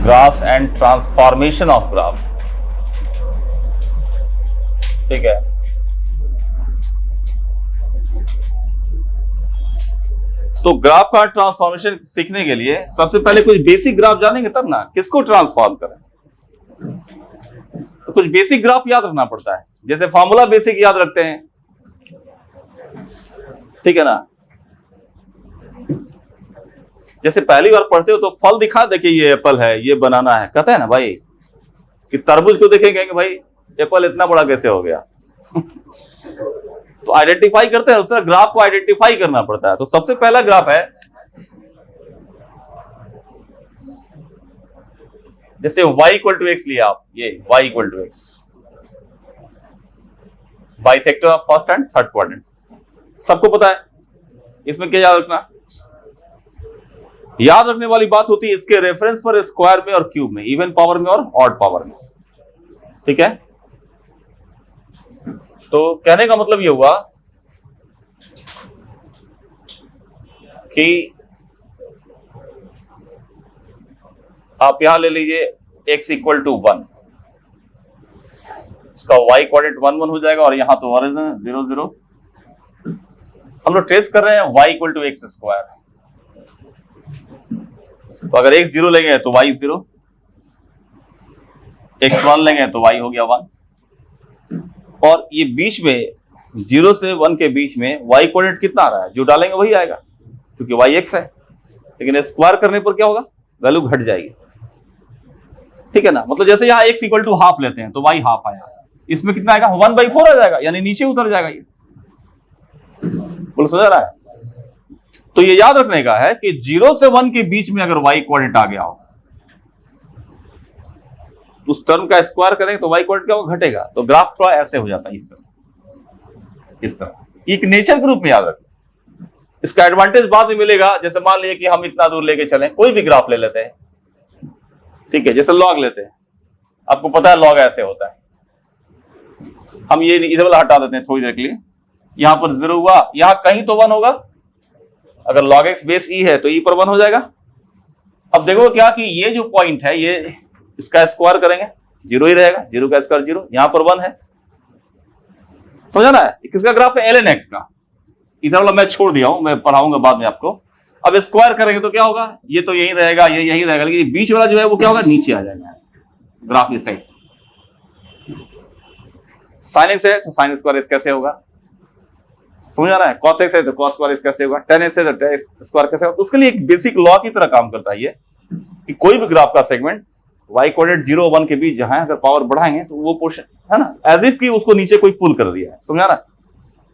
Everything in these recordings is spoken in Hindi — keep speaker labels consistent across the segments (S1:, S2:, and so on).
S1: Graphs and transformation of graph. ठीक है, तो ग्राफ का ट्रांसफॉर्मेशन सीखने के लिए सबसे पहले कुछ बेसिक ग्राफ जानेंगे तब ना किसको ट्रांसफॉर्म करें। तो कुछ बेसिक ग्राफ याद रखना पड़ता है, जैसे फॉर्मूला बेसिक याद रखते हैं, ठीक है ना। जैसे पहली बार पढ़ते हो तो फल दिखा, देखिए ये एप्पल है, ये बनाना है, कहते हैं ना भाई कि तरबूज को देखेंगे भाई एप्पल इतना बड़ा कैसे हो गया। तो आइडेंटिफाई करते हैं, उसका ग्राफ को आइडेंटिफाई करना पड़ता है। तो सबसे पहला ग्राफ है, जैसे y इक्वल टू एक्स लिया आप, ये y equal to x, bisector of first and third quadrant, सबको पता है। इसमें क्या याद रखना, याद रखने वाली बात होती है इसके रेफरेंस पर स्क्वायर में और क्यूब में, इवन पावर में और ऑड पावर में, ठीक है। तो कहने का मतलब ये हुआ कि आप यहां ले लीजिए x इक्वल टू 1, इसका y कोऑर्डिनेट 1 1 हो जाएगा और यहां तो ओरिजिन 0 0। हम लोग ट्रेस कर रहे हैं y equal to x square, तो अगर x 0 लेंगे तो y 0, x 1 लेंगे तो y हो गया 1, और ये बीच में 0 से 1 के बीच में y कोऑर्डिनेट कितना आ रहा है, जो डालेंगे वही आएगा क्योंकि y x है, लेकिन स्क्वायर करने पर क्या होगा, वैल्यू घट जाएगी, ठीक है ना। मतलब जैसे यहाँ x इक्वल टू हाफ लेते हैं तो y हाफ आया, इसमें कितना आएगा 1/4 आ जाएगा, यानी नीचे उतर जाएगा ये, बोलो समझ रहा है। तो ये याद रखने का है कि 0 से 1 के बीच में अगर y कोऑर्डिनेट आ गया हो, उस टर्म का स्क्वायर करेंगे तो y कोऑर्डिनेट क्या होगा, घटेगा। तो ग्राफ थोड़ा ऐसे हो जाता है, इस तरह एक नेचर के रूप में याद रखें। इसका एडवांटेज बाद में मिलेगा, जैसे मान लीजिए कि हम इतना दूर लेके चलें, कोई भी ग्राफ ले लेते हैं, ठीक है, जैसे लॉग लेते हैं, आपको पता है लॉग ऐसे होता है। हम ये इधर वाला हटा देते हैं थोड़ी देर के लिए, यहां पर 0 हुआ, यहां कहीं तो 1 होगा, अगर log x बेस e है तो e पर 1 हो जाएगा। अब देखो क्या कि ये जो पॉइंट है, ये इसका स्क्वायर करेंगे 0 ही रहेगा, 0 का स्क्वायर 0, यहां पर 1 है, समझा ना। किसका ग्राफ है, ln x का। इधर वाला मैं छोड़ दिया हूं, मैं पढ़ाऊंगा बाद में आपको। अब स्क्वायर करेंगे तो क्या होगा, ये तो यही रहेगा, ये यही रहेगा, लेकिन बीच वाला जो है वो क्या होगा, नीचे आ जाएगा। ग्राफ इस टाइप से sin x है तो sin स्क्वायर इस कैसे होगा, समझ आ रहा है। cos x है तो cos स्क्वायर इस कैसे होगा, tan x है तो tan स्क्वायर कैसे होगा। तो उसके लिए एक बेसिक लॉ की तरह काम करता है ये, कि कोई भी ग्राफ का सेगमेंट y कोऑर्डिनेट 0 1 के बीच जहां अगर पावर बढ़ाएंगे तो वो पोर्शन है ना, एज इफ की उसको नीचे कोई पुल कर दिया है, समझ आ रहा है।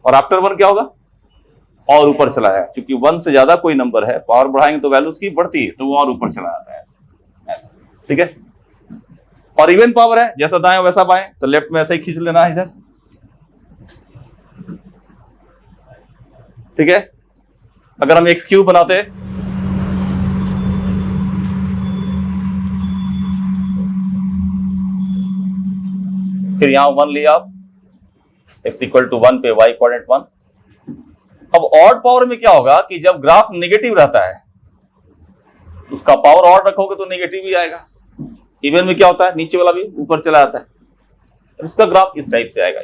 S1: और आफ्टर 1 क्या होगा, और ऊपर चला है, क्योंकि 1 से ज्यादा कोई नंबर है, पावर बढ़ाएंगे तो वैल्यू उसकी बढ़ती है, तो वो और ऊपर चला जाता है ऐसे, ठीक है। और इवन पावर है, जैसा दाएं वैसा बाएं, तो लेफ्ट में ऐसे ही खींच लेना है इधर, ठीक है। अगर हम x क्यूब बनाते, फिर यहां 1 लिया आप, x इक्वल टू 1 पे y कोऑर्डिनेट 1। अब ऑड पावर में क्या होगा कि जब ग्राफ नेगेटिव रहता है, उसका पावर ऑड रखोगे तो नेगेटिव ही आएगा। इवन में क्या होता है, नीचे वाला भी ऊपर चला जाता है, उसका ग्राफ इस टाइप से आएगा,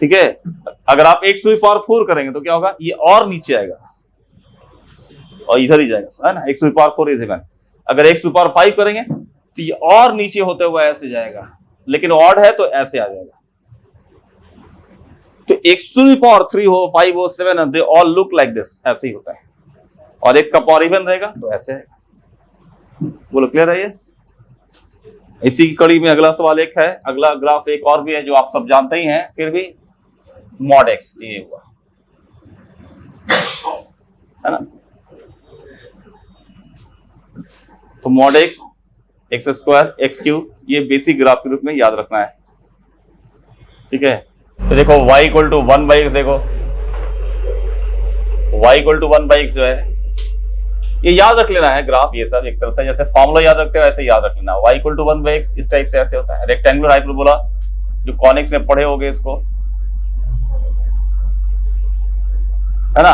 S1: ठीक है। अगर आप x टू द पावर 4 करेंगे तो क्या होगा, ये और नीचे आएगा और इधर ही जाएगा, है ना, x टू द पावर 4 इधर। अगर x टू द पावर 5 करेंगे तो ये और नीचे होते हुए ऐसे जाएगा, लेकिन ऑड है तो ऐसे आ जाएगा। तो x टू द पावर 3 हो, 5 हो, 7 हो, they all look like this, ऐसे ही होता है। और x का पावर इवन रहेगा तो ऐसे आएगा। बोलो क्लियर है ये। इसी की कड़ी में अगला सवाल एक है, अगला ग्राफ एक और भी है जो आप सब जानते ही हैं, फिर भी मॉड x ये हुआ, है ना। तो mod x, x square, x cube, ये बेसिक ग्राफ के रूप में याद रखना है, ठीक है। तो देखो y इक्वल टू 1/x, देखो y इक्वल टू 1/x जो है ये याद रख लेना है ग्राफ, ये सब एक तरह से जैसे फॉर्मूला याद रखते हो ऐसे याद रख लेना। y इक्वल टू 1/x इस टाइप से ऐसे होता है। रेक्टेंगुलर हाइपरबोला जो कॉनिक्स में पढ़े होगे इसको, है ना।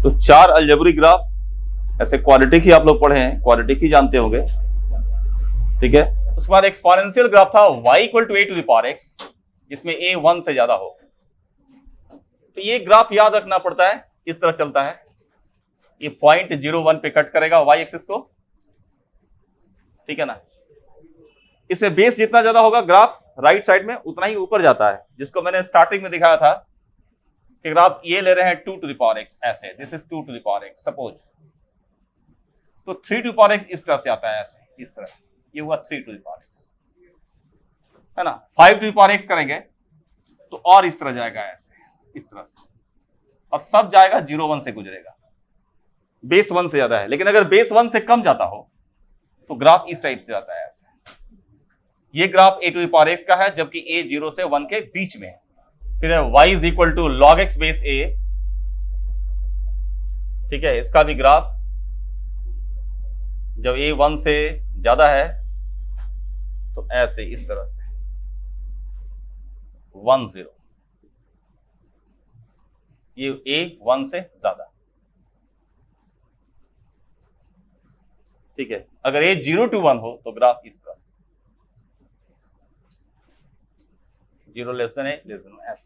S1: तो 4 अलजेब्रिक ग्राफ, ऐसे क्वाड्रेटिक ही आप लोग पढ़े हैं, क्वाड्रेटिक ही जानते होंगे, ठीक है। उसके बाद एक्सपोनेंशियल ग्राफ था y equal to a to the power x, जिसमें a 1 से ज्यादा हो। तो ये ग्राफ याद रखना पड़ता है, इस तरह चलता है, ये 0.01 पे कट करेगा y एक्सिस को, ठीक है ना। इसमें बेस जितना ज्यादा होगा ग्राफ राइट साइड में उतना ही ऊपर जाता है, जिसको मैंने स्टार्टिंग में दिखाया था कि ग्राफ ये ले रहे हैं 2 टू द पावर x, ऐसे, this is 2 to the power x suppose, तो 3 टू पावर x इस तरह से आता है, ऐसे, इस तरह, ये हुआ 3 टू द पावर x, है ना। 5 टू द पावर x करेंगे तो और इस तरह जाएगा, ऐसे, इस तरह से, और सब जाएगा 0 1 से गुजरेगा, बेस 1 से ज्यादा है। लेकिन अगर बेस 1 से कम जाता हो तो ग्राफ इस टाइप से जाता है, ऐसे। ये graph a to the power x का है, जबकि a 0 से 1 के बीच में है। फिर y is equal to log x base a, ठीक है। इसका भी ग्राफ जब a 1 से ज्यादा है तो ऐसे, इस तरह से 1 0, ये a 1 से ज्यादा, ठीक है। अगर a 0 to 1 हो तो ग्राफ इस तरह से 0 less then a less than s,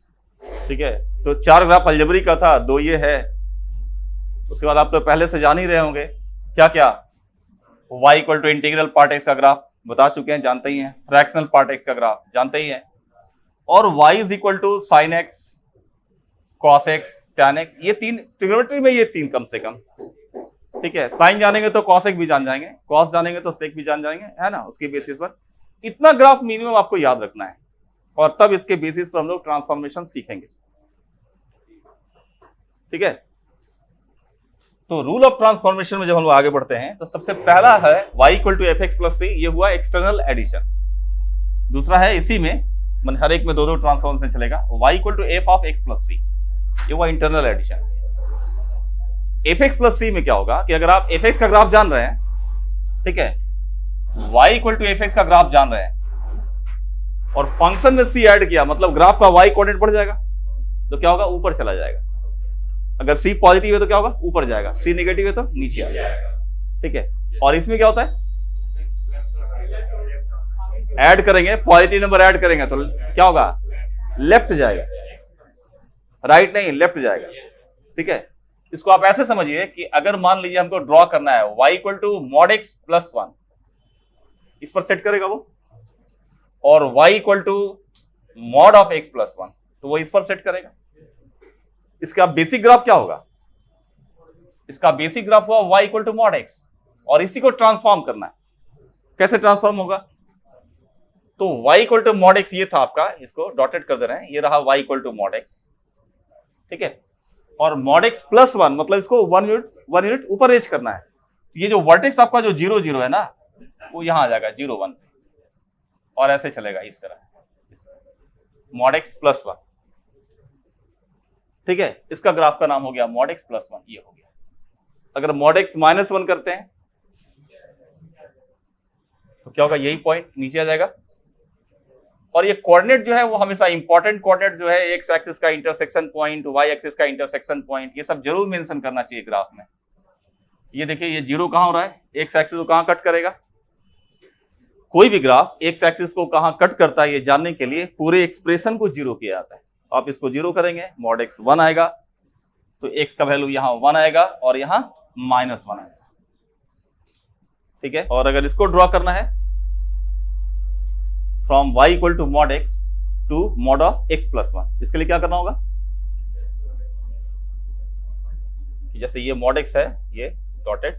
S1: ठीक है। तो 4 ग्राफ अलजेब्रिक का था, 2 ये है। उसके बाद आप तो पहले से जान ही रहे होंगे क्या क्या, y equal to integral part x का ग्राफ बता चुके हैं, जानते ही हैं। फ्रैक्शनल पार्ट x का ग्राफ जानते ही हैं। और y is equal to sine x, cos x, tan x, ये 3 ट्रिग्नोमेट्री में, ये 3 कम से कम, ठीक है। साइन जानेंगे तो कॉस x भी जान जाएंगे, कॉस जानेंगे तो सेक भी जान जाएंगे, है ना। उसके बेसिस पर इतना ग्राफ मिनिमम आपको याद रखना है, और तब इसके बेसिस पर हम लोग ट्रांसफॉर्मेशन सीखेंगे, ठीक है। तो रूल ऑफ ट्रांसफॉर्मेशन में जब हम लोग आगे बढ़ते हैं तो सबसे पहला है y equal to F X plus C, ये हुआ एक्सटर्नल एडिशन। दूसरा है इसी में, हर एक में 2 ट्रांसफॉर्मेशन चलेगा, y equal to F of X plus C, ये हुआ internal addition. F X plus C में क्या होगा कि अगर आप एफ एक्स का ग्राफ जान रहे हैं, ठीक है, y equal to F x का ग्राफ जान रहे हैं, और फंक्शन में c ऐड किया, मतलब ग्राफ का y कोऑर्डिनेट बढ़ जाएगा, तो क्या होगा, ऊपर चला जाएगा। अगर c पॉजिटिव है तो क्या होगा, ऊपर जाएगा, c नेगेटिव है तो नीचे आ जाएगा, ठीक है। और इसमें क्या होता है, ऐड करेंगे, पॉजिटिव नंबर ऐड करेंगे तो क्या होगा, लेफ्ट जाएगा, राइट नहीं, लेफ्ट जाएगा, ठीक है। इसको आप ऐसे समझिए कि अगर मान लीजिए हमको ड्रॉ करना है y equal to mod x plus 1, इस पर सेट करेगा वो, और y equal to mod of x plus 1, तो वो इस पर सेट करेगा। इसका बेसिक ग्राफ क्या होगा, इसका बेसिक ग्राफ हुआ y equal to mod x, और इसी को ट्रांसफॉर्म करना है। कैसे ट्रांसफॉर्म होगा, तो y equal to mod x ये था आपका, इसको डॉटेड कर दे रहे हैं, ये रहा y equal to mod x, ठीक है। और मॉड x प्लस 1 मतलब इसको 1 यूनिट ऊपर रेज करना है। ये जो वर्टेक्स आपका जो 0 0 है ना, वो यहां आ जाएगा 0 1, और ऐसे चलेगा इस तरह, मॉड x प्लस 1, ठीक है। इसका ग्राफ का नाम हो गया मॉड x प्लस 1, ये हो गया। अगर मॉड x माइनस 1 करते हैं तो क्या होगा, यही पॉइंट नीचे आ जाएगा। और ये कोऑर्डिनेट जो है वो हमेशा इंपॉर्टेंट कोऑर्डिनेट जो है, एक्स एक्सिस का इंटरसेक्शन पॉइंट, वाई एक्सिस का इंटरसेक्शन पॉइंट, ये सब जरूर मेंशन करना चाहिए ग्राफ में। ये देखिए, ये 0 कहां हो रहा है, एक्स एक्सिस को कहां कट करेगा। कोई भी ग्राफ एक्स एक्सिस को कहां कट करता है ये जानने के लिए पूरे एक्सप्रेशन को 0 किया जाता है। आप इसको 0 करेंगे, मॉड x 1 आएगा, तो x का वैल्यू यहां 1 आएगा और यहां -1 आएगा, ठीक है। और अगर इसको ड्रॉ करना है from y equal to mod x to mod of x plus 1, इसके लिए क्या करना होगा, जैसे ये मॉड x है, ये डॉटेड,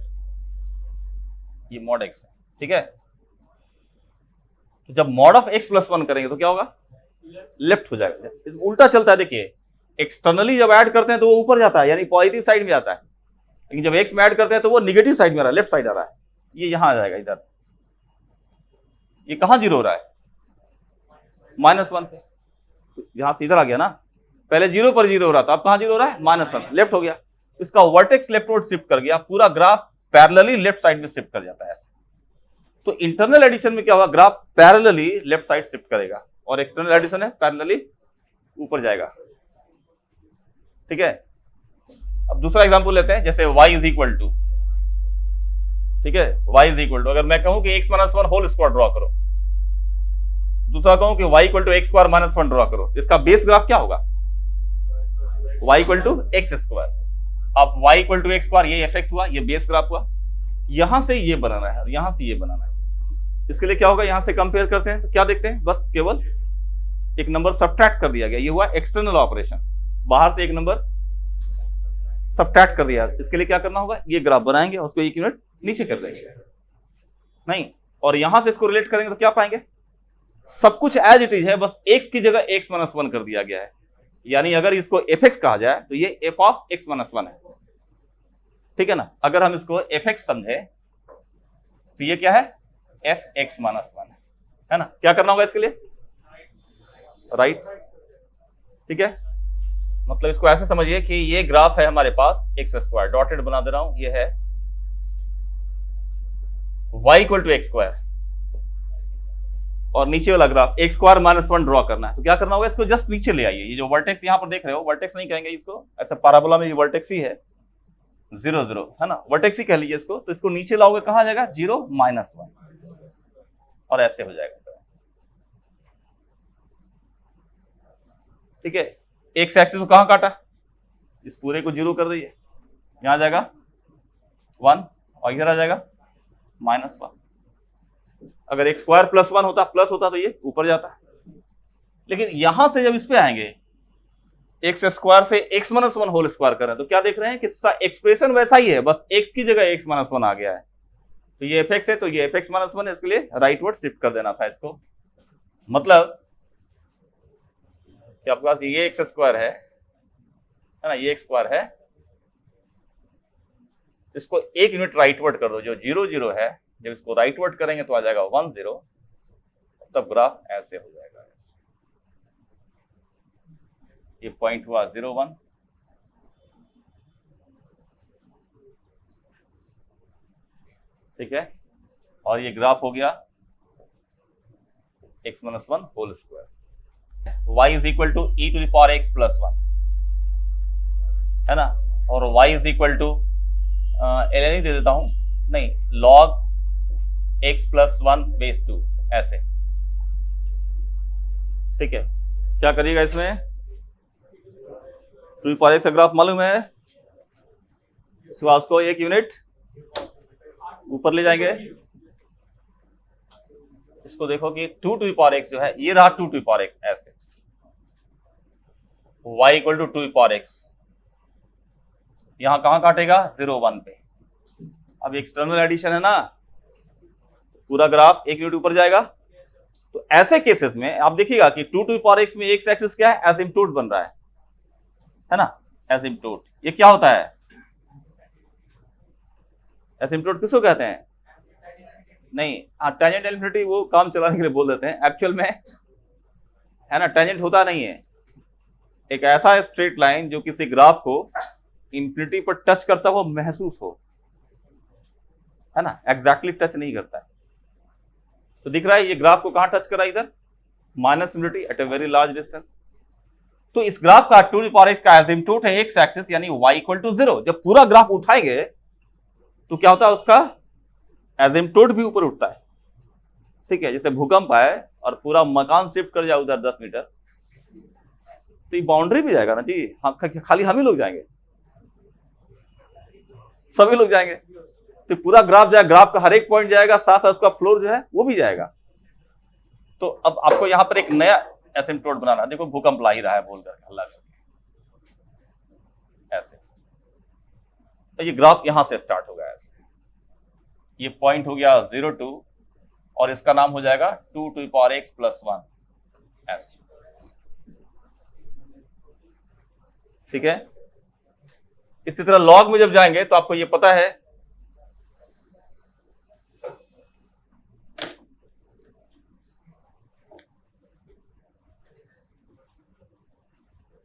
S1: ये मॉड x है, ठीक है। तो जब मॉड ऑफ x प्लस 1 करेंगे तो क्या होगा, लेफ्ट हो जाएगा, उल्टा चलता है। देखिए, एक्सटर्नली जब ऐड करते हैं तो वो ऊपर जाता है, यानी पॉजिटिव साइड में आता है, लेकिन जब x में ऐड करते हैं तो वो निगेटिव साइड में आ रहा है, लेफ्ट साइड आ रहा है, ये यहां आ जाएगा इधर। ये कहां 0 हो रहा है, -1 पे, तो यहां से इधर आ गया ना, पहले 0 पर 0 हो रहा था, अब कहां 0 हो रहा है, -1, लेफ्ट हो गया। इसका वर्टेक्स लेफ्टवर्ड शिफ्ट कर गया, पूरा ग्राफ पैरेलली लेफ्ट साइड में शिफ्ट कर जाता है ऐसे। तो इंटरनल एडिशन में क्या होगा, graph parallelly left side shift करेगा, और एक्सटर्नल एडिशन है पैरेलली ऊपर जाएगा। ठीक है। अब दूसरा एग्जांपल लेते हैं, जैसे y इज इक्वल टू, ठीक है, y इज इक्वल टू, अगर मैं कहूं कि x minus one whole square draw करो, दूसरा कहूं कि y equal to x square minus one draw करो, इसका बेस ग्राफ क्या होगा? y equal to x square. अब y equal to x square, ये fx हुआ, ये बेस ग्राफ हुआ, यहां से ये बनाना है, यहां से ये बनाना है। इसके लिए क्या होगा, यहां से कंपेयर करते हैं तो क्या देखते हैं, बस केवल एक नंबर सब्ट्रैक्ट कर दिया गया, ये हुआ एक्सटर्नल ऑपरेशन, बाहर से एक नंबर सब्ट्रैक्ट कर दिया। इसके लिए क्या करना होगा, ये ग्राफ बनाएंगे, उसको एक यूनिट नीचे कर देंगे, नहीं, और यहां से इसको रिलेट करेंगे तो क्या पाएंगे, सब कुछ एज इट इज है, बस x की जगह x माइनस वन कर दिया गया है। यानी अगर इसको fx कहा जाए तो ये f of x minus one है, ठीक है ना। अगर हम इसको fx समझे तो ये क्या है, fx माइनस वन है ना। क्या करना होगा इसके लिए, राइट, ठीक है। मतलब इसको ऐसे समझिए कि ये ग्राफ है हमारे पास एक्स स्क्वायर, डॉटेड बना दे रहा हूं, ये है y equal to x square, और नीचे वाला graph x square minus one draw करना है। तो क्या करना होगा, इसको जस्ट नीचे ले आइए, ये जो वर्टेक्स यहां पर देख रहे हो, वर्टेक्स नहीं कहेंगे इसको, ऐसा पैराबोला में ये वर्टेक्स ही है, 0 0 है ना, वर्टेक्स ही कह लीजिए इसको। तो इसको नीचे लाओगे, कहां आ जाएगा, 0 माइनस वन, और ऐसे हो जाएगा, ठीक है। एक्स एक्सिस को कहां काटा, इस पूरे को 0 कर दीजिए, यहां आ जाएगा 1 और इधर आ जाएगा माइनस वन। अगर एक्स स्क्वायर प्लस वन होता, प्लस होता तो ये ऊपर जाता, लेकिन यहां से जब इस पे आएंगे, एक्स स्क्वायर से x minus one whole square करें तो क्या देख रहे हैं कि एक्सप्रेशन वैसा ही है, बस एक्स की जगह एक्स माइनस वन आ गया है। तो ये एफ है, तो ये एफ एक्स माइनस वन है, इसके लिए राइटवर्ड शिफ्ट कर देना था इसको। मतलब कि आपके पास ये एक्स स्क्वायर है ना, ये एक्स स्क्वायर है, इसको एक यूनिट राइटवर्ड कर दो, जो 0 0 है, जब इसको राइटवर्ड करेंगे तो आ जाएगा 1 0, तब ग्राफ ऐसे हो जाएगा। ये पॉइंट हुआ 0 1, ठीक है, और ये ग्राफ हो गया x minus one whole square. y is equal to e to the power x plus one, है ना, और y is equal to ln दे देता हूं, नहीं, log x plus one base 2, ऐसे, ठीक है। क्या करिएगा इसमें, टू द पावर x का ग्राफ मालूम है, इसके बाद उसको एक यूनिट ऊपर ले जाएंगे, इसको देखो कि 2 टू द पावर x जो है, ये रहा 2 टू द पावर x, ऐसे y equal to 2 to the power x, यहां कहां काटेगा, 0 1 पे। अब एक्सटर्नल एडिशन है ना, पूरा ग्राफ एक यूनिट ऊपर जाएगा। तो ऐसे केसेस में आप देखिएगा कि 2 टू द पावर x में x एक्सिस क्या है, एसिम्पटोट बन रहा है ना, एसिम्पटोट। ये क्या होता है, एसिम्पटोट किसको कहते हैं, नहीं, टेंजेंट इन्फिनिटी वो काम चलाने के लिए बोल देते हैं, एक्चुअल में है ना, टेंजेंट होता नहीं है, एक ऐसा स्ट्रेट लाइन जो किसी ग्राफ को इन्फिनिटी पर टच करता हुआ महसूस हो, है ना, एग्जैक्टली टच नहीं करता है। तो दिख रहा है ये ग्राफ को कहां टच करा, इधर minus infinity at a very large distance. तो इस ग्राफ का 2 टू द पावर x का एसिम्पटोट है एक्स एक्सिस, यानी y इक्वल टू 0। जब पूरा ग्राफ उठाएंगे तो क्या होता है, उसका एसिम्पटोट भी ऊपर उठता है, ठीक है। जैसे भूकंप आए और पूरा मकान शिफ्ट कर जाए उधर 10 मीटर, तो ये बाउंड्री भी जाएगा ना जी, खाली हम ही लोग जाएंगे, सभी लोग जाएंगे, तो पूरा ग्राफ जाएगा, ग्राफ का हर एक पॉइंट जाएगा, साथ साथ उसका फ्लोर जो है वो भी जाएगा। तो अब आपको यहां पर एक नया एसिम्पटोट बनाना, देखो भूकंप ला ही रहा है बोलकर हल्ला करके, ऐसे, तो ये ग्राफ यहां से स्टार्ट होगा ऐसे, ये पॉइंट हो गया 0 2, और इसका नाम हो जाएगा 2 to the power x plus 1, ऐसे, ठीक है। इसी तरह लॉग में जब जाएंगे तो आपको ये पता है,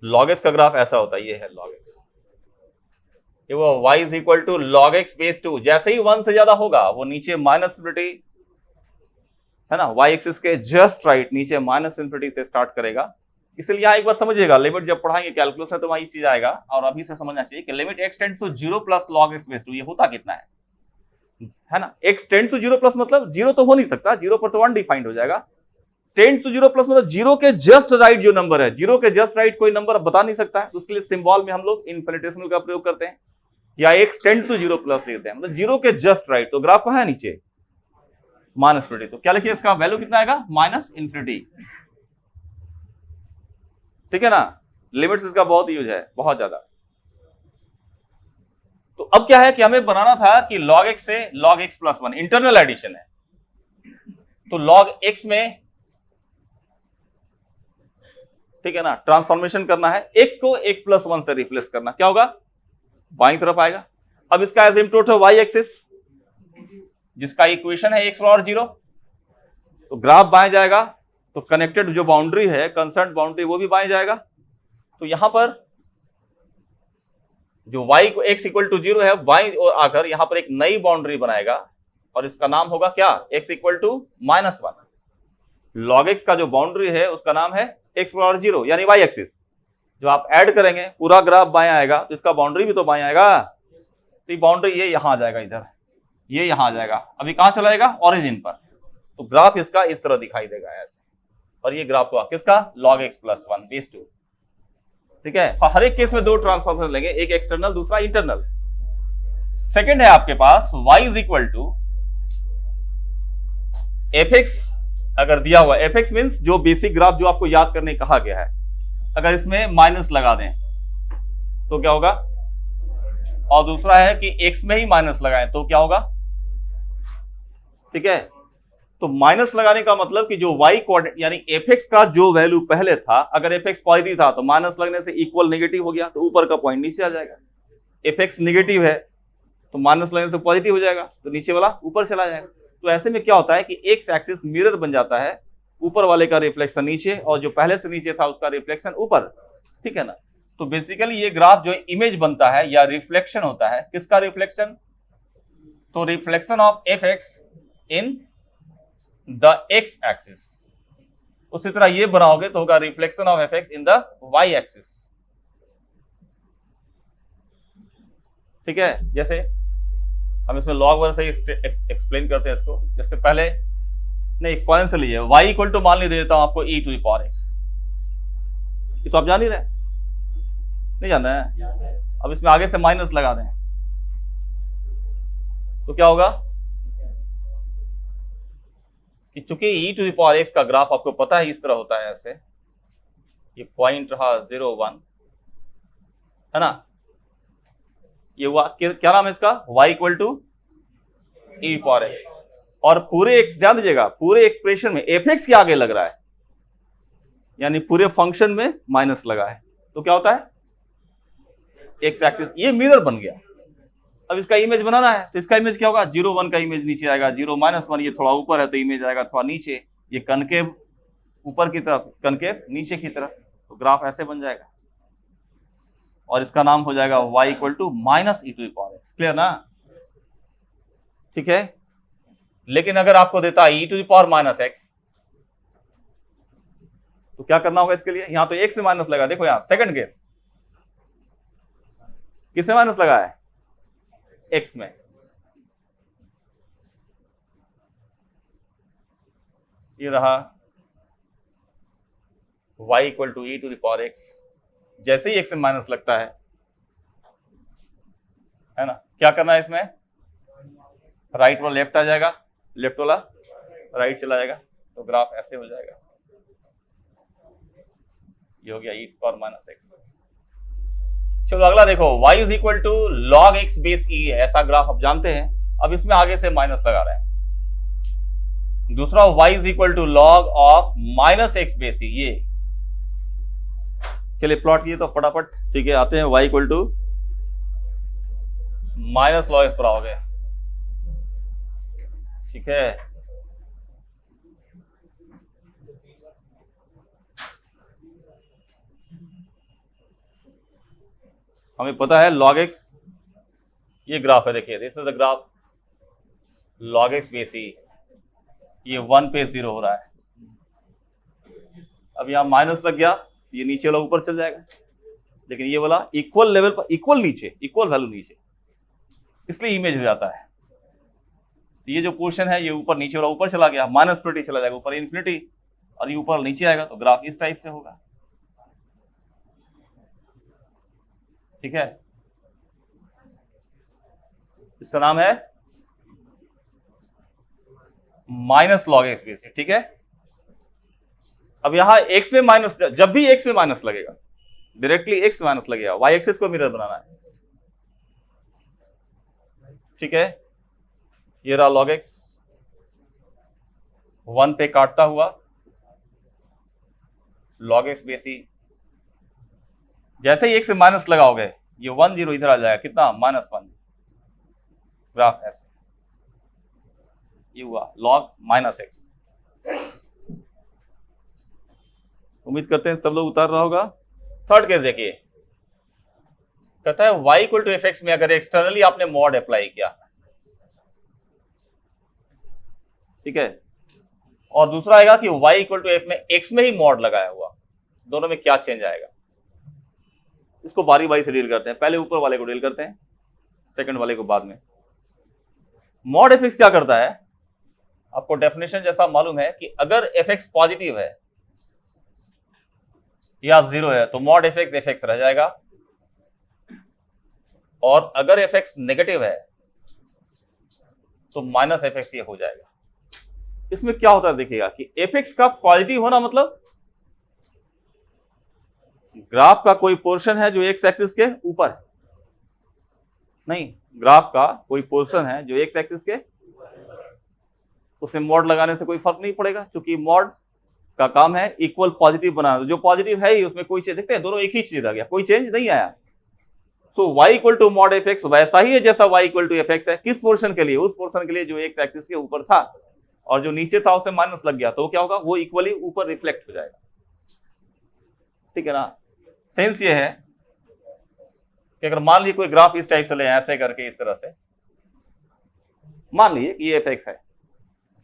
S1: log x का ग्राफ ऐसा होता है, ये है log x, ये वो y is equal to log x base 2, जैसे ही 1 से ज्यादा होगा वो नीचे माइनस इन्फिनिटी, है ना, y एक्सिस के जस्ट राइट नीचे माइनस इन्फिनिटी से स्टार्ट करेगा, इसलिए यहाँ एक बार समझिएगा, लिमिट जब पढ़ाएंगे कैलकुलस है तो वहां ये चीज आएगा, और अभी से समझना चाहिए कि limit x tends to 0 plus log x base 2 ये होता कितना है ना। x टेंड्स टू 0 प्लस मतलब 0 तो हो नहीं सकता, 0 पर तो अनडिफाइंड हो जाएगा। टेंड्स टू 0 प्लस मतलब 0 के जस्ट राइट जो नंबर है, 0 के जस्ट राइट कोई नंबर बता नहीं सकता है, तो उसके लिए सिंबल में हम लोग इनफिनिटेसिमल का प्रयोग करते हैं, या x टेंड्स टू 0 प्लस लिखते हैं, मतलब 0 के जस्ट राइट। तो ग्राफ कहां है, नीचे माइनस इन्फिनिटी। तो क्या लिखिए, इसका वैल्यू कितना आएगा, माइनस इन्फिनिटी। ठीक है ना, लिमिट्स इसका बहुत यूज है, बहुत ज्यादा। तो अब क्या है कि हमें बनाना था कि log x से log x plus 1 internal addition है, तो log x में, ठीक है ना, ट्रांसफॉर्मेशन करना है, x को x प्लस 1 से रिप्लेस करना, क्या होगा, बाईं तरफ आएगा। अब इसका एसिम्पटोट है y एक्सिस, जिसका इक्वेशन है x और 0, तो ग्राफ बाएं जाएगा, तो कनेक्टेड जो बाउंड्री है, कंसर्न बाउंड्री, वो भी बाएं जाएगा। तो यहां पर जो y को x इक्वल टू 0 है, बाईं और आकर यहां पर एक नई बाउंड्री बनाएगा, और इसका नाम होगा क्या, x equal to -1। log x का जो बाउंड्री है उसका नाम है x और 0 यानी y एक्सिस। जो आप ऐड करेंगे पूरा ग्राफ बाएं आएगा, तो इसका बाउंड्री भी तो बाएं आएगा, तो ये बाउंड्री ये यहां आ जाएगा, इधर ये यहां आ जाएगा। अभी कहां चला जाएगा, ओरिजिन पर। तो ग्राफ इसका इस तरह दिखाई देगा ऐसे, और ये ग्राफ हुआ किसका, log x प्लस 1 बेस 2। ठीक है, हर एक केस में दो ट्रांसफॉर्मेशन लेंगे, एक एक्सटर्नल दूसरा इंटरनल। सेकंड है आपके पास y is equal to fx, अगर दिया हुआ fx मींस जो बेसिक ग्राफ जो आपको याद करने कहा गया है, अगर इसमें माइनस लगा दें तो क्या होगा, और दूसरा है कि x में ही माइनस लगाएं तो क्या होगा। ठीक है, तो माइनस लगाने का मतलब कि जो y कोऑर्डिनेट यानी fx का जो वैल्यू पहले था, अगर fx पॉजिटिव था तो माइनस लगने से इक्वल नेगेटिव हो गया, तो ऊपर का पॉइंट नीचे आ जाएगा। fx नेगेटिव है तो माइनस लगने से पॉजिटिव हो जाएगा, तो नीचे वाला ऊपर चला जाएगा। तो ऐसे में क्या होता है कि x एक्सिस मिरर बन जाता है, ऊपर वाले का रिफ्लेक्शन नीचे और जो पहले से नीचे था उसका रिफ्लेक्शन ऊपर। ठीक है ना, तो बेसिकली ये ग्राफ जो इमेज बनता है या रिफ्लेक्शन होता है, किसका रिफ्लेक्शन, तो reflection of fx in the x axis. उसी तरह ये बनाओगे तो होगा reflection of fx in the y axis. ठीक है, जैसे हम इसमें log 1 से एक्सप्लेन करते हैं इसको, जैसे पहले नहीं एक्सपोनेंशियल है, y इक्वल टू मान ली दे देता हूं आपको e to the power x। ये तो आप जान ही रहे, नहीं जान रहे हैं। अब इसमें आगे से माइनस लगा दें तो क्या होगा कि चूंकि e to the power x का ग्राफ आपको पता है इस तरह होता है, ऐसे ये पॉइंट रहा 0 1 है ना, ये हुआ क्या नाम है इसका, y equal to e power x। और पूरे ध्यान दीजिएगा, पूरे एक्सप्रेशन में fx के आगे लग रहा है, यानी पूरे फंक्शन में माइनस लगा है, तो क्या होता है, x एक्सिस ये मिरर बन गया। अब इसका इमेज बनाना है, तो इसका इमेज क्या होगा, 0 1 का इमेज नीचे आएगा, 0 -1 ये थोड़ा ऊपर है तो इमेज आएगा थोड़ा नीचे, ये कनकेव ऊपर की तरफ, कनकेव नीचे की तरफ, तो ग्राफ ऐसे बन जाएगा। और इसका नाम हो जाएगा y equal to minus e to the power x। Clear ना, ठीक है। लेकिन अगर आपको देता है e to the power minus x, तो क्या करना होगा इसके लिए, यहां तो x में माइनस लगा, देखो यहां सेकंड केस किसमें माइनस लगा है, x में। ये रहा y equal to e to the power x, जैसे ही x में माइनस लगता है ना, क्या करना है इसमें, राइट वाला लेफ्ट आ जाएगा, लेफ्ट वाला राइट चला जाएगा, तो ग्राफ ऐसे हो जाएगा। ये हो गया e to power minus x। चलो अगला देखो, y is equal to log x base e, ऐसा ग्राफ आप जानते हैं। अब इसमें आगे से माइनस लगा रहे हैं। दूसरा y is equal to log of minus x base e, ये चलिए प्लॉट किए तो फटाफट, ठीक है। आते हैं y equal to minus log x पर आओगे, ठीक है। हमें पता है log x, ये ग्राफ है, देखिए this is the graph log x base e, ये 1 पे 0 हो रहा है। अब यहां माइनस लग गया ये नीचे वाला ऊपर चल जाएगा, लेकिन ये वाला इक्वल लेवल पर, इक्वल नीचे, इक्वल वैल्यू नीचे, इसलिए इमेज हो जाता है। तो ये जो पोर्शन है ये ऊपर नीचे वाला ऊपर चला गया, माइनस प्रोटी चला जाएगा ऊपर इन्फिनिटी, और ये ऊपर नीचे आएगा, तो ग्राफ इस टाइप से होगा। ठीक है, इसका नाम है माइनस लॉग एक्स बेसिस। ठीक है, अब यहां एक्स में माइनस, जब भी एक्स में माइनस लगेगा, डायरेक्टली एक्स में माइनस लगेगा, वाई एक्सिस को मिरर बनाना है। ठीक है, ये रहा लॉग एक्स 1 पे काटता हुआ लॉग एक्स बेसी, जैसे ही एक्स में माइनस लगाओगे ये 1 0 इधर आ जाएगा, कितना -1, ग्राफ ऐसे, ये हुआ लॉग माइनस एक्स। उम्मीद करते हैं सब लोग उतार रहा होगा। थर्ड केस देखिए, कहता है y equal to F x में अगर एक्सटर्नली आपने मॉड अप्लाई किया, ठीक है, और दूसरा आएगा कि y इक्वल टू एफ में x में ही मॉड लगाया हुआ, दोनों में क्या चेंज आएगा। इसको बारी बारी से डील करते हैं, पहले ऊपर वाले को डील करते हैं, सेकंड वाले को बाद में। मॉड एफ एक्स क्या करता है, आपको डेफिनेशन जैसा मालूम है कि अगर एफ एक्स पॉजिटिव है या 0 है तो मॉड एफ एक्स रह जाएगा, और अगर एफ एक्स नेगेटिव है तो माइनस एफ एक्स ये हो जाएगा। इसमें क्या होता है देखिएगा कि एफ एक्स का पॉजिटिव होना मतलब ग्राफ का कोई पोर्शन है जो एक्स एक्सिस के ऊपर है, नहीं, ग्राफ का कोई पोर्शन है जो एक्स एक्सिस के, उसमें मॉड लगाने से कोई फर्क नहीं पड़ेगा, क्योंकि मॉड का काम है इक्वल पॉजिटिव बनाना। जो पॉजिटिव है ही उसमें कोई चेंज, देखते हैं दोनों एक ही चीज रह गया, कोई चेंज नहीं आया। So y equal to mod f x वैसा ही है जैसा y equal to F x है। किस पोर्शन के लिए, उस पोर्शन के लिए जो एक्स एक्सिस के ऊपर था, और जो नीचे था उसे माइनस लग गया, तो क्या होगा, वो इक्वली ऊपर रिफ्लेक्ट हो जाएगा। ठीक है ना, सेंस ये है कि अगर मान लीजिए कोई ग्राफ इस टाइप से ले, ऐसे करके इस तरह से मान लीजिए कि ये एफ एक्स है,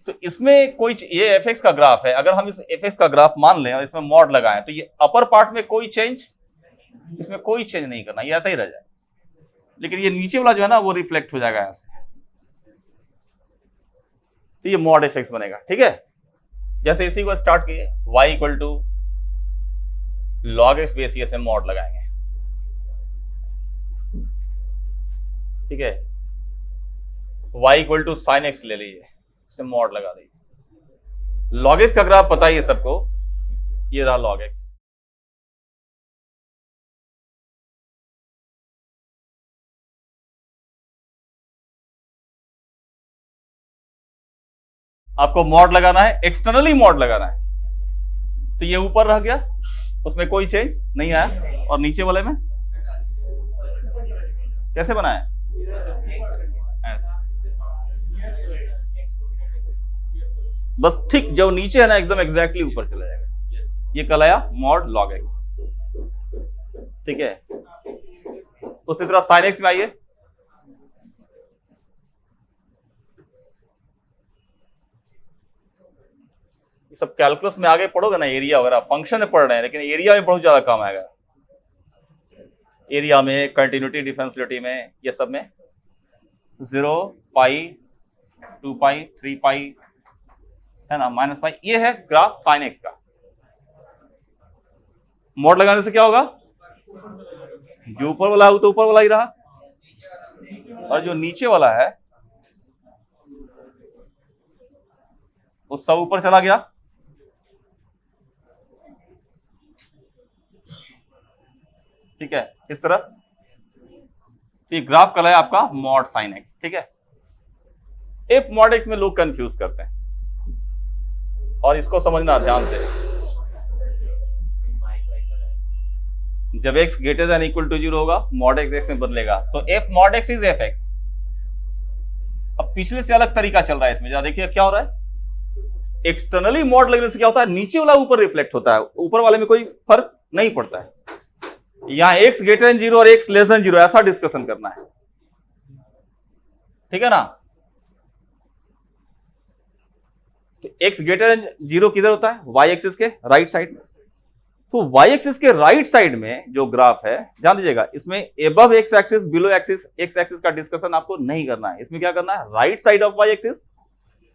S1: तो इसमें कोई, ये एफ एक्स का ग्राफ है, अगर हम इस एफ एक्स का ग्राफ मान लें और इसमें मॉड लगाएं, तो ये अपर पार्ट में कोई चेंज, इसमें कोई चेंज नहीं करना, ये ऐसा ही रह जाए, लेकिन ये नीचे वाला जो है ना वो रिफ्लेक्ट हो जाएगा ऐसे, तो ये मॉड एफ एक्स बनेगा। ठीक है, जैसे इसी को स्टार्ट किए, y equal to log x base से मॉड लगाएंगे। ठीक है, y equal to sine x ले लीजिए, इससे मॉड लगा दीजिए। लॉग एक्स का ग्राफ पता ही है सबको, ये रहा लॉग एक्स। आपको मॉड लगाना है, एक्सटर्नली मॉड लगाना है, तो ये ऊपर रह गया, उसमें कोई चेंज नहीं आया, और नीचे वाले में कैसे बनाया, ऐसे, बस ठीक जो नीचे है ना एकदम एग्जैक्टली ऊपर चला जाएगा, ये कहलाया मॉड लॉग एक्स। ठीक है, उसी तरह साइन एक्स में आइए, सब कैलकुलस में आगे पढ़ोगे ना, एरिया वगैरह फंक्शन में पढ़ रहे हैं, लेकिन एरिया में बहुत ज्यादा काम आएगा, एरिया में, कंटिन्यूटी, डिफरेंशियलिटी में, ये सब में 0 पाई 2 पाई 3 पाई है ना, माइनस पाई, ये है ग्राफ साइन एक्स का। मॉड लगाने से क्या होगा, जो ऊपर वाला है वो तो ऊपर वाला ही रहा, और जो नीचे वाला है वो सब ऊपर चला गया। ठीक है, इस तरह, ठीक, ग्राफ कल है आपका मॉड साइन एक्स। ठीक है, एफ मॉड एक्स में लोग कंफ्यूज करते हैं, और इसको समझना ध्यान से, जब x greater than equal to 0 होगा, मॉड एक्स एक्स में बदलेगा, तो f mod x is f x. अब पिछले से अलग तरीका चल रहा है इसमें, जरा देखिए क्या हो रहा है, एक्सटर्नली मॉड लगने से क्या होता है, नीचे वाला ऊपर रिफ्लेक्ट होता है, ऊपर वाले में कोई फर्क नहीं पड़ता है। यहां x ग्रेटर देन 0 और x लेस देन 0 ऐसा डिस्कशन करना है। ठीक है ना, तो x ग्रेटर देन 0 किधर होता है, y एक्सिस के राइट साइड में, तो वाई एक्सिस के राइट साइड में जो ग्राफ है, ध्यान दीजिएगा, इसमें above x axis below axis x axis का डिस्कशन आपको नहीं करना है। इसमें क्या करना है, right side of y axis,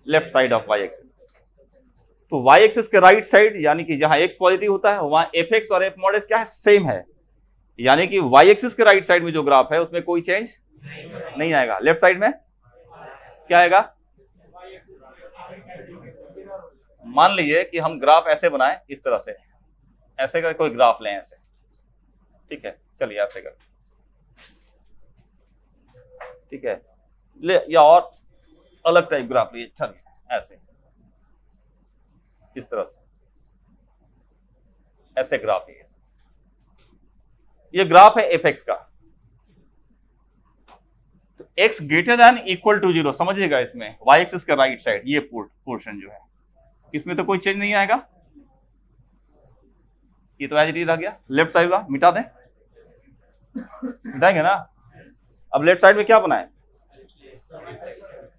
S1: left side of y axis. तो वाई एक्सिस के राइट साइड यानी कि जहां एक्स पॉजिटिव होता है वहां एफ एक्स और एफ मॉड एक्स क्या है, सेम है। यानी कि वाई एक्सिस के राइट साइड में जो ग्राफ है उसमें कोई चेंज नहीं आएगा। लेफ्ट साइड में क्या आएगा, मान लीजिए कि हम ग्राफ ऐसे बनाएं, इस तरह से, ऐसे का कोई ग्राफ लें ऐसे, ठीक है, चलिए ऐसे कर, ठीक है, ले, या और अलग टाइप ग्राफ लिए, चलिए ऐसे, इस तरह से, ऐसे ग्राफ है। ये ग्राफ है एफ एक्स का, तो x greater than equal to 0, समझिएगा इसमें वाई एक्सिस का राइट साइड ये पोर्शन जो है इसमें तो कोई चेंज नहीं आएगा, ये तो एज इट इज रह गया। लेफ्ट साइड का मिटा दें, मिटाएंगे ना। अब लेफ्ट साइड में क्या बनाए,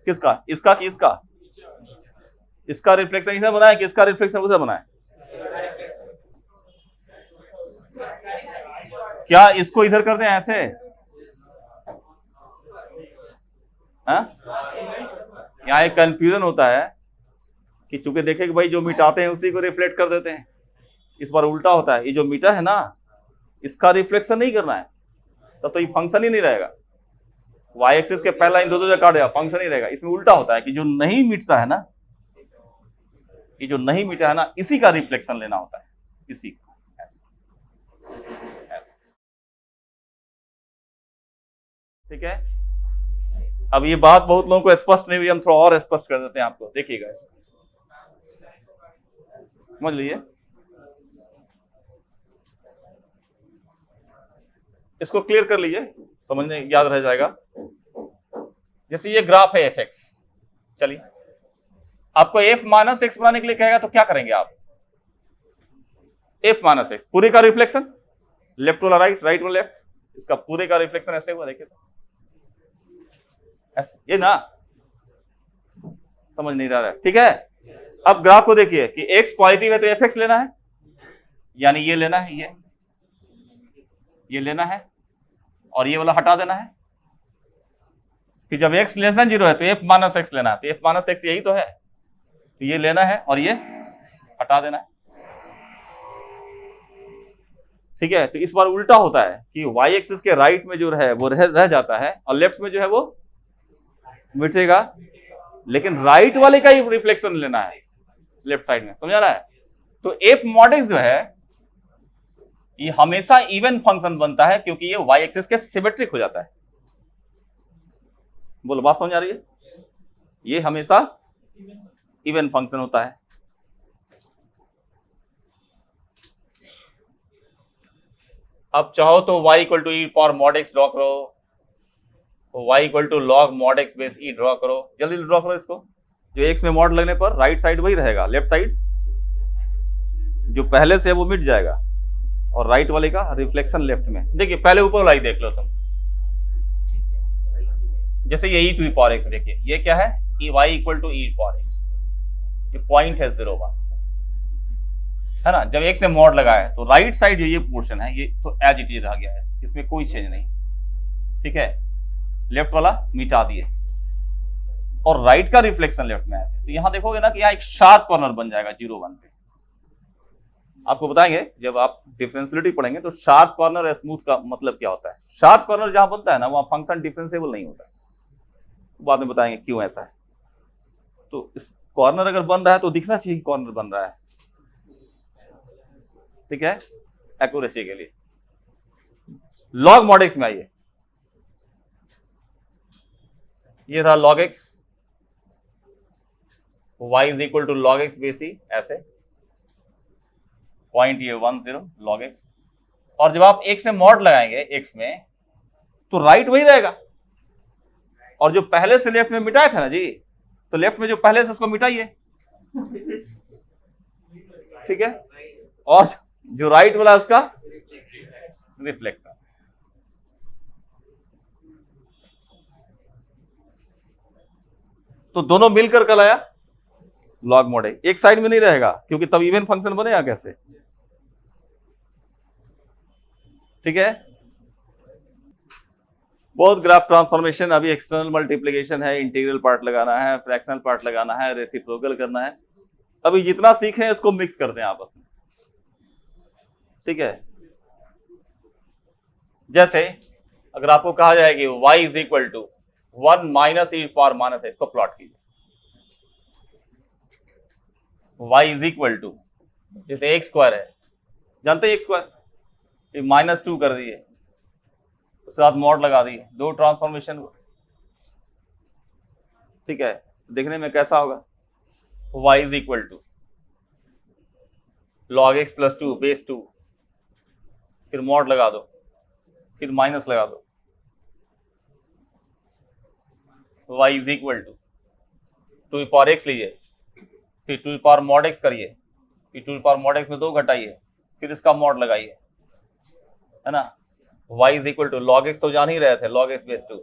S1: किसका, इसका कि इसका, इसका रिफ्लेक्शन इसे बनाए कि इसका रिफ्लेक्शन उसे बनाए, क्या इसको इधर कर दें ऐसे, यहां एक कंफ्यूजन होता है कि चूंकि देखे कि भाई जो मिटाते हैं उसी को रिफ्लेक्ट कर देते हैं, इस बार उल्टा होता है। ये जो मीटा है ना, इसका रिफ्लेक्शन नहीं करना है, तब तो ये फंक्शन ही नहीं रहेगा। वाई एक्सिस के पहला इन दो जगह काट दिया, फंक्शन ही रहेगा। इसमें उल्टा होता है कि जो नहीं मिटता है ना, ये जो नहीं मिटा है ना, इसी का रिफ्लेक्शन लेना होता है, इसी का। ठीक है, अब ये बात बहुत लोगों को स्पष्ट नहीं हुई, हम थोड़ा और स्पष्ट कर देते हैं आपको, देखिएगा इसको, समझ लीजिए। इसको क्लियर कर लीजिए, समझने याद रह जाएगा। जैसे ये ग्राफ है एफ एक्स, चलिए आपको एफ माइनस एक्स बनाने के लिए कहेगा तो क्या करेंगे आप, एफ माइनस एक्स पूरे का रिफ्लेक्शन, लेफ्ट वाला राइट, राइट वाला लेफ्ट, इसका पूरे का रिफ्लेक्शन ऐसे हुआ, देखिए तो ऐसे, ये ना समझ नहीं रहा है, ठीक है। अब ग्राफ को देखिए कि एक्स पॉजिटिव है तो एफ एक्स लेना है, यानी ये लेना है, ये लेना है और ये वाला हटा देना है। फिर जब x लेस देन 0 है तो f माइनस एक्स लेना है, तो f माइनस एक्स यही तो है, तो ये लेना है और ये हटा देना है, ठीक है। तो इस बार उल्टा होता है कि y एक्सिस के राइट में जो है वो रह जाता है और लेफ्ट में जो है वो मिटेगा, लेकिन राइट वाले का ही रिफ्लेक्शन लेना है लेफ्ट साइड में, समझ रहा है। तो f मॉड x जो है ये हमेशा इवन फंक्शन बनता है क्योंकि ये y एक्सिस के सिमेट्रिक हो जाता है। बोलो, बात समझ आ रही है, ये हमेशा इवन फंक्शन होता है। अब चाहो तो y equal to e power mod x draw करो, तो y equal to log mod x base e draw करो, जल्दी ड्रॉ करो इसको। जो x में मॉड लगने पर राइट साइड वही रहेगा, लेफ्ट साइड जो पहले से है वो मिट जाएगा और राइट वाले का रिफ्लेक्शन लेफ्ट में। देखिए पहले ऊपर वाला ही देख लो तुम, जैसे ये ई टू पावर एक्स, देखिए ये क्या है, e y equal to e power x, ये पॉइंट है 0,1, है ना। जब एक्स ने मॉड लगाया तो राइट साइड जो ये पोर्शन है ये तो एज इट इज रह गया है, इसमें कोई चेंज नहीं, ठीक है। लेफ्ट वाला मिटा दिए और राइट का रिफ्लेक्शन लेफ्ट में ऐसे, तो यहां देखोगे ना कि यहाँ एक शार्प कॉर्नर बन जाएगा 0,1 पे। आपको बताएंगे जब आप डिफरेंशियलिटी पढ़ेंगे तो शार्प कॉर्नर और स्मूथ का मतलब क्या होता है। शार्प कॉर्नर जहां बनता है ना वहां फंक्शन डिफरेंशिएबल नहीं होता है, बाद में बताएंगे क्यों ऐसा है। तो इस कॉर्नर अगर बन रहा है तो दिखना चाहिए कॉर्नर बन रहा है, ठीक है, एक्यूरेसी के लिए। लॉग मॉड एक्स में आइए, ये रहा log x, y is equal to log x base e, ऐसे पॉइंट ये 10 लॉग एक्स, और जब आप x में मॉड लगाएंगे x में तो राइट वही रहेगा और जो पहले से लेफ्ट में मिटाया था ना जी, तो लेफ्ट में जो पहले से उसको मिटाइए, ठीक है, और जो राइट वाला उसका रिफ्लेक्शन। तो दोनों मिलकर कल आया लॉग मॉड, एक साइड में नहीं रहेगा क्योंकि तब इवन फंक्शन बनेगा कैसे, ठीक है, बहुत ग्राफ ट्रांसफॉर्मेशन, अभी एक्सटर्नल मल्टीप्लिकेशन है, इंटीग्रल पार्ट लगाना है, फ्रैक्शनल पार्ट लगाना है, रेसिप्रोकल करना है। अभी जितना सीखे हैं इसको मिक्स कर दें आपस में, ठीक है। जैसे अगर आपको कहा जाए कि y is equal to 1 minus e power minus, इसको प्लॉट कीजिए। y इज इक्वल टू, जैसे एक स्क्वायर है, जानते हैं एक स्क्वायर, -2 कर दिए, उसके बाद मॉड लगा दिए, दो ट्रांसफॉर्मेशन, ठीक है। देखने में कैसा होगा, y is equal to log x plus 2 base 2, फिर मॉड लगा दो, फिर माइनस लगा दो, y is equal to 2 power x लीजिए, फिर 2 पावर मॉड x करिए, फिर 2 पावर मॉड x में 2 घटाइए, फिर इसका मॉड लगाइए, है ना। y is equal to log x तो जान ही रहे थे, log x बेस 2,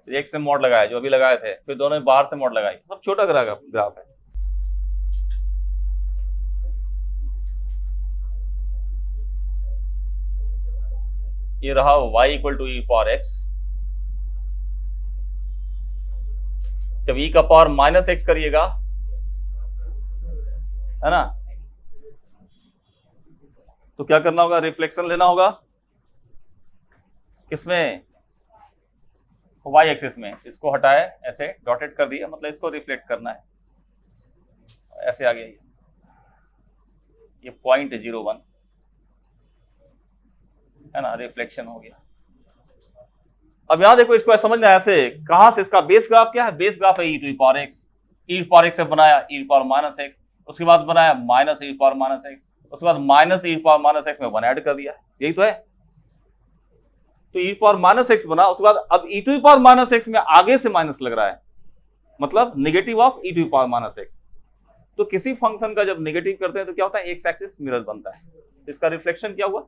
S1: फिर x से मॉड लगाया जो अभी लगाए थे, फिर दोनों में बाहर से मॉड लगाई, सब छोटा ग्राफ है। ये रहा y equal to e power x, जब e का पावर माइनस x करिएगा, है ना, तो क्या करना होगा, रिफ्लेक्शन लेना होगा, किसमें, y एक्सिस में। इसको हटाए, ऐसे डॉटेड कर दिया, मतलब इसको रिफ्लेक्ट करना है, ऐसे आ गया ये 0.01, है ना, रिफ्लेक्शन हो गया। अब यहां देखो, इसको समझना है ऐसे, कहां से इसका बेस ग्राफ क्या है, बेस ग्राफ है e to power x, e power x से बनाया e पावर माइनस x, उसके बाद बनाया minus e power minus x, उसके बाद minus e power minus x में 1 ऐड कर दिया, यही तो है। तो e पावर माइनस x बना, उसके बाद अब e to power minus x में आगे से माइनस लग रहा है, मतलब negative of e to power minus x। तो किसी फंक्शन का जब नेगेटिव करते हैं तो क्या होता है, एक्स एक्सिस मिरर बनता है, इसका रिफ्लेक्शन क्या हुआ,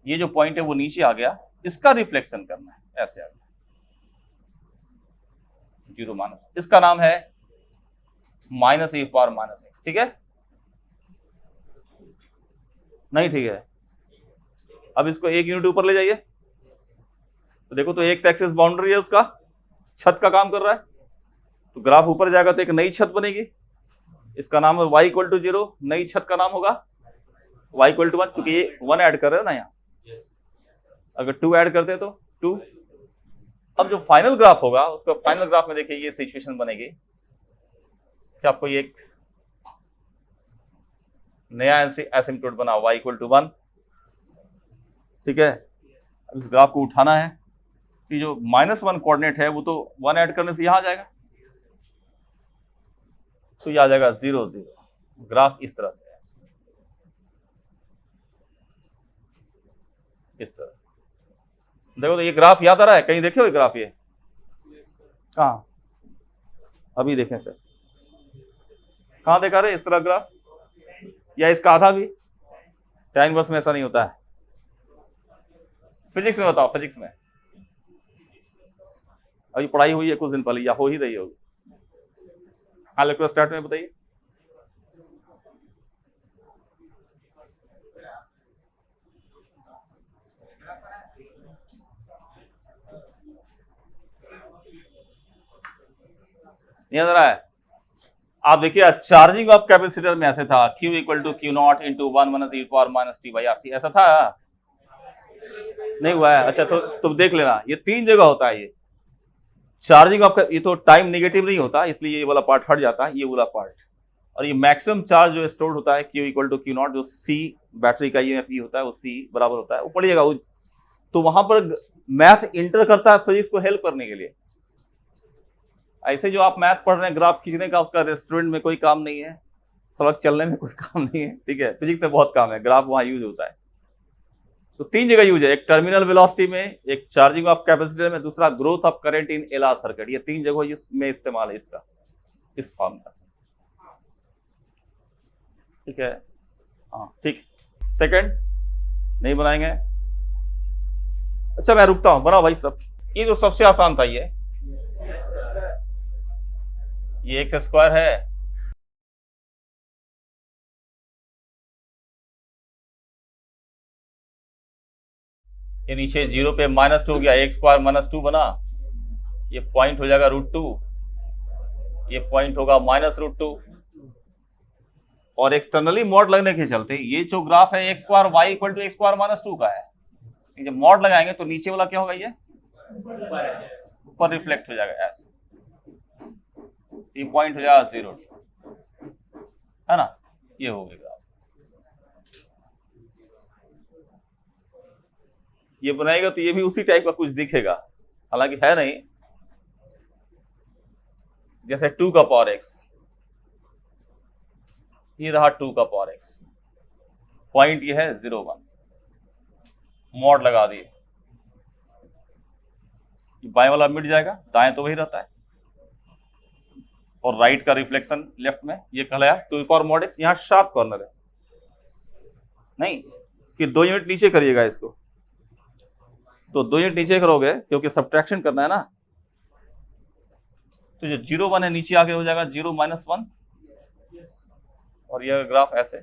S1: ये जो पॉइंट है वो नीचे आ गया, इसका रिफ्लेक्शन करना है, ऐसे आ गया 0 माइनस, इसका नाम है minus e power minus x, ठीक है, नहीं ठीक है। अब इसको 1 यूनिट ऊपर ले जाइए, तो देखो, तो एक्स एक्सिस बाउंड्री है, उसका छत का काम कर रहा है, तो ग्राफ ऊपर जाएगा तो एक नई छत बनेगी, इसका नाम है y इक्वल टू 0, नई छत का नाम होगा y इक्वल टू 1, क्योंकि ये 1 ऐड कर रहे हो ना यहाँ, अगर 2 ऐड करते हैं तो 2। अब जो फाइनल ग्राफ होगा, उसका फाइनल ग्राफ में देखिए ये सिचुएशन बनेगी कि आपको ये एक नया एसिम्पटोट बना y इक्वल टू 1, ठीक है। अब इस ग्राफ को उठाना है, कि जो -1 कोऑर्डिनेट है वो तो 1 ऐड करने से यहां आ जाएगा, तो ये आ जाएगा 0 0, ग्राफ इस तरह से है, इस तरह देखो, तो ये ग्राफ याद आ रहा है, कहीं देखे हो ये ग्राफ, ये कहाँ, अभी देखें सर, कहाँ देखा रहे इस तरह ग्राफ, या इसका आधा भी, tan इनवर्स में ऐसा नहीं होता है, फिजिक्स में बताओ, फिजिक्स में अभी पढ़ाई हुई है कुछ दिन पहले, या हो ही रही होगी, हाँ इलेक्ट्रोस्टैट में बताइए, नहीं आ रहा है। आप देखिए, चार्जिंग ऑफ कैपेसिटर में ऐसे था, Q equal to Q naught into 1 minus e power minus t by RC, ऐसा था, नहीं हुआ है, अच्छा तो तुम देख लेना, ये 3 जगह होता है, ये चार्जिंग ऑफ, ये तो टाइम नेगेटिव नहीं होता, इसलिए ये वाला पार्ट हट जाता है, ये वाला पार्ट, और ये मैक्सिमम चार्ज जो स्टोर होता है Q equal to Q naught, जो C बैटरी का EMF होता है, वो C बराबर होता है, वो पढ़िएगा, तो वहां पर मैथ इंटर करता है फिजिक्स को हेल्प करने के लिए। ऐसे जो आप मैथ पढ़ रहे हैं, ग्राफ खींचने का, उसका रेस्टोरेंट में कोई काम नहीं है, सड़क चलने में कोई काम नहीं है, ठीक है, फिजिक्स में बहुत काम है, ग्राफ वहां यूज होता है। तो 3 जगह यूज है, एक टर्मिनल वेलोसिटी में, एक चार्जिंग ऑफ कैपेसिटर में, दूसरा growth of current in LR circuit, ये 3 जगह इसमें इस्तेमाल है इसका, इस फॉर्म का, ठीक है, हाँ ठीक। सेकंड नहीं बनाएंगे, अच्छा मैं रुकता हूं, बनाओ भाई सब। ये जो सबसे आसान था, ये x स्क्वायर है, ये नीचे 0 पे -2 हो गया, एक्स स्क्वायर -2 बना, ये पॉइंट हो जाएगा √2, ये पॉइंट होगा -√2। और एक्सटर्नली मॉड लगने के चलते ये जो ग्राफ है x square y equal to x square -2 का है। जब मॉड लगाएंगे तो नीचे वाला क्या होगा, ये ऊपर रिफ्लेक्ट हो जाएगा ऐसे, ये पॉइंट हो जाएगा 0, है ना, ये हो गया। ये बनाएगा तो ये भी उसी टाइप का कुछ दिखेगा, हालांकि है नहीं। जैसे 2 का पावर x, ये रहा 2 का पावर x, पॉइंट ये है 0, 1, मॉड लगा दिए, बाएं वाला मिट जाएगा, दाएं तो वही रहता है, और राइट का रिफ्लेक्शन लेफ्ट में, ये कहलाया 2 पावर मॉड x। यहां शार्प कॉर्नर है, नहीं कि 2 यूनिट नीचे करिएगा इसको, तो 2 यूनिट नीचे करोगे क्योंकि सब्ट्रैक्शन करना है ना, तो जो 0, 1 है नीचे आगे हो जाएगा 0 -1, और यह ग्राफ ऐसे।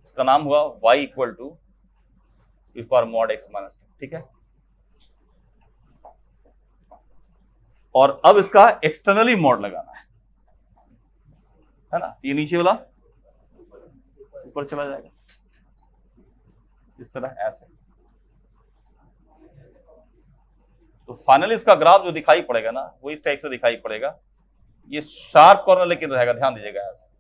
S1: इसका नाम हुआ y equal to e power mod x -2, ठीक है। और अब इसका एक्सटर्नली मॉड लगाना है ना, ये नीचे वाला ऊपर चला जाएगा इस तरह ऐसे। तो फाइनली इसका ग्राफ जो दिखाई पड़ेगा ना, वो इस टाइप से दिखाई पड़ेगा, ये शार्प कॉर्नर लेकिन रहेगा, ध्यान दीजिएगा ऐसे।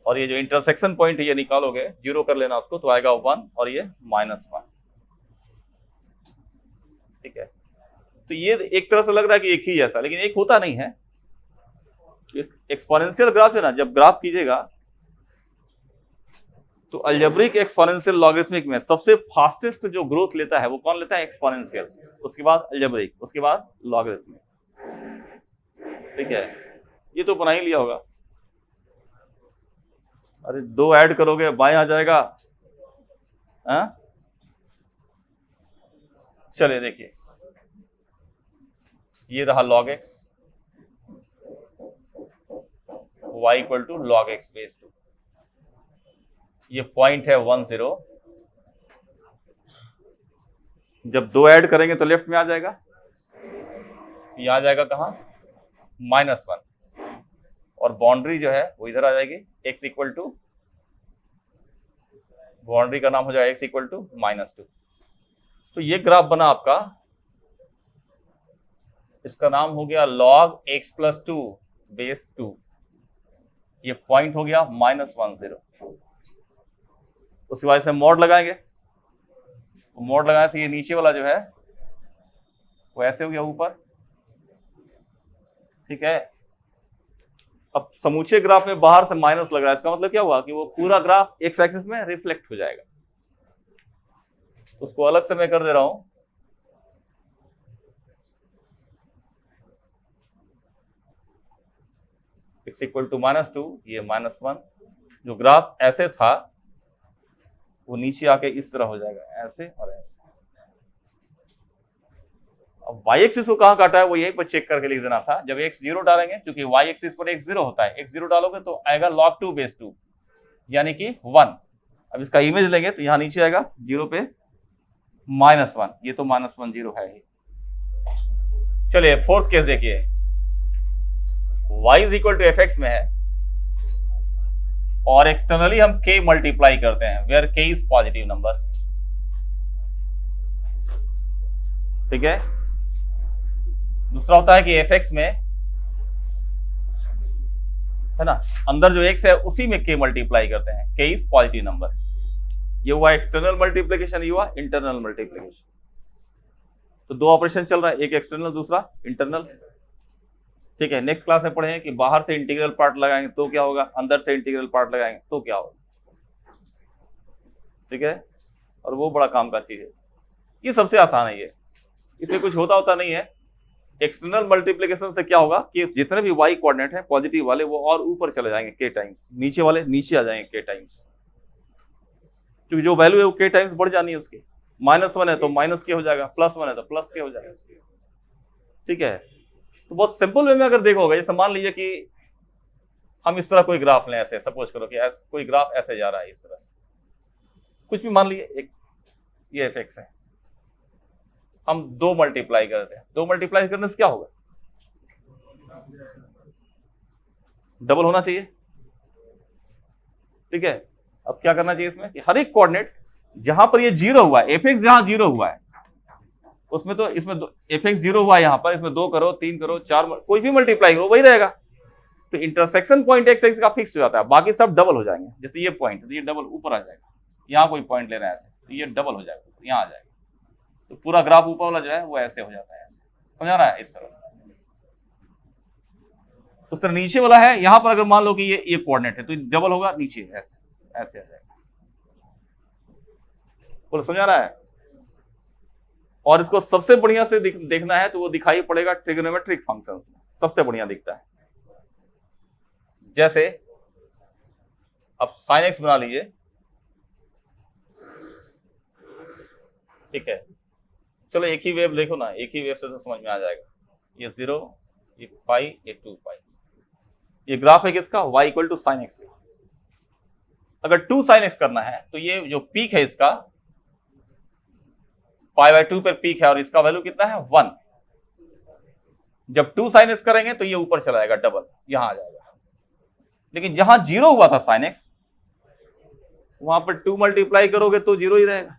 S1: और ये जो इंटरसेक्शन पॉइंट है ये निकालोगे, 0 कर लेना उसको, तो आएगा 1 और ये -1, ठीक है। तो ये एक तरह से लग रहा है कि एक ही जैसा, लेकिन एक होता नहीं है। एक्सपोनेंशियल ग्राफ है ना, जब ग्राफ कीजिएगा तो अलजेब्रिक एक्सपोनेंशियल लॉगरिथमिक में सबसे फास्टेस्ट जो ग्रोथ लेता है वो कौन लेता है, एक्सपोनेंशियल, उसके बाद अलजेब्रिक, उसके बाद लॉगरिथमिक, ठीक है। ये तो बना ही लिया होगा। अरे 2 ऐड करोगे बाएं आ जाएगा, हाँ? चलिए देखिए, ये रहा log x, y equal to log x base 2, ये पॉइंट है 1, 0। जब 2 ऐड करेंगे तो लेफ्ट में आ जाएगा, ये आ जाएगा कहां, -1, और बाउंड्री जो है वो इधर आ जाएगी, x इक्वल टू, बाउंड्री का नाम हो जाएगा x इक्वल टू -2। तो ये ग्राफ बना आपका, इसका नाम हो गया log x + 2 बेस 2, ये पॉइंट हो गया -1, 0। उसके बाद से मॉड लगाएंगे, मॉड लगाने से ये नीचे वाला जो है वो ऐसे हो गया ऊपर, ठीक है। अब समूचे ग्राफ में बाहर से माइनस लग रहा है, इसका मतलब क्या हुआ कि वो पूरा ग्राफ एक्स एक्सिस में रिफ्लेक्ट हो जाएगा। उसको अलग से मैं कर दे रहा हूं, x इक्वल टू -2, ये -1, जो ग्राफ ऐसे था वो नीचे आके इस तरह हो जाएगा, ऐसे और ऐसे। अब y एक्सिस को कहां काटा है वो यहीं पर चेक करके लिख देना था। जब x 0 डालेंगे, क्योंकि y एक्सिस पर x 0 होता है, x 0 डालोगे तो आएगा log 2 बेस 2, यानी कि 1। अब इसका इमेज लेंगे तो यहां नीचे आएगा 0 पे -1, ये तो -1, 0 है ही। चलिए फोर्थ केस देखिए, y is equal to fx में है और एक्सटर्नली हम k मल्टीप्लाई करते हैं, where k is positive number, ठीक है। दूसरा होता है कि fx में, है ना, अंदर जो x है उसी में k मल्टीप्लाई करते हैं, k इज पॉजिटिव नंबर। ये हुआ एक्सटर्नल मल्टीप्लिकेशन, ये हुआ इंटरनल मल्टीप्लिकेशन। तो 2 ऑपरेशन चल रहा है, एक एक्सटर्नल दूसरा इंटरनल, ठीक है। नेक्स्ट क्लास में पढ़ेंगे कि बाहर से इंटीग्रल पार्ट लगाएंगे तो क्या होगा, अंदर से इंटीग्रल पार्ट लगाएंगे तो क्या होगा, ठीक है। और वो बड़ा काम का चीज है, ये सबसे आसान है, ये इसमें कुछ होता नहीं है। एक्सटर्नल मल्टीप्लिकेशन से क्या होगा कि जितने भी y कोऑर्डिनेट है पॉजिटिव वाले वो और ऊपर चले जाएंगे k टाइम्स, नीचे वाले नीचे आ जाएंगे k टाइम्स, क्योंकि जो वैल्यू है वो k टाइम्स बढ़ जानी है उसकी। -1 है तो -k हो जाएगा, +1 है तो +k हो जाएगा, ठीक है। तो बहुत सिंपल वे में अगर देखोगे, जैसे मान लीजिए कि हम इस तरह कोई ग्राफ लें, ऐसे सपोज करो कि कोई ग्राफ ऐसे जा रहा है इस तरह से, कुछ भी मान लीजिए, एक ये एफ है, हम 2 मल्टीप्लाई करते हैं, 2 मल्टीप्लाई करने से क्या होगा, डबल होना चाहिए। ठीक है, अब क्या करना चाहिए इसमें कि हर एक कोऑर्डिनेट जहां पर ये 0 हुआ है, एफ एक्स जहां 0 हुआ है उसमें, तो इसमें एफ एक्स 0 हुआ है यहां पर, इसमें 2 करो, 3 करो, 4, कोई भी मल्टीप्लाई करो वही रहेगा। तो इंटरसेक्शन पॉइंट एक्स एक्स का फिक्स हो जाता है, बाकी सब डबल हो जाएंगे। जैसे ये पॉइंट तो ये डबल ऊपर आ जाएगा, यहां कोई पॉइंट ले रहा है ऐसे तो ये डबल हो जाएगा, यहां आ जाएगा, तो पूरा ग्राफ ऊपर वाला जो है वो ऐसे हो जाता है, ऐसे समझा रहा है, इस तरह। उस तरह नीचे वाला है, यहां पर अगर मान लो कि ये कोऑर्डिनेट है तो डबल होगा, नीचे ऐसे ऐसे आ जाएगा, बोलो समझा रहा है। और इसको सबसे बढ़िया से देखना है तो वो दिखाई पड़ेगा ट्रिग्नोमेट्रिक फंक्शंस में, सबसे बढ़िया दिखता है। जैसे अब sin x बना लीजिए, ठीक है, चलो एक ही वेव देखो ना, एक ही वेव से तो समझ में आ जाएगा। ये 0, ये पाई, ये 2 पाई, ये ग्राफ है किसका, y equal to sine x का। अगर 2 sin x करना है तो ये जो पीक है इसका π/2 पर पीक है और इसका वैल्यू कितना है 1। जब 2 sin x करेंगे तो ये ऊपर चला जाएगा, डबल यहां आ जाएगा। लेकिन जहां 0 हुआ था sin x, वहां पर 2 मल्टीप्लाई करोगे तो 0 ही रहेगा।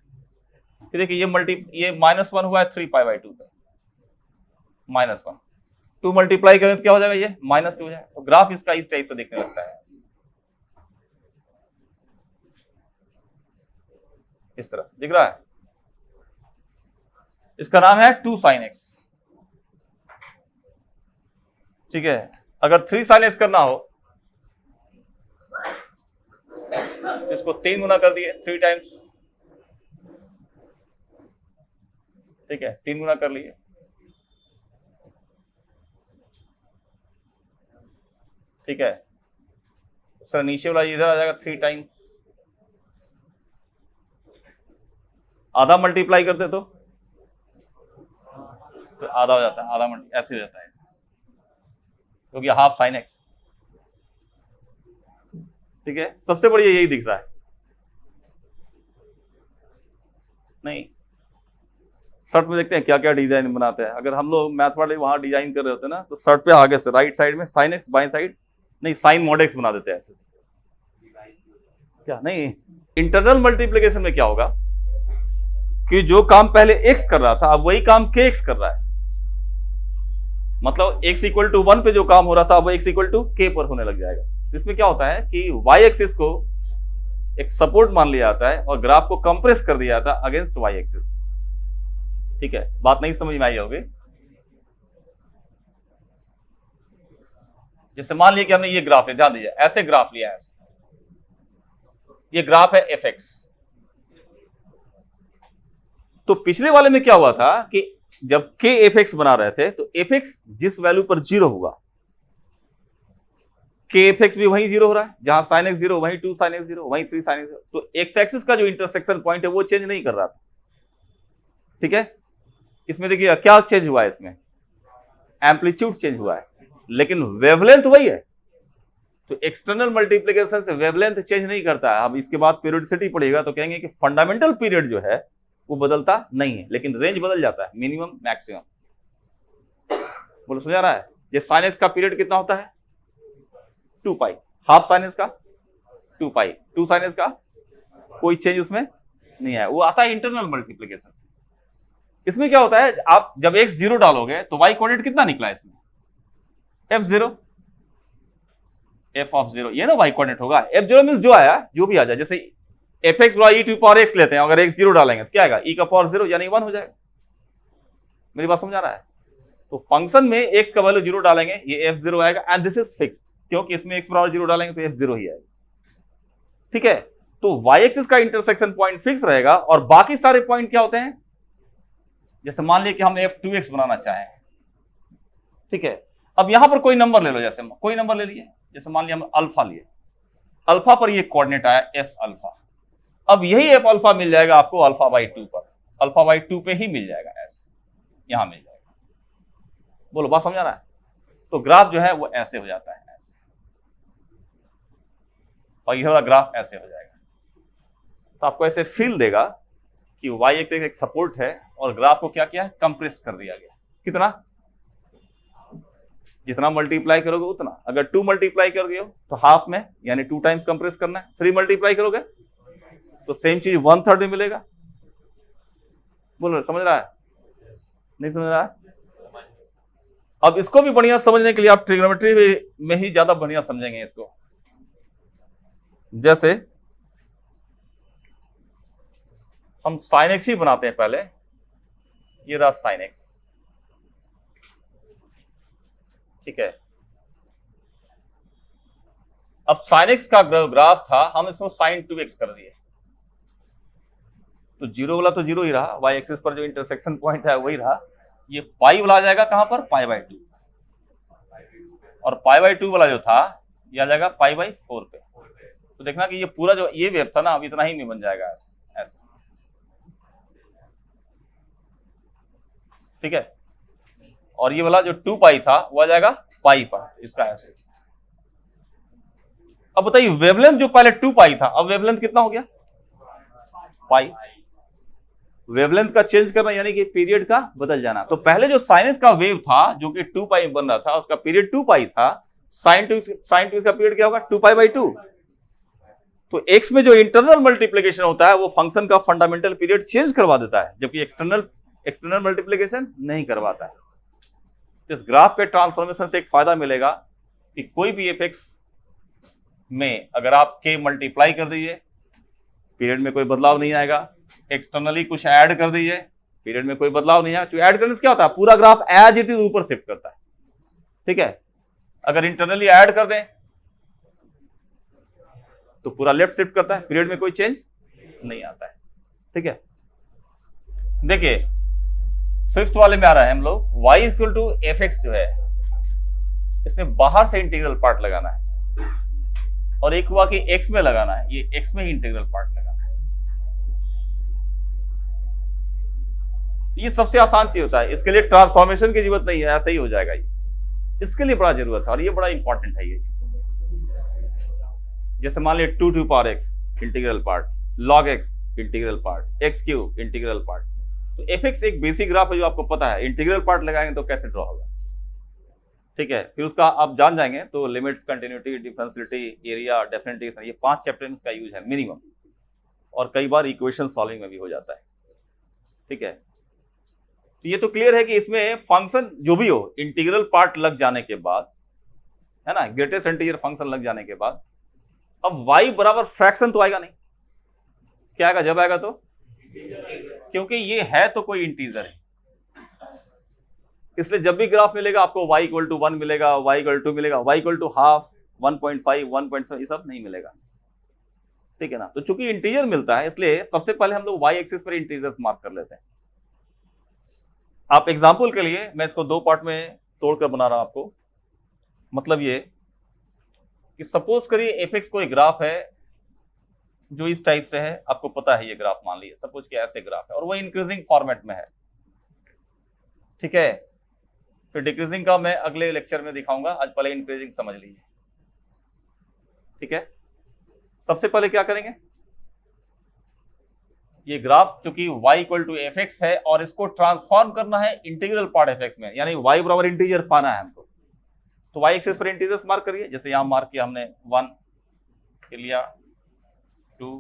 S1: फिर देखिए ये -1 हुआ है 3π/2 पे, -1, 2 मल्टीप्लाई करें तो क्या हो जाएगा, ये -2 हो जाएगा। तो ग्राफ इसका इस टाइप से दिखने लगता है, इस तरह दिख रहा है। इसका नाम है 2 sin x। ठीक है, अगर 3 sin x करना हो इसको 3 गुना कर दिए, 3 टाइम्स, ठीक है, 3 गुना कर लिए, ठीक है, सर नीचे वाला इधर आ जाएगा 3 टाइम्स, आधा मल्टीप्लाई करते तो आधा हो जाता है, आधा ऐसे हो जाता है क्योंकि हाफ sin x। ठीक है, सबसे बढ़िया यही दिख रहा है। नहीं, शर्ट में देखते हैं क्या क्या डिजाइन बनाते हैं। अगर हम लोग मैथ वाले वहां डिजाइन कर रहे होते ना तो शर्ट पे आगे से राइट साइड में sin x, बाएं साइड नहीं sin mod x बना देते हैं ऐसे। क्या नहीं, इंटरनल मल्टीप्लिकेशन में क्या होगा कि जो काम पहले x कर रहा था अब वही काम kx कर रहा है। मतलब x इक्वल टू 1 पे जो काम हो रहा था अब x इक्वल टू k पर होने लग जाएगा। इसमें क्या होता है कि y एक्सिस को एक सपोर्ट मान लिया जाता है और ग्राफ को कंप्रेस कर दिया जाता है अगेंस्ट y एक्सिस। ठीक है, बात नहीं समझ में आई होगी। जैसे मान लिया कि हमने ये ग्राफ लिया, ध्यान दीजिए, ऐसे ग्राफ लिया है, ये ग्राफ है fx। तो पिछले वाले में क्या हुआ था कि जब k fx बना रहे थे तो fx जिस वैल्यू पर 0 हुआ, k fx भी वहीं 0 हो रहा है, जहां sin x 0 वहीं 2 sin x 0 वहीं 3 sin x 0। तो x एक्सिस का जो इंटरसेक्शन पॉइंट है वो चेंज नहीं कर रहा था। ठीक है, इसमें देखिए क्या चेंज हुआ है, इसमें एम्पलीट्यूड चेंज हुआ है लेकिन वेवलेंथ वही है। तो एक्सटर्नल मल्टीप्लिकेशन से वेवलेंथ चेंज नहीं करता है। अब इसके बाद पीरियोडिसिटी पढ़ेगा तो कहेंगे कि फंडामेंटल पीरियड जो है वो बदलता नहीं है लेकिन रेंज बदल जाता है, मिनिमम मैक्सिमम। बोलो समझ आ रहा है। ये sin x का पीरियड कितना होता है 2 पाई, हाफ sin x का 2 पाई, 2 sin x का कोई चेंज उसमें नहीं है, वो आता है इंटरनल मल्टीप्लिकेशन से। इसमें क्या होता है, आप जब x 0 डालोगे तो y कोऑर्डिनेट कितना निकला इसमें f0, f of 0, ये ना y कोऑर्डिनेट होगा। f0 मींस जो आया जो भी आ जाए, जैसे fx y e to power x लेते हैं, अगर x 0 डालेंगे तो क्या आएगा e का पावर 0 यानी 1 हो जाएगा। मेरी बात समझ आ रहा है। तो फंक्शन में x का वैल्यू 0 डालेंगे ये f0 आएगा एंड दिस इज फिक्स्ड, क्योंकि इसमें x बराबर 0 डालेंगे तो f0 ही आएगा। ठीक है, तो y एक्सिस का इंटरसेक्शन पॉइंट फिक्स रहेगा और बाकी सारे पॉइंट क्या होते हैं, जैसे मान लिया कि हम f2x बनाना चाहें। ठीक है, अब यहां पर कोई नंबर ले लो, जैसे कोई नंबर ले लिए, जैसे मान लिया हम अल्फा लिए, अल्फा पर ये कोऑर्डिनेट आया f अल्फा। अब यही f अल्फा मिल जाएगा आपको अल्फा/2 पर, अल्फा/2 पे ही मिल जाएगा, ऐसे यहां मिल जाएगा। बोलो बात समझ आ रहा है। तो ग्राफ जो है वो ऐसे हो जाता है, ऐसे, और यह वाला ग्राफ ऐसे हो जाएगा। तो आपको ऐसे फील देगा कि वाई एक्सिस एक सपोर्ट है और ग्राफ को क्या किया है, कंप्रेस कर दिया गया। कितना? जितना मल्टीप्लाई करोगे उतना। अगर 2 मल्टीप्लाई करोगे तो हाफ में, यानी 2 टाइम्स कंप्रेस करना है। 3 मल्टीप्लाई करोगे तो सेम चीज 1/3 में मिलेगा। बोलो, समझ रहा है? नहीं समझ रहा है? अब इसको भी बढ़िया समझने के लिए आप ट्रिग्नोमेट्री में ही ज्यादा बढ़िया समझेंगे इसको। जैसे हम साइन एक्स ही बनाते हैं पहले। ये रहा साइन एक्स, ठीक है। अब साइन एक्स का ग्राफ था, हम इसको साइन 2x कर दिए, तो जीरो वाला तो जीरो ही रहा, वाई एक्सिस पर जो इंटरसेक्शन पॉइंट है वही रहा। ये पाई वाला आ जाएगा कहां पर, पाई/2, और पाई/2 वाला जो था ये आ जाएगा पाई/4 पे। तो देखना कि ये पूरा जो ये वेव था ना, अब इतना ही में बन जाएगा ऐसे, ठीक है। और ये वाला जो 2 पाई था वो आ जाएगा पाई पर, इसका ऐसे। अब बताइए वेवलेंथ जो पहले 2 पाई था, अब वेवलेंथ कितना हो गया, पाई। वेवलेंथ का चेंज करना यानी कि पीरियड का बदल जाना। तो पहले जो साइनस का वेव था जो कि 2 पाई बन रहा था, उसका पीरियड 2 पाई था। साइन टू का पीरियड क्या होगा, 2 पाई/2। तो एक्स में जो इंटरनल मल्टीप्लीकेशन होता है वो फंक्शन का फंडामेंटल पीरियड चेंज करवा देता है, जबकि एक्सटर्नल मल्टीप्लीकेशन नहीं करवाता है। तो इस ग्राफ के ट्रांसफॉर्मेशन से एक फायदा मिलेगा कि कोई भी एफ में अगर आप के मल्टीप्लाई कर दीजिए, पीरियड में कोई बदलाव नहीं आएगा। एक्सटर्नली कुछ ऐड कर दीजिए, पीरियड में कोई बदलाव नहीं आएगा। तो ऐड करने से क्या होता है, पूरा ग्राफ एज इट इज ऊपर शिफ्ट करता है, ठीक है। अगर इंटरनली ऐड कर दें तो पूरा लेफ्ट शिफ्ट करता है, पीरियड में कोई चेंज नहीं आता है, ठीक है। देखिए 5th वाले में आ रहा है हम लोग y=fx जो है, इसमें बाहर से इंटीग्रल पार्ट लगाना है, और एक हुआ कि x में लगाना है, ये x में ही इंटीग्रल पार्ट लगाना है। ये सबसे आसान चीज होता है, इसके लिए ट्रांसफॉर्मेशन की जरूरत नहीं है, ऐसा ही हो जाएगा। ये इसके लिए बड़ा जरूरत है और ये बड़ा इंपॉर्टेंट है ये चीज। जैसे मान लिया 2x integral part, log x integral part, x³ integral part. तो fx एक बेसिक ग्राफ है जो आपको पता है, इंटीग्रल पार्ट लगाएंगे तो कैसे ड्रॉ होगा, ठीक है। फिर उसका आप जान जाएंगे तो लिमिट्स, कंटिन्यूटी, डिफरेंशियलिटी, एरिया, डेफिनेशन, ये 5 चैप्टर में इसका यूज है मिनिमम, और कई बार इक्वेशन सॉल्विंग में भी हो जाता है, ठीक है। तो ये तो क्लियर है कि इसमें फंक्शन जो भी हो, इंटीग्रल पार्ट लग जाने के बाद, है ना, ग्रेटेस्ट इंटीजर फंक्शन लग जाने के बाद, अब y बराबर फ्रैक्शन तो आएगा नहीं। क्या आएगा जब आएगा तो, क्योंकि ये है तो कोई इंटीजर है, इसलिए जब भी ग्राफ मिलेगा आपको y=1 मिलेगा, y=2 मिलेगा, y=1/2, 1.5, 1.7 ये सब नहीं मिलेगा, ठीक है ना। तो चूंकि इंटीजर मिलता है इसलिए सबसे पहले हम लोग y एक्सिस पर इंटीजर्स मार्क कर लेते हैं। आप एग्जाम्पल के लिए मैं इसको 2 पार्ट में तोड़कर बना रहा हूं आपको। मतलब ये कि सपोज करिए fx कोई ग्राफ है जो इस टाइप से है, आपको पता है ये ग्राफ, मान लीजिए सपोज कि ऐसे ग्राफ है और वो इंक्रीजिंग फॉर्मेट में है, ठीक है। फिर डिक्रीजिंग का मैं अगले लेक्चर में दिखाऊंगा, आज पहले इंक्रीजिंग समझ लीजिए, ठीक है। सबसे पहले क्या करेंगे, ये ग्राफ चूंकि y=fx है और इसको ट्रांसफॉर्म करना है इंटीग्रल पार्ट fx में, यानी y बराबर इंटीजर पाना है हमको, तो y एक्सिस पर इंटीजर्स मार्क करिए। जैसे यहां मार्क किया हमने 1 फिर लिया, 2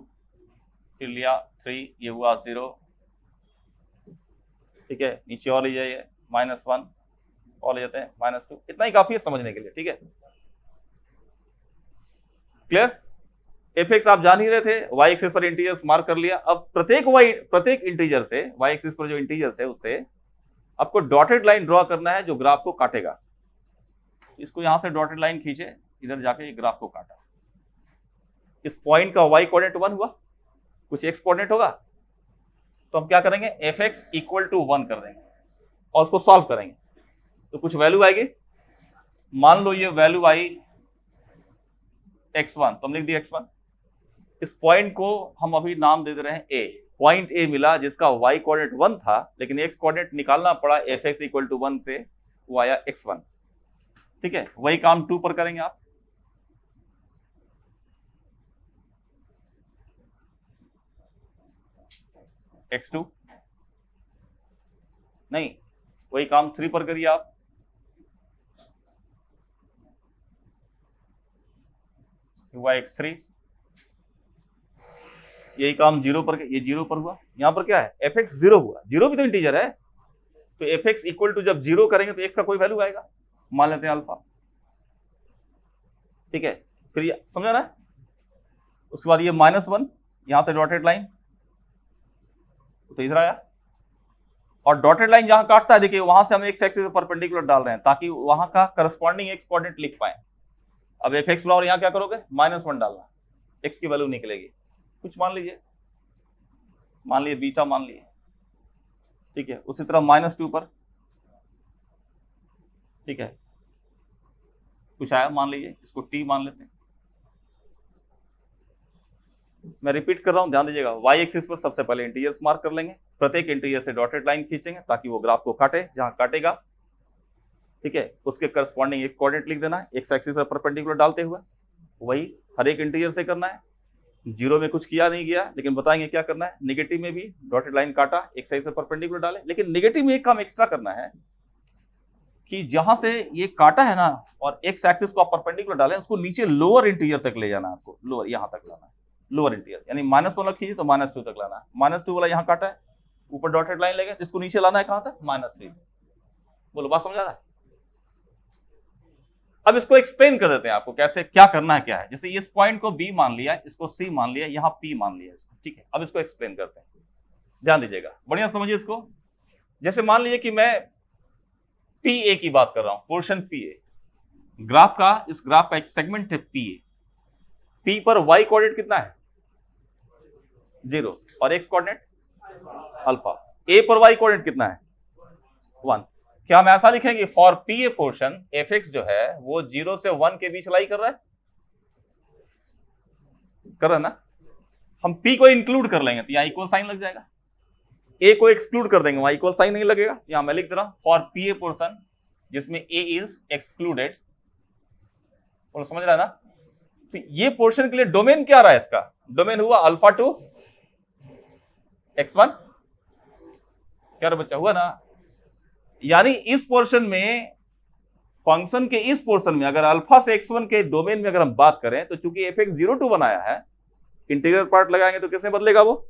S1: फिर लिया, 3, ये हुआ 0, ठीक है। नीचे और ले जाइए, -1 और ले जाते हैं -2, इतना ही काफी है समझने के लिए, ठीक है। क्लियर? fx आप जान ही रहे थे, y एक्सिस पर इंटीजर्स मार्क कर लिया। अब प्रत्येक इंटीजर से, y एक्सिस पर जो इंटीजर्स है उससे आपको डॉटेड लाइन ड्रॉ करना है जो ग्राफ को काटेगा। इसको यहां से डॉटेड लाइन खींचे, इधर जाके ये ग्राफ को काटा। इस पॉइंट का y कोऑर्डिनेट 1 हुआ, कुछ x कोऑर्डिनेट होगा, तो हम क्या करेंगे, fx=1 कर देंगे और उसको सॉल्व करेंगे तो कुछ वैल्यू आएगी। मान लो ये वैल्यू आई x1, तो हम लिख दिए x1। इस पॉइंट को हम अभी नाम दे रहे हैं a। पॉइंट a मिला जिसका y कोऑर्डिनेट 1 था, लेकिन x कोऑर्डिनेट निकालना पड़ा fx=1 से, वो आया x1, ठीक है, वही काम 2 पर करेंगे आप। x2 नहीं, वही काम 3 पर करिए आप। हुआ x3, यही काम 0 पर, ये 0 पर हुआ। यहां पर क्या है, fx 0 हुआ, 0 भी तो इंटीजर है, तो fx इक्वल टू जब 0 करेंगे तो x का कोई वैल्यू आएगा, मान लेते हैं अल्फा। ठीक है, फिर ये समझा ना। उसके बाद ये -1, यहां से डॉटेड लाइन तो इधर आया, और डॉटेड लाइन जहां काटता है देखिए वहां से हम एक्स एक्सिस परपेंडिकुलर डाल रहे हैं ताकि वहां का करस्पॉन्डिंग एक्स कोऑर्डिनेट लिख पाए। अब fx और यहां क्या करोगे, -1 डालना, x की वैल्यू निकलेगी कुछ, मान लीजिए बीटा मान लिए। ठीक है, उसी तरह -2 पर, ठीक है, कुछ आया मान लीजिए, इसको t मान लेते हैं। मैं रिपीट कर रहा हूं, ध्यान दीजिएगा। y एक्सिस पर सबसे पहले इंटीजर्स मार्क कर लेंगे, प्रत्येक इंटीजर से डॉटेड लाइन खींचेंगे ताकि वो ग्राफ को काटे जहां काटेगा। ठीक है, उसके करस्पॉन्डिंग एक्स कोऑर्डिनेट लिख देना है, एक्स एक्सिस पर परपेंडिकुलर डालते हुए। वही हर एक इंटीजर से करना है। 0 में कुछ किया नहीं गया, लेकिन बताएंगे क्या करना है। नेगेटिव में भी डॉटेड लाइन काटा, एक्स एक्सिस पर परपेंडिकुलर डाले, लेकिन नेगेटिव में एक काम एक्स्ट्रा करना है कि जहां से ये काटा है ना और एक्स एक्सिस को आप परपेंडिकुलर डालें, उसको नीचे लोअर इंटीजर तक ले जाना है आपको, लोअर यहां तक लाना है, लोअर इंटीजर, यानी -1 खींचे तो -2 तक लाना है। -2 वाला यहां काटा है, ऊपर डॉटेड लाइन लेंगे, जिसको नीचे लाना है कहां तक, -3। बोलो बात समझ आ रहा है। अब इसको एक्सप्लेन कर देते हैं आपको कैसे क्या करना है, क्या है। जैसे इस पॉइंट को B मान लिया, इसको C मान लिया, यहां P मान लिया इसको। ठीक है, अब इसको एक्सप्लेन करते हैं, ध्यान दीजिएगा, बढ़िया समझिए इसको। जैसे मान लीजिए कि मैं PA की बात कर रहा हूं, पोर्शन PA ग्राफ का, इस ग्राफ का एक सेगमेंट है PA। P पर y कोऑर्डिनेट कितना है, 0, और x कोऑर्डिनेट अल्फा। A पर y कोऑर्डिनेट कितना है, 1। क्या हम ऐसा लिखेंगे, फॉर PA पोर्शन fx जो है वो 0 से 1 के बीच लाई कर रहा है, कर रहा है ना। हम P को इंक्लूड कर लेंगे तो यहां इक्वल साइन लग जाएगा, A को एक्सक्लूड कर देंगे, वहां इक्वल साइन नहीं लगेगा। यहां मैं लिख दे रहा हूं फॉर PA पोर्शन जिसमें A इज एक्सक्लूडेड, और समझ रहा है ना। तो ये पोर्शन के लिए डोमेन क्या रहा है, इसका डोमेन हुआ अल्फा टू x1, क्या बच्चा हुआ ना। यानी इस पोर्शन में, फंक्शन के इस पोर्शन में अगर अल्फा से x1 के डोमेन में अगर हम बात करें तो चूंकि fx 0 to 1 आया है, इंटीग्रल पार्ट लगाएंगे तो किसमें बदलेगा, वो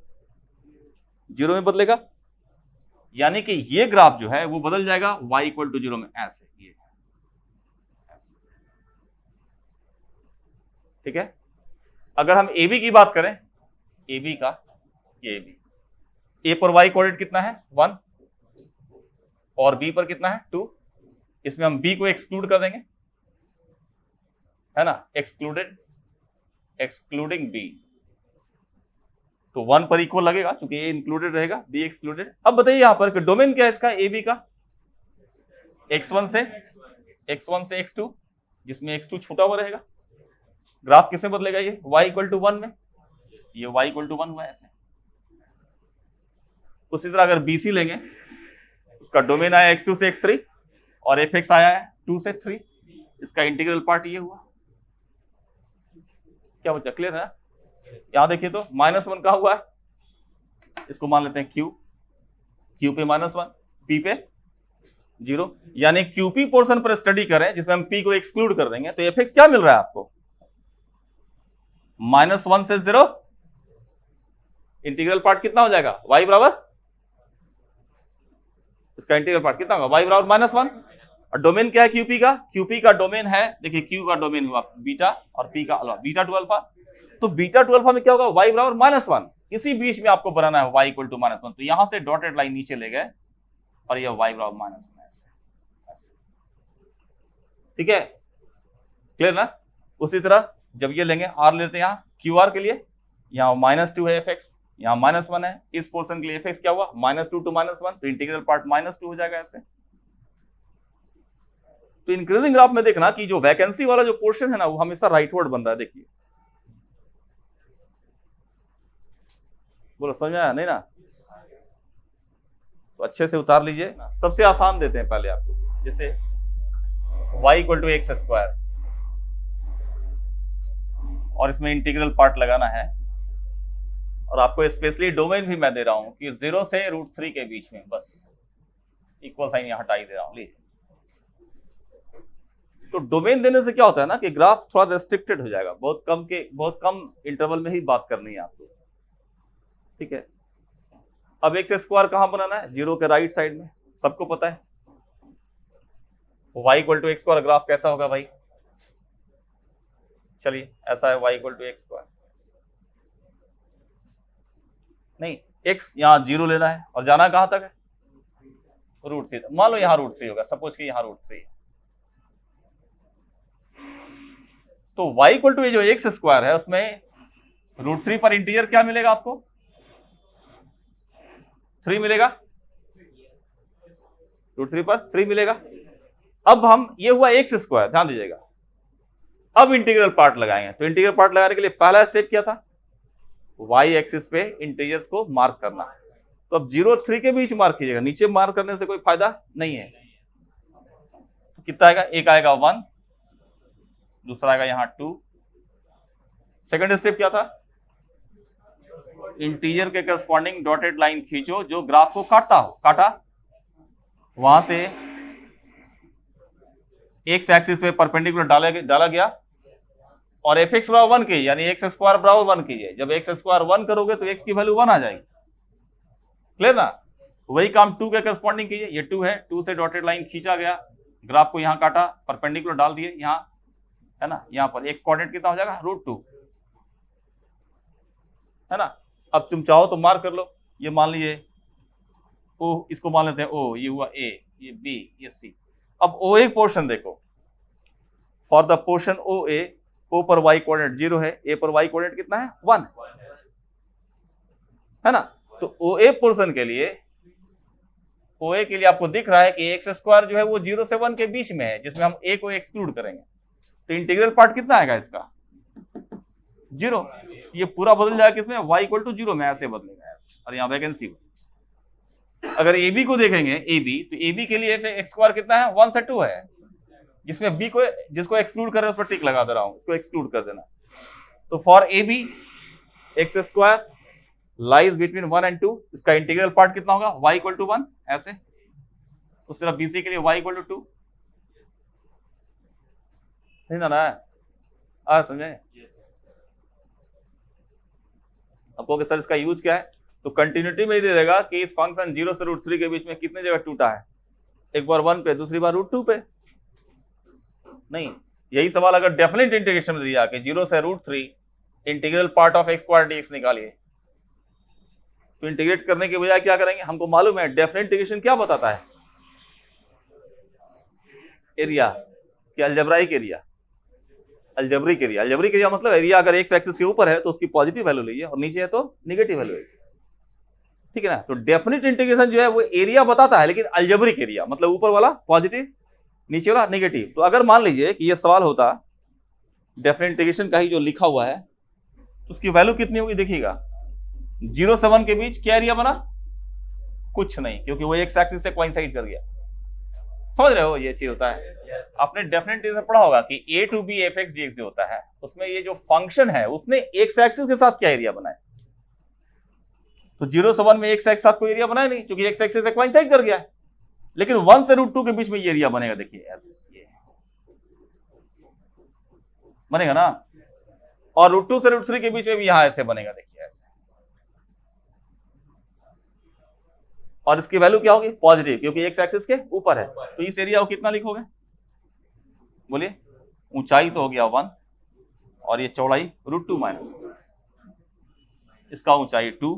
S1: 0 में बदलेगा। यानी कि ये ग्राफ जो है वो बदल जाएगा y इक्वल टू 0 में, ऐसे ये, ऐसे। ठीक है, अगर हम AB की बात करें, AB का, ये AB, A पर y कोऑर्डिनेट कितना है, 1, और B पर कितना है, 2। इसमें हम B को एक्सक्लूड कर देंगे, है ना, एक्सक्लूडिंग B, तो 1 पर इक्वल लगेगा क्योंकि A इंक्लूडेड रहेगा, B एक्सक्लूडेड। अब बताइए यहां पर कि डोमेन क्या है इसका, AB का, x1 से x2, जिसमें x2 छूटा हुआ रहेगा। ग्राफ किसमें बदलेगा, ये y इक्वल टू 1 में, ये y इक्वल टू 1 हुआ ऐसे। उसी तरह अगर BC लेंगे, उसका डोमेन आया x2 से x3 और fx आया है 2 से 3, इसका इंटीग्रल पार्ट ये हुआ। क्या बच्चा क्लियर है। यहां देखिए तो -1 का हुआ है, इसको मान लेते हैं q पे -1, p पे 0, यानी QP पोर्शन पर स्टडी करें जिसमें हम p को एक्सक्लूड कर देंगे तो fx क्या मिल रहा है आपको, -1 से 0, इंटीग्रल पार्ट कितना हो जाएगा, y बराबर, इसका इंटीग्रल पार्ट कितना होगा, y बराबर -1। और डोमेन क्या है QP का, QP का डोमेन है, देखिए Q का डोमेन हुआ बीटा और P का अल्फा, बीटा टू अल्फा। तो बीटा टू अल्फा में क्या होगा, y बराबर -1, इसी बीच में आपको बनाना है y इक्वल टू -1। तो यहां से डॉटेड लाइन नीचे ले गए और ये y बराबर -1 ऐसे। ठीक है, क्लियर ना। उसी तरह जब ये लेंगे r लेते हैं, यहाँ QR के लिए, यहाँ -2 है fx, यहाँ -1 है, इस पोर्शन के लिए fx क्या हुआ, -2 to -1, तो इंटीग्रल पार्ट -2 हो जाएगा ऐसे। तो इंक्रीजिंग ग्राफ में देखना कि जो वैकेंसी वाला जो पोर्शन है ना वो हमेशा राइटवर्ड बन रहा है, देखिए, बोलो समझ आया नहीं ना, तो अच्छे से उतार लीजिए। सबसे आसान देते हैं पहले आपको, जैसे y equal to x square, और इसमें इंटीग्रल पार्ट लगाना है, और आपको स्पेशली डोमेन भी मैं दे रहा हूं कि 0 से √3 के बीच में, बस इक्वल साइन यहां हटा ही दे रहा हूं प्लीज। तो डोमेन देने से क्या होता है ना कि ग्राफ थोड़ा रेस्ट्रिक्टेड हो जाएगा, बहुत कम इंटरवल में ही बात करनी है आपको, ठीक है। अब एक्स स्क्वायर कहां बनाना है, 0 के राइट साइड में, सबको पता है। y equal to x square graph कैसा होगा भाई, चलिए ऐसा है, y equal to x square, नहीं x यहां 0 लेना है और जाना कहां तक है, √3, मान लो यहां √3 होगा, सपोज कि यहां √3 है। तो y इक्वल टू ये जो एक्स स्क्वायर है उसमें √3 पर इंटीजर क्या मिलेगा आपको, 3 मिलेगा, √3 पर 3 मिलेगा। अब हम, ये हुआ एक्स स्क्वायर, ध्यान दीजिएगा। अब इंटीग्रल पार्ट लगाएंगे, तो इंटीग्रल पार्ट लगाने के लिए पहला स्टेप क्या था, y एक्सिस पे इंटीजर्स को मार्क करना। तो अब 0 और 3 के बीच मार्क कीजिएगा, नीचे मार्क करने से कोई फायदा नहीं है। तो कितना आएगा, एक आएगा 1, दूसरा आएगा यहां 2। सेकंड स्टेप क्या था, इंटीजर के करस्पॉन्डिंग डॉटेड लाइन खींचो जो ग्राफ को काटता हो, काटा, वहां से एक्स एक्सिस पे परपेंडिकुलर डाला गया, और एफ एक्स बराबर 1 कीजिए, यानी एक्स स्क्वायर बराबर 1 कीजिए। जब एक्स स्क्वायर 1 करोगे तो एक्स की वैल्यू 1 आ जाएगी, क्लियर ना। वही काम 2 के करस्पॉन्डिंग कीजिए, ये 2 है, 2 से डॉटेड लाइन खींचा गया, ग्राफ को यहां काटा, परपेंडिकुलर डाल दिए यहां, है ना, यहां पर एक्स कोऑर्डिनेट कितना हो जाएगा, √2, है ना। अब तुम चाहो तो मार्क कर लो, ये मान लीजिए ओ, इसको मान लेते हैं ओ, ये हुआ ए, ये बी, ये सी। अब ओ ए पोर्शन देखो, फॉर द पोर्शन ओ ए, ओ पर y कोऑर्डिनेट 0 है, ए पर y कोऑर्डिनेट कितना है, 1 है ना। तो ओ ए पोर्शन के लिए, ओ ए के लिए आपको दिख रहा है कि एक्स स्क्वायर जो है वो 0 से 1 के बीच में है, जिसमें हम ए को एक्सक्लूड करेंगे। तो इंटीग्रल पार्ट कितना आएगा इसका, 0। ये पूरा बदल जाएगा किसमें, y इक्वल टू 0 में, ऐसे बदलेगा ऐसे, और यहाँ वैकेंसी। अगर ए बी को देखेंगे, ए बी, तो ए बी के लिए एक्स स्क्वायर कितना है, 1 से 2 है, जिसमें बी को, जिसको एक्सक्लूड कर रहे हैं उस पर टिक लगा दे रहा हूं, इसको एक्सक्लूड कर देना। तो for a b x square lies between 1 and 2, इसका इंटीग्रल पार्ट कितना होगा, y इक्वल टू 1, ऐसे। उस तरह बीसी के लिए y इक्वल टू 2, नहीं ना, समझे। आपको कि सर इसका यूज क्या है, तो कंटिन्यूटी में ही दे देगा कि इस फंक्शन 0 से √3 के बीच में कितने जगह टूटा है, एक बार 1 पे, दूसरी बार √2 पे। नहीं, यही सवाल अगर डेफिनेट इंटीग्रेशन में दिया कि 0 से √3 integral part of x square dx निकालिए, तो इंटीग्रेट करने के बजाय क्या करेंगे, हमको मालूम है डेफिनेट इंटीग्रेशन क्या बताता है, एरिया, कि algebraic area, algebraic area. Algebraic area मतलब एरिया अगर एक्स एक्सिस के ऊपर है तो उसकी पॉजिटिव वैल्यू लीजिए, और नीचे है तो निगेटिव वैल्यू लीजिए, ठीक है ना। तो डेफिनेट इंटीग्रेशन जो है वो एरिया बताता है, लेकिन अलजेब्रिक एरिया मतलब ऊपर वाला पॉजिटिव, नीचे वाला नेगेटिव। तो अगर मान लीजिए कि ये सवाल होता डेफिनेट इंटीग्रेशन का ही जो लिखा हुआ है, तो उसकी वैल्यू कितनी होगी, देखिएगा 0 से 1 के बीच क्या एरिया बना, कुछ नहीं, क्योंकि वो एक्स एक्सिस से कोइंसाइड कर गया। समझ रहे हो, ये चीज होता है। आपने डेफिनेट इंटीग्रेशन पढ़ा होगा कि a to b f x dx जो होता है, उसमें ये जो फंक्शन है उसने एक्स एक्सिस के साथ क्या एरिया बनाया, तो 0 से 1 में एक्स एक्सिस के साथ कोई एरिया बनाया नहीं, क्योंकि एक्स एक्सिस से कोइंसाइड कर गया है। लेकिन 1 से √2 के बीच में ये एरिया बनेगा, देखिए ऐसे ये बनेगा ना, और √2 से √3 के बीच में भी यहां ऐसे बनेगा, देखिए ऐसे। और इसकी वैल्यू क्या होगी, पॉजिटिव, क्योंकि एक्स एक्सिस के ऊपर है। तो इस एरिया को कितना लिखोगे, बोलिए। ऊंचाई तो हो गया 1, और ये चौड़ाई √2 माइनस, इसका ऊंचाई 2,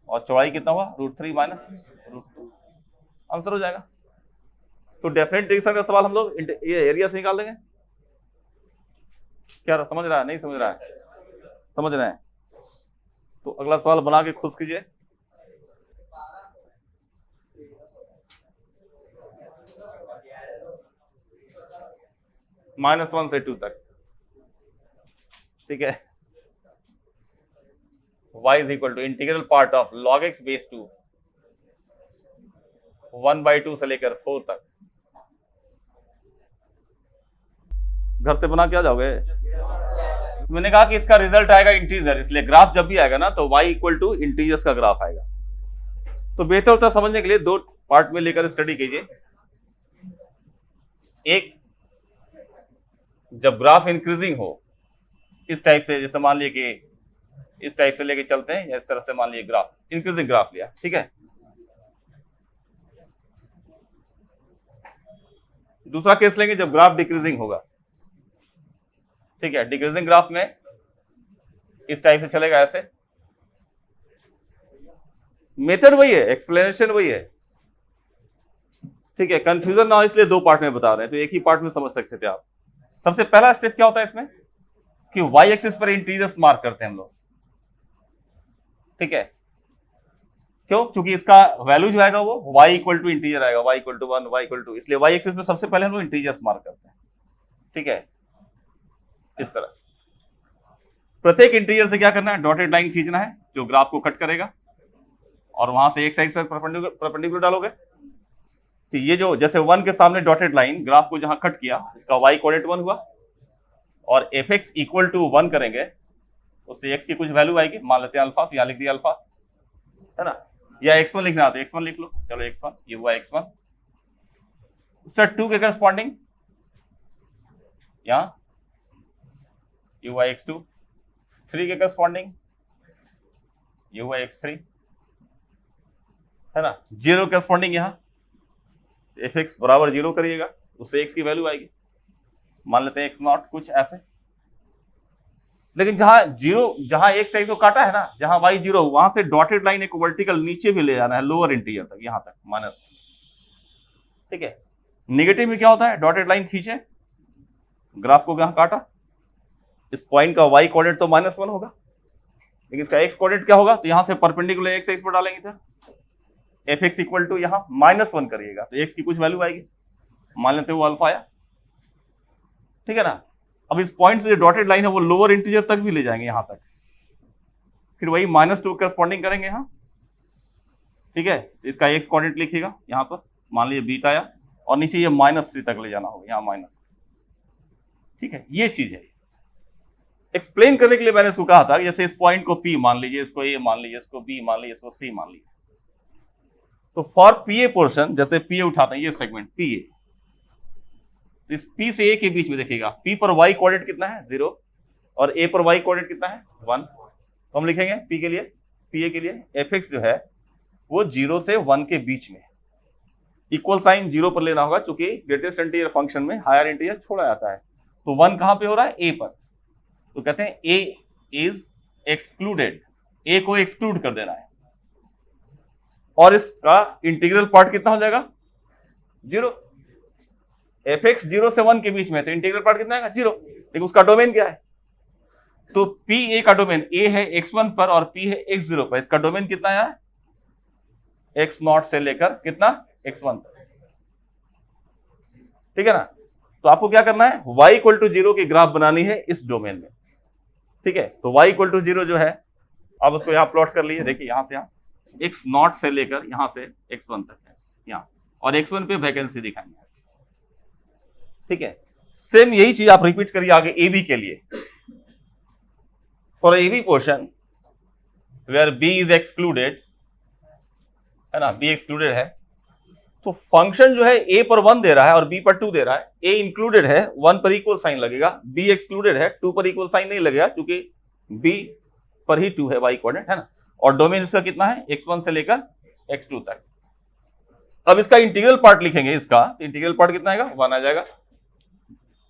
S1: और चौड़ाई कितना हुआ, √3 माइनस √2, आंसर हो जाएगा। तो डेफिनेट इंटीग्रेशन का सवाल हम लोग ये एरिया से निकाल देंगे। क्या समझ रहा है, नहीं समझ रहा है, समझ रहे हैं। तो अगला सवाल बना के खुश कीजिए। -1 से 2 तक, ठीक है। y is equal to integral part of log x base 2 1/2 से लेकर 4 तक, घर से बना के आ जाओगे। मैंने कहा कि इसका रिजल्ट आएगा इंटीजर, इसलिए ग्राफ जब भी आएगा ना तो y इक्वल टू इंटीजर्स का ग्राफ आएगा। तो बेहतर होता समझने के लिए दो पार्ट में लेकर स्टडी कीजिए। एक, जब ग्राफ इंक्रीजिंग हो इस टाइप से, जैसे मान लिए कि इस टाइप से लेके चलते हैं, इस तरह से मान लिए ग्राफ इंक्रीजिंग ग्राफ लिया, ठीक है। दूसरा केस लेंगे जब ग्राफ डिक्रीजिंग होगा, ठीक है। डिक्रीजिंग ग्राफ में इस टाइप से चलेगा ऐसे। मेथड वही है, एक्सप्लेनेशन वही है, ठीक है। कंफ्यूजन ना हो इसलिए दो पार्ट में बता रहे हैं, तो एक ही पार्ट में समझ सकते थे आप। सबसे पहला स्टेप क्या होता है इसमें कि वाई एक्सिस पर इंटीजर्स मार्क करते हैं हम लोग, ठीक है। क्यों? क्योंकि इसका वैल्यू जो आएगा वो y इक्वल टू इंटीजर आएगा, y equal to 1, y equal to, इसलिए y एक्सिस में सबसे पहले हम लोग इंटीजर्स मार्क करते हैं, ठीक है। इस तरह प्रत्येक इंटीजर से क्या करना है, डॉटेड लाइन खींचना है जो ग्राफ को कट करेगा, और वहां से एक साइड से परपेंडिकुलर डालोगे। तो ये जो जैसे 1 के सामने डॉटेड लाइन ग्राफ को जहां कट किया, इसका y कोऑर्डिनेट 1 हुआ, और fx इक्वल टू 1 करेंगे, उससे x की कुछ वैल्यू आएगी, मान लेते हैं अल्फा, तो यहां लिख दिया अल्फा, है ना। या x1 लिखना आता है, x1 लिख लो, चलो x1, ये हुआ x1। सर 2 के करस्पॉन्डिंग यहां ये हुआ x2, 3 के करस्पॉन्डिंग ये हुआ x3, है ना। 0 करस्पॉन्डिंग यहां fx बराबर 0 करिएगा, उससे x की वैल्यू आएगी, मान लेते हैं x0 कुछ ऐसे। लेकिन जहां एक साइड को काटा है ना, जहां y 0, वहां से डॉटेड लाइन एक वर्टिकल नीचे भी ले जाना है, लोअर इंटीजर तक, यहां तक माइनस, ठीक है। नेगेटिव में क्या होता है, डॉटेड लाइन खींचे, ग्राफ को यहां काटा, इस पॉइंट का y कोऑर्डिनेट तो -1 होगा, लेकिन इसका x कोऑर्डिनेट क्या होगा, तो यहां से परपेंडिकुलर x एक्स पर डालेंगे, तो fx इक्वल टू यहां -1 करिएगा, तो x की कुछ वैल्यू आएगी, मान लेते हैं वो अल्फा आया, ठीक है ना। अब इस पॉइंट से जो डॉटेड लाइन है वो लोअर इंटीजर तक भी ले जाएंगे यहां तक, फिर वही -2 करस्पॉन्डिंग करेंगे यहां, ठीक है। इसका x कोऑर्डिनेट लिखिएगा यहां पर, मान लीजिए बीटा आया, और नीचे ये -3 तक ले जाना होगा, यहां माइनस, ठीक है। ये चीज है, एक्सप्लेन करने के लिए मैंने इसको कहा था, जैसे इस पॉइंट को P मान लीजिए, इसको A मान लीजिए, इसको B मान लीजिए, इसको C मान लीजिए। तो फॉर PA पोर्शन, जैसे PA उठाते हैं, ये सेगमेंट PA, इस P से A के बीच में देखिएगा, P पर y कोऑर्डिनेट कितना है 0, और A पर y कोऑर्डिनेट कितना है 1। तो हम लिखेंगे P के लिए, PA के लिए fx जो है वो 0 से 1 के बीच में, इक्वल साइन 0 पर लेना होगा, क्योंकि ग्रेटेस्ट इंटीजर फंक्शन में हायर इंटीजर छोड़ा जाता है। तो 1 कहां पे हो रहा है, A पर, तो कहते हैं A इज एक्सक्लूडेड, A को एक्सक्लूड कर देना है, और इसका इंटीग्रल पार्ट कितना हो जाएगा 0। fx 0 से 1 के बीच में, तो इंटीग्रल पार्ट कितना आएगा 0, लेकिन उसका डोमेन क्या है, तो PA का डोमेन A है x1 पर और P है x0 पर, इसका डोमेन कितना है x0 से लेकर कितना x1 तक, ठीक है ना। तो आपको क्या करना है, y इक्वल टू 0 की ग्राफ बनानी है इस डोमेन में, ठीक है। तो y इक्वल टू 0 जो है, अब उसको यहां प्लॉट कर लिए, देखिए यहां से यहां x0 से लेकर यहां से x1 तक है यहां, और x1 पे वैकेंसी दिखाएंगे, ठीक है। सेम यही चीज आप रिपीट करिए आगे AB के लिए। For AB portion where B is excluded, है ना, B एक्सक्लूडेड है, तो फंक्शन जो है A पर 1 दे रहा है और B पर 2 दे रहा है। A इंक्लूडेड है, 1 पर इक्वल साइन लगेगा, B एक्सक्लूडेड है, 2 पर इक्वल साइन नहीं लगेगा, क्योंकि B पर ही 2 है y कोऑर्डिनेट, है ना। और डोमेन इसका कितना है, x1 से लेकर x2 तक। अब इसका इंटीग्रल पार्ट लिखेंगे, इसका इंटीग्रल पार्ट कितना आएगा 1 आ जाएगा,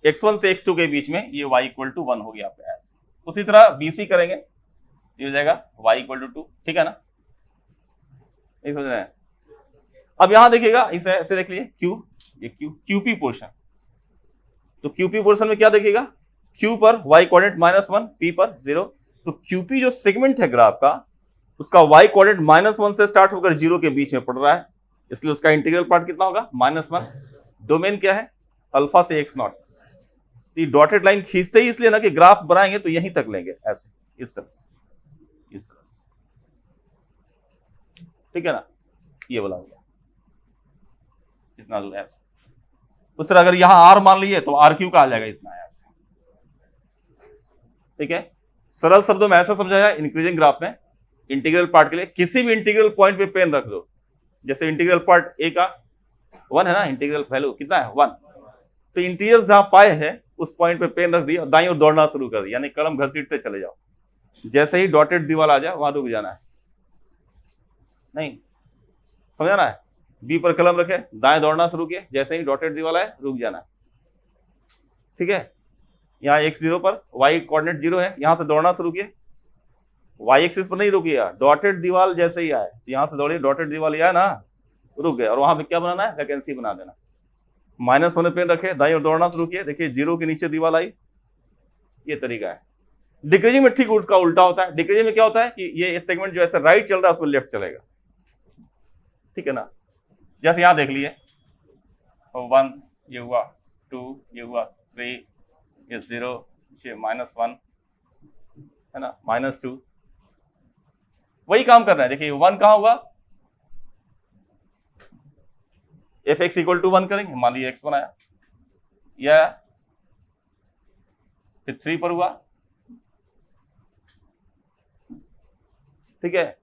S1: x1 से x2 के बीच में ये y इक्वल टू 1 हो गया आपका ऐसे। उसी तरह BC करेंगे, ये हो जाएगा y इक्वल टू 2, ठीक है ना, नहीं समझ रहे हैं। अब यहां देखिएगा, इसे ऐसे देख लीजिए Q, ये QP पोर्शन, तो QP पोर्शन में क्या देखिएगा, Q पर y कोऑर्डिनेट -1, P पर 0, तो QP जो सेगमेंट है ग्राफ का, उसका y कोऑर्डिनेट -1 से स्टार्ट होकर 0 के बीच में पड़ रहा है, इसलिए उसका इंटीग्रल पार्ट कितना होगा -1। डोमेन क्या है, अल्फा से x0। तो डॉटेड लाइन खींचते ही इसलिए ना कि ग्राफ बनाएंगे तो यहीं तक लेंगे, ऐसे इस तरह से, इस तरह से, ठीक है ना, ये बोला गया इतना दूर ऐसे। उस तरह अगर यहां आर मान लिए तो आर क्यू का आ जाएगा इतना ऐसे। ठीक है, सरल शब्दों में ऐसा समझाया इंक्रीजिंग ग्राफ में इंटीग्रल पार्ट के लिए किसी भी इंटीग्रल पॉइंट पे पेन रख दो, जैसे इंटीग्रल पार्ट ए का 1 है ना, इंटीग्रल वैल्यू कितना है 1, तो इंटीरियर जहां पाए है उस पॉइंट पे पेन रख दिया, दाईं ओर दौड़ना शुरू कर दिया, यानी कलम घसीटते चले जाओ, जैसे ही डॉटेड दीवार आ जाए वहां रुक जाना है, नहीं समझाना है। बी पर कलम रखे, दाएं दौड़ना शुरू किए, जैसे ही डॉटेड दीवार आए रुक जाना है। ठीक है, यहाँ x0 पर y कोऑर्डिनेट 0 है, यहां से दौड़ना शुरू किए, y एक्सिस पर नहीं रुकिए, डॉटेड दीवार जैसे ही आए यहां से दौड़िए, डॉटेड दीवार आया ना रुक गए, और वहां पे क्या बनाना है, वैकेंसी बना देना। माइनस होने पेन रखे, दाईं ओर दौड़ना शुरू किए, देखिए 0 के नीचे दीवार आई, ये तरीका है। डिक्रीजिंग में ठीक उसका उल्टा होता है। डिक्रीजिंग में क्या होता है कि ये सेगमेंट जो ऐसे राइट चल रहा है उसमें लेफ्ट चलेगा। ठीक है ना, जैसे यहां देख लिए 1 ये हुआ, 2 ये हुआ, 3 ये 0 ये -1 है ना, -2, वही काम कर रहे हैं। देखिए 1 कहां हुआ, fx = 1 करेंगे, मान लीजिए x बनाया, या फिर 3 पर हुआ। ठीक है,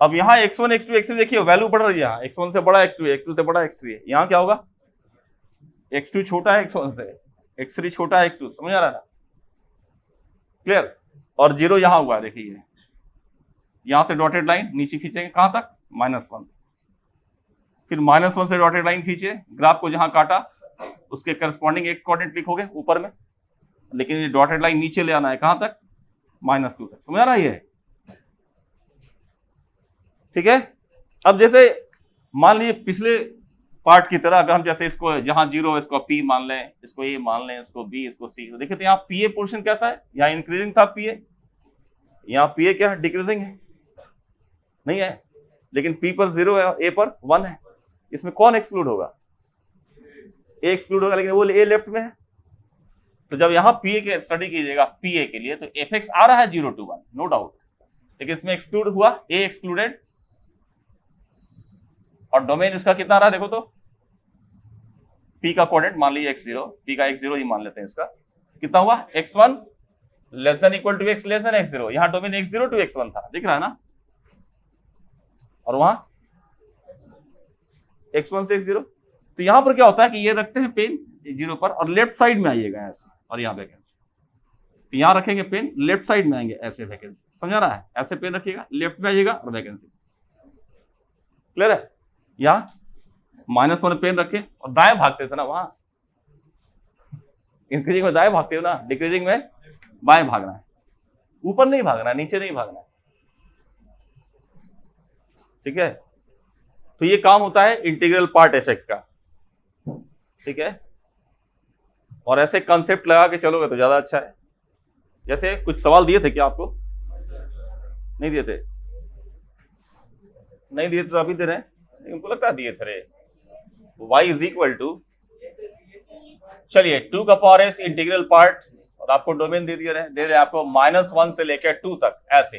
S1: अब यहां x1 x2 x3 देखिए वैल्यू बढ़ रही है, यहाँ x1 से बड़ा x2 है, x2 से बड़ा x3 है, यहां क्या होगा, x2 छोटा है x1 से, x3 छोटा है x2, समझ आ रहा है ना, क्लियर। और 0 यहां हुआ, देखिए यहां से डॉटेड लाइन नीचे खींचेंगे कहां तक, -1, फिर -1 से डॉटेड लाइन खींचे, ग्राफ को जहां काटा उसके करस्पॉन्डिंग x कोऑर्डिनेट लिखोगे ऊपर में, लेकिन ये डॉटेड लाइन नीचे ले आना है कहां तक, -2 तक, समझ आ रहा है ये। ठीक है, अब जैसे मान लीजिए पिछले पार्ट की तरह अगर हम जैसे इसको जहां 0 इसको P मान लें, इसको A मान लें, इसको B, इसको C, तो देखिए तो यहाँ PA पोर्शन कैसा है, यहाँ इंक्रीजिंग था PA, यहाँ PA क्या है, डिक्रीजिंग है, नहीं है, लेकिन P पर 0 है और A पर 1 है, इसमें कौन एक्सक्लूड होगा, A एक्सक्लूड होगा, लेकिन वो A लेफ्ट में है। तो जब यहाँ PA के स्टडी कीजिएगा PA के लिए, तो fx आ रहा है 0 to 1 नो डाउट, लेकिन इसमें एक्सक्लूड हुआ A एक्सक्लूडेड, और डोमेन इसका कितना रहा देखो तो, P का कोऑर्डिनेट मान लीजिए x0, P का x0 ही मान लेते हैं, इसका कितना हुआ, x1 <= x x0, यहां डोमेन x0 to x1 था, दिख रहा है ना, और वहां x1 से x0। तो यहां पर क्या होता है कि ये रखते हैं पेन 0 पर, और लेफ्ट साइड में आइएगा ऐसे, और यहाँ वैकेंसी, तो यहां रखेंगे पेन, लेफ्ट साइड में आएंगे ऐसे वैकेंसी, समझ रहा है, ऐसे पेन रखिएगा, लेफ्ट में आइएगा और वैकेंसी, क्लियर है। यहां -1 पेन रखे और दाएं भागते थे ना, वहां इंक्रीजिंग में दाएं भागते हो ना, डिक्रीजिंग में बाएं भागना है, ऊपर नहीं भागना है, नीचे नहीं भागना है। ठीक है, तो ये काम होता है इंटीग्रल पार्ट fx का। ठीक है, और ऐसे कंसेप्ट लगा के चलोगे तो ज्यादा अच्छा है। जैसे कुछ सवाल दिए थे क्या आपको, नहीं दिए थे, नहीं दिए तो अभी दे रहे हैं, उनको लगता है दिए थे रे। y = चलिए 2 का पावर s इंटीग्रल पार्ट, और आपको डोमेन दे रहे आपको -1 से लेकर 2 तक ऐसे,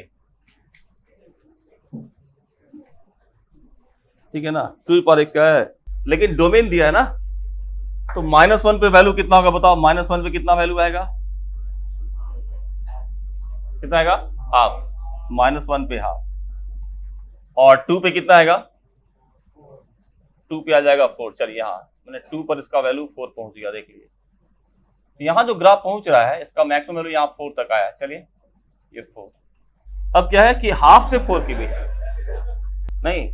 S1: ठीक है ना, 2 पावर x का है, लेकिन डोमेन दिया है ना, तो -1 पे वैल्यू कितना होगा बताओ, -1 पे कितना वैल्यू आएगा, कितना आएगा, हाफ, -1 पे हाफ, और 2 पे कितना आएगा, 2 पे आ जाएगा 4। चलिए यहाँ मैंने 2 पर इसका वैल्यू 4 पहुंच गया, देख लीजिए, तो यहाँ जो ग्राफ पहुंच रहा है इसका मैक्सिमम वैल्यू यहाँ 4 तक आया। चलिए ये 4, अब क्या है कि हाफ से 4 के बीच नहीं,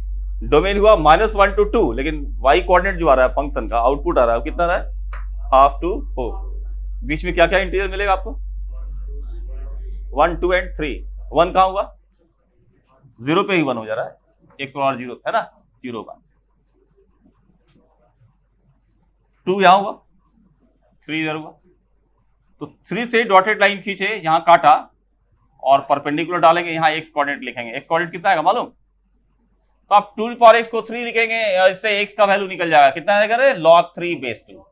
S1: डोमेन हुआ -1 to 2, लेकिन y कोऑर्डिनेट जो आ रहा है फंक्शन का आउटपुट आ रहा है, कितना रहा है, हाफ टू 4, बीच में क्या क्या इंटीजर मिलेगा आपको, 1 2 एंड 3, 1 कहां हुआ, 0 पे ही 1 हो जा रहा है, 1 और 0 है ना, 0 का, 2 यहां हुआ, 3 इधर हुआ, तो 3 से डॉटेड लाइन खींचे, यहां काटा और परपेंडिकुलर डालेंगे, यहां x कोऑर्डिनेट लिखेंगे, x कोऑर्डिनेट कितना आएगा मालूम, तो आप 2 पावर x को 3 लिखेंगे, इससे x का वैल्यू निकल जाएगा, कितना आएगा रे, log 3/2,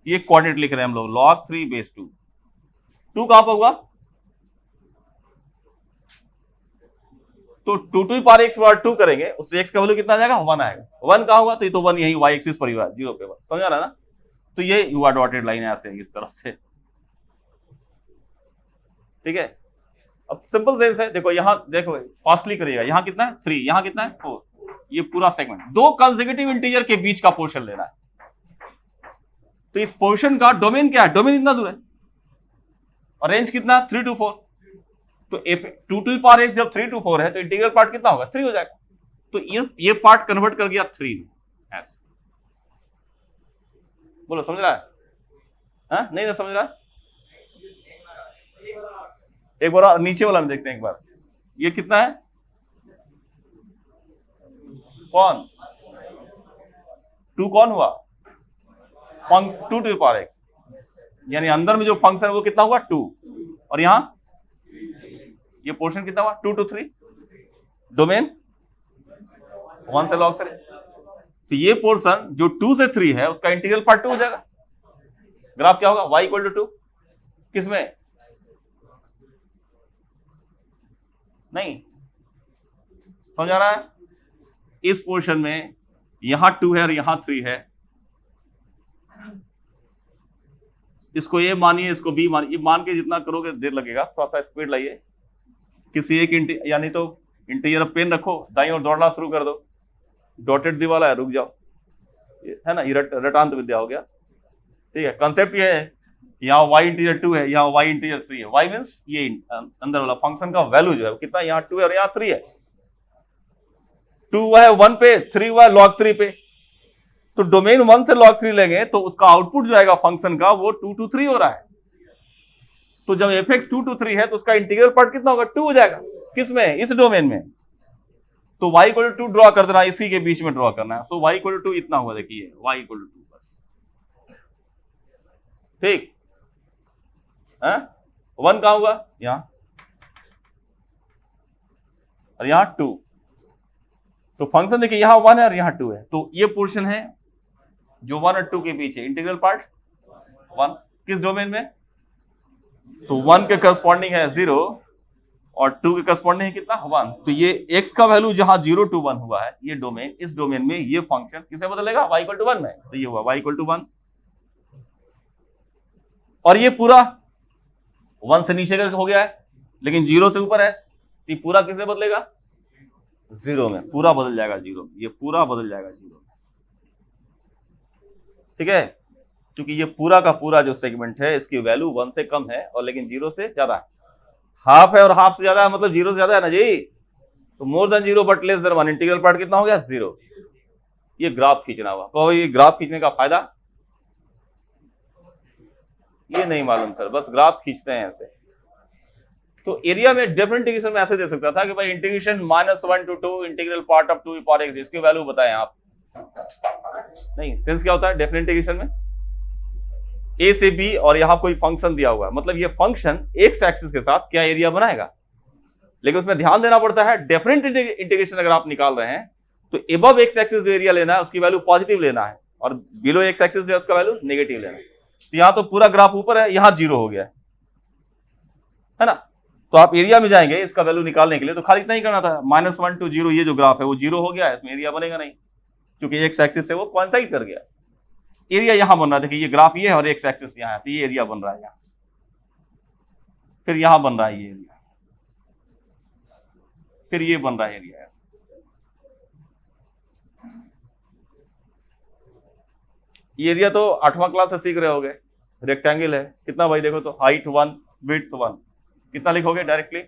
S1: ये कोऑर्डिनेट लिख रहे हैं हम लोग, log 3/2, 2 कहां पर हुआ, तो 2 पावर x बराबर 2 करेंगे, उससे x का वैल्यू कितना आ जाएगा, 1 आएगा, 1 कहां हुआ, तो ये तो 1 यही y एक्सिस पर ही हुआ, 0 पे 1, समझ आ रहा है ना, तो ये युवा डॉटेड लाइन है ऐसे इस तरह से, ठीक है। अब सिंपल सेंस है, देखो यहां देखो फास्टली करिएगा, यहां कितना है 3, यहां कितना है 4, ये पूरा सेगमेंट 2 कंसेक्यूटिव इंटीजर के बीच का पोर्शन लेना है। तो इस पोर्शन का डोमेन क्या है, डोमेन इतना दूर है और रेंज कितना है 3 to 4। तो 2 to the power x जब 3 to 4 है तो इंटीग्रल पार्ट कितना होगा 3 हो जाएगा। तो ये पार्ट कन्वर्ट कर गया 3 में ऐसे। बोलो समझ रहा है? हाँ? नहीं ना समझ रहा है? एक बार नीचे वाला में देखते हैं एक बार, ये कितना है, कौन 2 कौन हुआ 2 to the power x, यानी अंदर में जो फंक्शन है वो कितना हुआ 2, और यहां ये पोर्शन कितना हुआ 2 to 3, डोमेन 1 से log 3। तो ये पोर्शन जो 2 से 3 है उसका इंटीग्रल पार्ट 2 हो जाएगा। ग्राफ क्या होगा y = 2, किसमें, नहीं समझ आ रहा है? इस पोर्शन में यहां 2 है और यहां 3 है, इसको ए मानिए इसको बी मानिए, ये मान के जितना करोगे देर लगेगा, थोड़ा सा स्पीड लाइए। किसी एक यानी तो इंटीजर पेन रखो, दाईं ओर दौड़ना शुरू कर दो, डॉटेड दी वाला है रुक जाओ, है ना, ये रटांत विद्या हो गया, ठीक है। कंसेप्ट ये है, यहाँ y इंटीजर 2 है, यहाँ y इंटीजर 3 है। y मींस ये अंदर वाला फंक्शन का वैल्यू जो है कितना, यहाँ 2 है और यहाँ 3 है। 2 हुआ है 1 पे, 3 हुआ है log 3 पे। तो डोमेन 1 से log 3 लेंगे तो उसका आउटपुट जो आएगा फंक्शन का वो 2 to 3 हो रहा है। तो जब fx 2 to 3 है तो उसका इंटीग्रल पार्ट कितना होगा 2 हो जाएगा, किसमें, इस डोमेन में। तो y = 2 ड्रॉ कर देना, इसी के बीच में ड्रॉ करना है। सो y = 2 इतना हुआ, देखिए y = 2 बस, ठीक है। 1 कहां हुआ, यहां, और यहां 2। तो फंक्शन देखिए यहां 1 है और यहां 2 है, तो ये पोर्शन है जो 1 और 2 के बीच है, इंटीग्रल पार्ट 1, किस डोमेन में, तो 1 के करस्पॉन्डिंग है 0 और 2 के करस्पॉन्डिंग है कितना 1। तो ये x का वैल्यू जहां 0 to 1 हुआ है, ये डोमेन, इस डोमेन में ये फंक्शन किसे बदलेगा, y = 1 में। तो ये हुआ y = 1, और ये पूरा 1 से नीचे करके हो गया है लेकिन 0 से ऊपर है, ये पूरा किसे बदलेगा 0 में, पूरा बदल जाएगा 0 में, ये पूरा बदल जाएगा 0 में, ठीक है। क्योंकि ये पूरा का पूरा जो सेगमेंट है इसकी वैल्यू 1 से कम है और लेकिन 0 से ज्यादा है, हाफ है और हाफ से ज्यादा है, मतलब 0 से ज्यादा है ना जी। तो more than 0 but less than 1, integral part कितना हो गया 0। ये ग्राफ खींचना हुआ। तो ये ग्राफ खींचने का फायदा ये नहीं मालूम सर, बस ग्राफ खींचते हैं ऐसे। तो एरिया में डिफरेंट इंटीग्रेशन में ऐसे दे सकता था कि भाई integration -1 to 2 integral part of 2 की पावर x, इसकी वैल्यू बताएं आप। नहीं, सेंस क्या होता है डेफिनेट इंटीग्रेशन में, a से b और यहां कोई फंक्शन दिया हुआ है, मतलब ये फंक्शन x एक्सिस के साथ क्या एरिया बनाएगा। लेकिन उसमें ध्यान देना पड़ता है, डेफिनेट इंटीग्रेशन अगर आप निकाल रहे हैं तो एबव x एक्सिस जो एरिया लेना है उसकी वैल्यू पॉजिटिव लेना है और बिलो x एक्सिस जो है उसका वैल्यू नेगेटिव लेना है। तो यहां तो पूरा ग्राफ ऊपर है, यहां 0 हो गया है ना। तो आप एरिया में जाएंगे इसका वैल्यू निकालने के लिए तो खाली इतना ही करना था, -1 to 0, ये जो ग्राफ है वो 0 हो गया है, इसमें एरिया बनेगा नहीं क्योंकि x एक्सिस से वो कोइंसाइड कर गया। एरिया यहां बन रहा है, देखिए ये ग्राफ ये है और x एक्सिस यहां है, तो ये एरिया बन रहा है यहां, फिर यहां बन रहा है ये एरिया, फिर ये बन रहा है एरिया ऐसे। ये एरिया तो 8वां क्लास से सीख रहे होगे, रेक्टेंगल है कितना भाई, देखो तो हाइट 1 विड्थ 1, कितना लिखोगे डायरेक्टली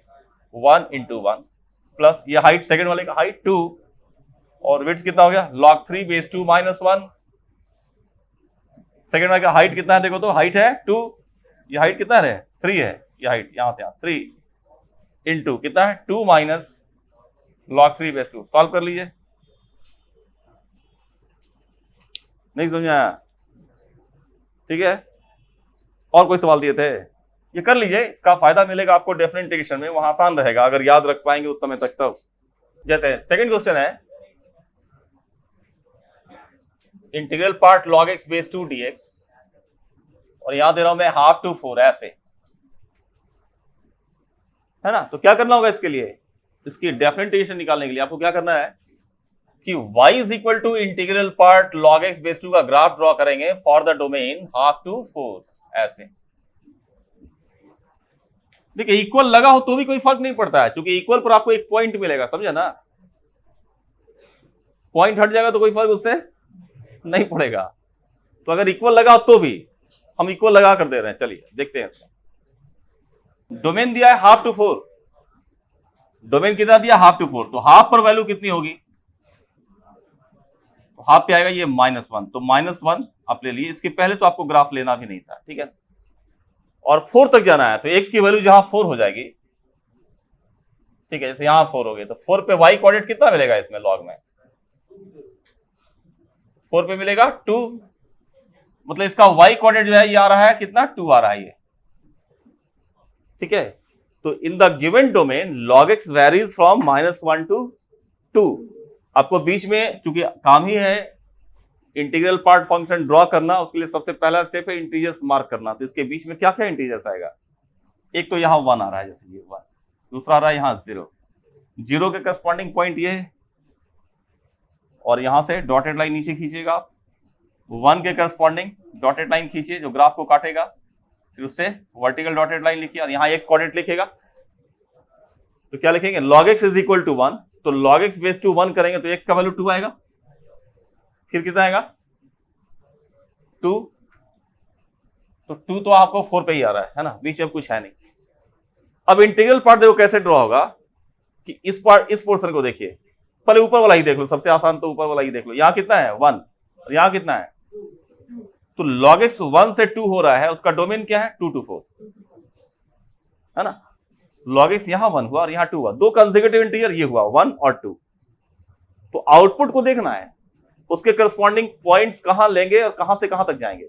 S1: 1 × 1 प्लस ये हाइट सेकंड वाले का हाइट 2 और विड्थ कितना हो गया log 3 base 2 -1। सेकंड वाले का हाइट कितना है, देखो तो हाइट है 2, ये हाइट कितना है 3 है, ये हाइट यहां से 3 × कितना है 2 - log 3 base 2। सॉल्व कर लीजिए, नहीं समझा, ठीक है। और कोई सवाल दिए थे, ये कर लीजिए, इसका फायदा मिलेगा आपको डेफिनेट इंटीग्रेशन में, वहां आसान रहेगा अगर याद रख पाएंगे उस समय तक। तब जैसे सेकंड क्वेश्चन है integral part log x base 2 dx और यहां दे रहा हूं मैं 1/2 to 4 ऐसे, है ना। तो क्या करना होगा इसके लिए, इसकी डेफिनेट इंटीग्रेशन निकालने के लिए आपको क्या करना है, कि y is equal to integral part log x base 2 का ग्राफ ड्रॉ करेंगे for the domain half to 4 ऐसे। देखिए इक्वल लगा हो तो भी कोई फर्क नहीं पड़ता है, क्योंकि इक्वल पर आपको एक पॉइंट मिलेगा, समझे ना। पॉइंट हट जाएगा तो कोई फर्क उससे नहीं पड़ेगा। तो अगर इक्वल लगा हो तो भी हम इक्वल लगा कर दे रहे हैं। चलिए देखते हैं इसका। डोमेन दिया है हाफ टू 4, डोमेन कितना दिया, हाफ टू 4, तो हाफ पर वैल्यू कितनी होगी, तो हाफ पे आएगा ये -1, तो -1 आप ले लिए। इसके पहले तो आपको ग्राफ लेना भी नहीं था, ठीक है। और 4 तक जाना है तो x की वैल्यू जहां 4 हो जाएगी, ठीक है, जैसे यहां 4 हो गए तो 4 पे y कोऑर्डिनेट कितना मिलेगा इसमें लॉग में, 4 पे मिलेगा 2, मतलब इसका y कोऑर्डिनेट जो है ये आ रहा है कितना, 2 आ रहा है ये, ठीक है। तो in the given domain log x varies from -1 to 2। आपको बीच में चूंकि काम ही है इंटीग्रल पार्ट फंक्शन ड्रॉ करना, उसके लिए सबसे पहला स्टेप है इंटीजर्स मार्क करना। तो इसके बीच में क्या क्या इंटीजर्स आएगा, एक तो यहां 1 आ रहा है, जैसे ये 1, दूसरा आ रहा है यहां 0 के करस्पॉन्डिंग पॉइंट ये है, और यहां से डॉटेड लाइन नीचे खींचिएगा आप, 1 के करस्पॉन्डिंग डॉटेड लाइन खींचिए जो ग्राफ को काटेगा, फिर उससे वर्टिकल डॉटेड लाइन लिखिए और यहां x कोऑर्डिनेट लिखेगा। तो क्या लिखेंगे, log x is equal to 1, तो log x बेस टू 1 करेंगे तो x का वैल्यू 2 आएगा, फिर कितना आएगा 2, तो 2 तो आपको 4 पे ही आ रहा है ना, बीच में कुछ है नहीं। अब इंटीग्रल पार्ट देखो कैसे ड्रॉ होगा कि इस पोर्शन को देखिए, पहले ऊपर वाला ही देख लो, सबसे आसान तो ऊपर वाला ही देख लो। यहां कितना है 1 और यहां कितना है, तो log x 1 से 2 हो रहा है, उसका डोमेन क्या है 2 to 4, है ना। log x यहां 1 हुआ और यहां 2 हुआ, दो कंसेक्यूटिव इंटीजर ये हुआ 1 और 2। तो आउटपुट को देखना है, उसके करस्पॉन्डिंग पॉइंट्स कहां लेंगे और कहां से कहां तक जाएंगे,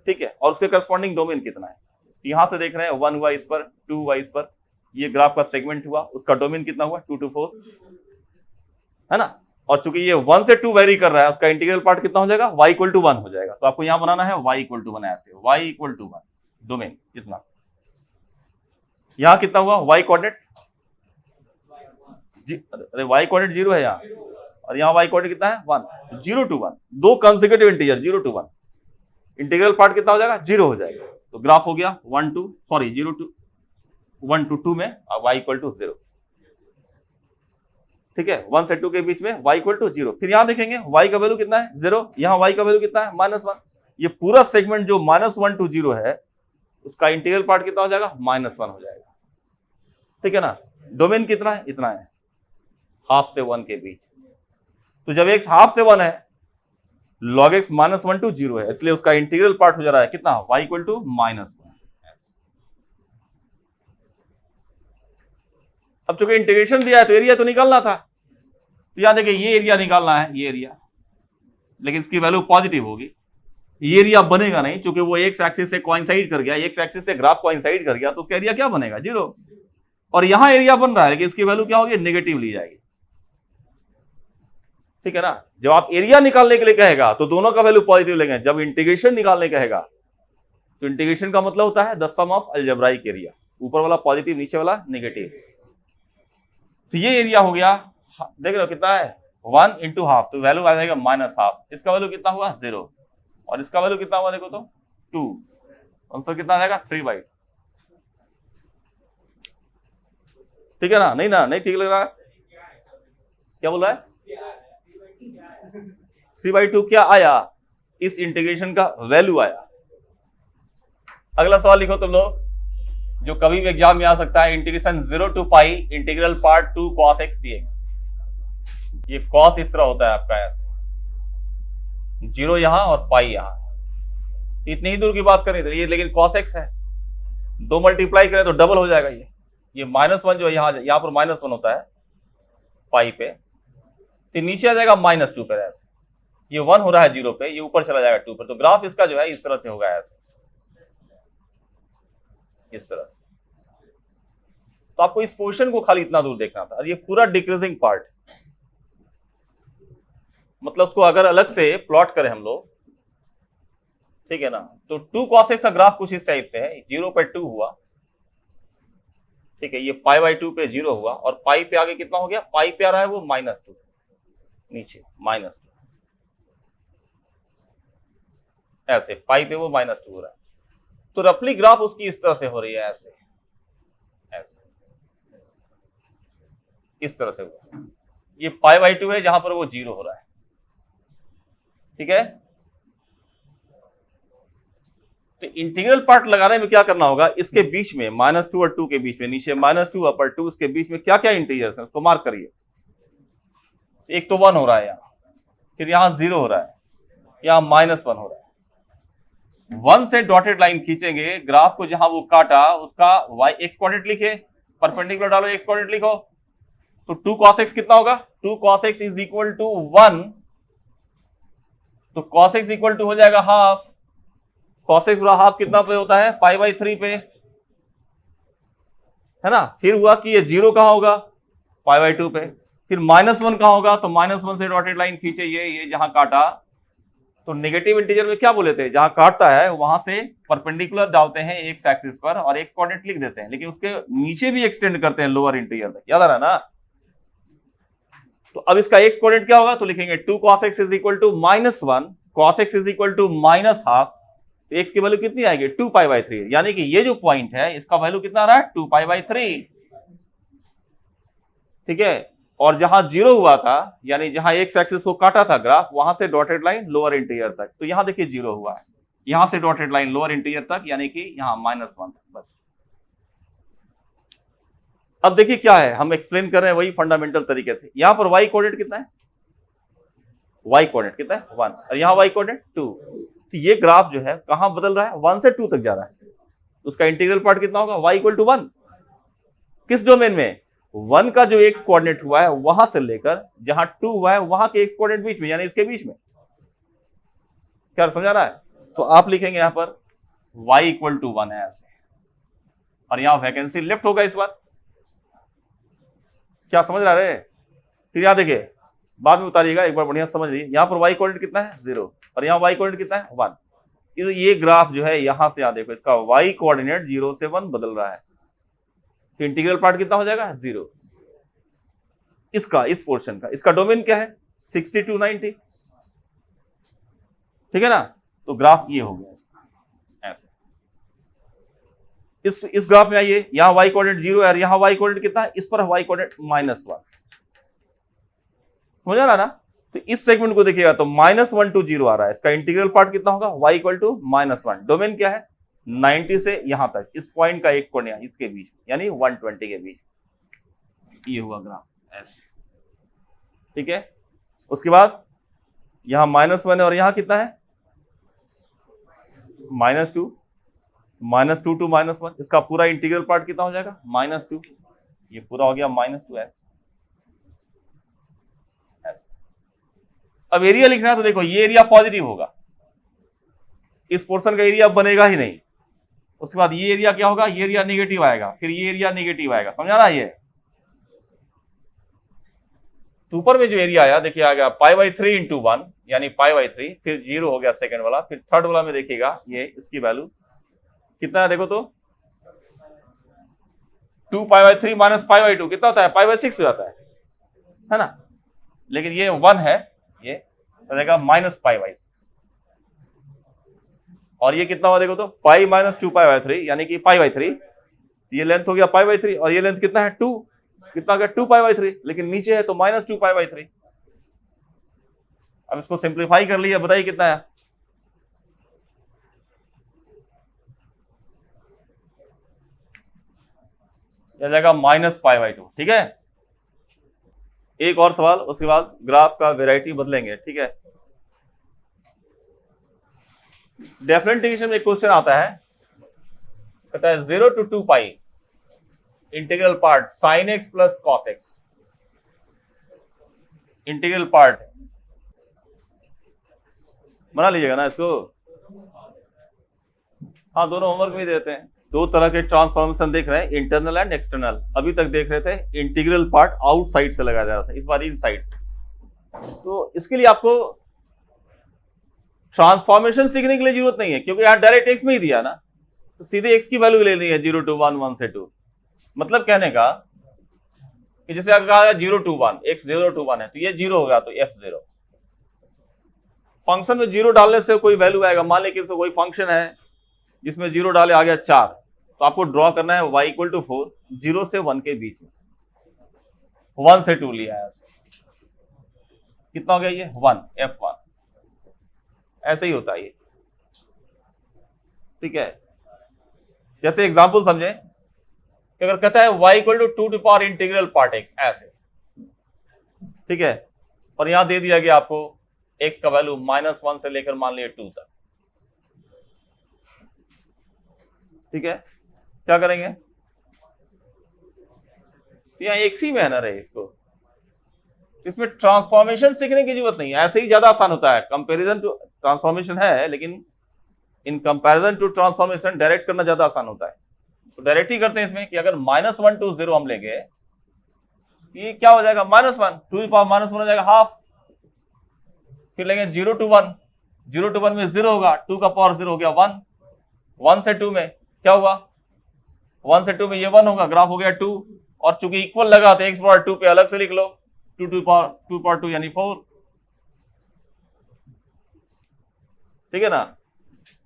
S1: ठीक है, और उसके करस्पॉन्डिंग डोमेन कितना है। यहां से देख रहे हैं 1 हुआ इस पर, 2 हुआ इस पर, ये ग्राफ का सेगमेंट हुआ, उसका डोमेन कितना हुआ 2 to 4, है ना। और चूंकि ये 1 से 2 वेरी कर रहा है, उसका इंटीग्रल पार्ट कितना हो जाएगा, y इक्वल टू 1 हो जाएगा। तो आपको यहां बनाना है y इक्वल टू 1, ऐसे y इक्वल टू 1 डोमेन कितना, यहां कितना हुआ y कोऑर्डिनेट, अरे y कोऑर्डिनेट 0 है यहां, और यहां y कोऑर्डिनेट कितना है 1, 0 to 1, दो consecutive integer 0 to 1, integral part कितना हो जाएगा 0 हो जाएगा। तो ग्राफ हो गया 0 to 1 to 2 में y इक्वल टू 0, ठीक है, 1 से 2 के बीच में y इक्वल टू 0। फिर यहां देखेंगे y का वैल्यू कितना है 0, यहां y का वैल्यू कितना है -1। ये पूरा सेगमेंट जो -1 to 0 है, उसका इंटीग्रल पार्ट कितना हो जाएगा -1 हो जाएगा, ठीक है ना। डोमेन कितना है, इतना है, हाफ से 1 के बीच। तो जब x हाफ से 1 है, log x -1 to 0 है, इसलिए उसका इंटीग्रल पार्ट हो जा रहा है कितना, y इक्वल टू -1। अब चूंकि इंटीग्रेशन दिया है तो एरिया तो निकालना था, तो यहां देखिए ये एरिया निकालना है, ये एरिया, लेकिन इसकी वैल्यू पॉजिटिव होगी। ये एरिया बनेगा नहीं, क्योंकि वो एक्स एक्सिस से कोइंसाइड कर गया, एक्स एक्सिस से ग्राफ कोइंसाइड कर गया, तो उसका एरिया क्या बनेगा 0। और यहां एरिया बन रहा है, लेकिन इसकी वैल्यू क्या होगी, नेगेटिव ली जाएगी, ठीक है ना। जब आप एरिया निकालने के लिए कहेगा तो दोनों का वैल्यू पॉजिटिव लेंगे, जब इंटीग्रेशन निकालने कहेगा तो इंटीग्रेशन का मतलब होता है the sum of algebraic area, ऊपर वाला पॉजिटिव नीचे वाला नेगेटिव। तो ये एरिया हो गया, देख रहे हो कितना है 1 इंटू हाफ, तो वैल्यू आ जाएगा -हाफ। इसका वैल्यू कितना हुआ 0, और इसका वैल्यू कितना हुआ देखो तो 2, आंसर कितना आ जाएगा 3/2, ठीक है ना। नहीं ना, नहीं ठीक लग रहा है, क्या बोल रहा है 3/2 क्या आया, इस इंटीग्रेशन का वैल्यू आया। अगला सवाल लिखो तुम लोग, जो कभी भी एग्जाम में आ सकता है, integration 0 to pi integral part 2 cos x dx। ये cos इस तरह होता है आपका, ऐसे 0 यहां और पाई यहां, इतनी ही दूर की बात करें तो ये, लेकिन cos x है, 2 मल्टीप्लाई करें तो डबल हो जाएगा। ये -1 जो है यहां पर -1 होता है पाई पे, तो नीचे आ जाएगा -2 पे, ऐसे ये 1 हो रहा है 0 पे, ये ऊपर चला जाएगा 2 पर। तो ग्राफ इसका जो है इस तरह से होगा, ऐसे इस तरह से। तो आपको इस पोर्शन को खाली इतना दूर देखना था, ये पूरा डिक्रीजिंग पार्ट, मतलब उसको अगर अलग से प्लॉट करें हम लोग, ठीक है ना, तो 2 cos x का ग्राफ कुछ इस टाइप से है, 0 पे 2 हुआ, ठीक है, ये π/2 पे 0 हुआ, और पाई पे आगे कितना हो गया, पाई पे आ रहा है वो -2, नीचे -2, ऐसे पाई पे वो -2 हो रहा है। तो रफली ग्राफ उसकी इस तरह से हो रही है, ऐसे ऐसे इस तरह से हुआ। ये π/2 है जहां पर वो 0 हो रहा है, ठीक है। तो इंटीग्रल पार्ट लगाने में क्या करना होगा, इसके बीच में -2 और 2 के बीच में, नीचे -2 अपर 2, इसके बीच में क्या क्या इंटीजर्स हैं उसको मार्क करिए। एक तो 1 हो रहा है यहाँ, फिर यहां 0 हो रहा है, यहां -1 हो रहा है। 1 से डॉटेड लाइन खींचेंगे, ग्राफ को जहां वो काटा उसका y x कोऑर्डिनेट लिखे, परपेंडिकुलर डालो, x कोऑर्डिनेट लिखो। तो 2 cos x कितना होगा, 2 cos x is equal to 1, तो cos x इक्वल टू हो जाएगा हाफ। cos x हाफ कितना पे होता है, π/3 पे, है ना। फिर हुआ कि ये 0 कहां होगा, π/2 पे। फिर -1 कहां होगा, तो -1 से डॉटेड लाइन खींचे, ये जहां काटा। तो नेगेटिव इंटीजर में क्या बोले थे, जहां काटता है वहां से परपेंडिकुलर डालते हैं एक्स एक्सिस पर और एक्स कोऑर्डिनेट लिख देते हैं, लेकिन उसके नीचे भी एक्सटेंड करते हैं लोअर इंटीजर तक, याद आ रहा है ना। तो अब इसका एक्स कोऑर्डिनेट क्या होगा, तो लिखेंगे 2 cos x is equal to -1, cos x is equal to -1/2। तो x की वैल्यू कितनी आएगी, 2π/3, यानी कि ये जो पॉइंट है इसका वैल्यू कितना आ रहा है, 2π/3, ठीक है। और जहां 0 हुआ था, यानी जहां एक्स एक्सिस को काटा था ग्राफ, वहां से डॉटेड लाइन लोअर इंटीजर तक, तो यहां देखिए 0 हुआ है, यहां से डॉटेड लाइन लोअर इंटीजर तक, यानी कि यहां -1 बस। अब देखिए क्या है, हम एक्सप्लेन कर रहे हैं वही फंडामेंटल तरीके से। यहां पर y कोऑर्डिनेट कितना है, y कोऑर्डिनेट कितना है 1, और यहां y कोऑर्डिनेट 2। तो ये ग्राफ जो है कहां बदल रहा है, 1 से 2 तक जा रहा है। उसका इंटीग्रल पार्ट कितना होगा, y इक्वल टू 1, किस डोमेन में, 1 का जो एक्स कोऑर्डिनेट हुआ है वहां से लेकर जहां 2 हुआ है वहां के एक्स कोऑर्डिनेट बीच में, यानी इसके बीच में। क्या समझ आ रहा है। तो आप लिखेंगे यहां पर y इक्वल टू 1 है ऐसे, और यहां वैकेंसी लेफ्ट होगा इस बार। क्या समझ रहा है। फिर यहां देखिए, बाद में उतारिएगा, एक बार बढ़िया समझ लीजिए। यहां पर y कोऑर्डिनेट कितना है 0, और यहां y कोऑर्डिनेट कितना है 1। ये ग्राफ जो है यहां से यहां देखो, इसका y कोऑर्डिनेट 0 से 1 बदल रहा है। तो इंटीग्रल पार्ट कितना हो जाएगा 0। इसका, इस पोर्शन का, इसका डोमेन क्या है 60 to 90, ठीक है ना। तो ग्राफ ये हो गया इसका ऐसे। इस ग्राफ में आइए, यहां y कोऑर्डिनेट 0 है और यहां y कोऑर्डिनेट कितना है, इस पर y कोऑर्डिनेट -1, समझ आ रहा ना। तो इस सेगमेंट को देखिएगा तो -1 to 0 आ रहा है, इसका इंटीग्रल पार्ट कितना होगा, y इक्वल टू -1। डोमेन क्या है 90 से यहां तक, इस पॉइंट का एक्स कोऑर्डिनेट इसके बीच में, यानी 120 के बीच। ये हुआ ग्राफ ऐसे, ठीक है। उसके बाद यहां -1 है और यहां कितना है -2, -2 to -1। इसका पूरा इंटीग्रल पार्ट कितना हो जाएगा -2, ये पूरा हो गया -2 ऐसे। अब एरिया लिखना है तो देखो, ये एरिया पॉजिटिव होगा, इस पोर्शन का एरिया बनेगा ही नहीं। उसके बाद ये एरिया क्या होगा, ये एरिया नेगेटिव आएगा, फिर ये एरिया नेगेटिव आएगा, समझा ना। ये तो ऊपर में जो एरिया आया देखिए आ गया π/3 इंटू 1, यानी π/3, फिर 0 हो गया सेकंड वाला, फिर थर्ड वाला में देखिएगा ये इसकी वैल्यू कितना है, देखो तो 2π/3 माइनस π/2 कितना होता है, π/6 हो जाता है ना। लेकिन ये 1 है, ये हो जाएगा -π/6, और ये कितना हुआ देखो तो पाई माइनस 2π/3, यानी कि π/3। ये लेंथ हो गया π/3, और ये लेंथ कितना है 2, कितना हो गया 2π/3, लेकिन नीचे है तो -2π/3। अब इसको सिंप्लीफाई कर लिया, बताइए कितना है, यह जाएगा -π/2, ठीक है। एक और सवाल, उसके बाद ग्राफ का वेराइटी बदलेंगे, ठीक है। डिफरेंशिएशन में एक क्वेश्चन आता है, कहता है 0 to 2π integral part sin x plus cos x, integral part बना लीजिएगा ना इसको। हाँ, दोनों होमवर्क में देते हैं। दो तरह के ट्रांसफॉर्मेशन देख रहे हैं, इंटरनल एंड एक्सटर्नल। अभी तक देख रहे थे इंटीग्रल पार्ट आउटसाइड से लगाया जा रहा था, इस बार इनसाइड से। तो इसके लिए आपको ट्रांसफॉर्मेशन सीखने के लिए जरूरत नहीं है, क्योंकि यहां डायरेक्ट एक्स में ही दिया ना, तो सीधे एक्स की वैल्यू लेनी है 0 to 1, 1 से 2। मतलब कहने का कि जैसे अगर कहा 0 to 1, x 0 to 1 है तो ये 0 होगा, तो f0। फंक्शन में 0 डालने से कोई वैल्यू आएगा। मान लीजिए कि कोई फंक्शन है जिसमें 0 डाले आ गया 4, तो आपको ड्रॉ करना है y इक्वल टू 4, 0 से 1 के बीच में। 1 से 2 लिया है, कितना हो गया ये 1, f1। ऐसे ही होता है ये, ठीक है। जैसे एग्जांपल समझे कि अगर कहता है y equal to 2 to power integral part x, ऐसे, ठीक है। और यहां दे दिया गया आपको x का वैल्यू -1 से लेकर मान लिया 2 तक, ठीक है। क्या करेंगे, यहां x ही में है ना रहे, इसको इसमें ट्रांसफॉर्मेशन सीखने की जरूरत नहीं है, ऐसे ही ज्यादा आसान होता है। कंपैरिजन टू ट्रांसफॉर्मेशन है, लेकिन in comparison to transformation direct करना ज्यादा आसान होता है। तो डायरेक्ट ही करते हैं इसमें कि अगर -1 to 0 हम लेंगे, ये क्या हो जाएगा -1, 2 की पावर -1 हो जाएगा हाफ। फिर लेंगे 0 to 1, 0 to 1 में 0 होगा, 2 का पावर 0 हो गया 1। 1 से 2 में क्या हुआ, 1 से 2 में ये 1 होगा, ग्राफ हो गया 2। और चूंकि इक्वल लगा तो x पावर 2 पे अलग से लिख लो, 2 पावर 2 यानी 4, ठीक है ना।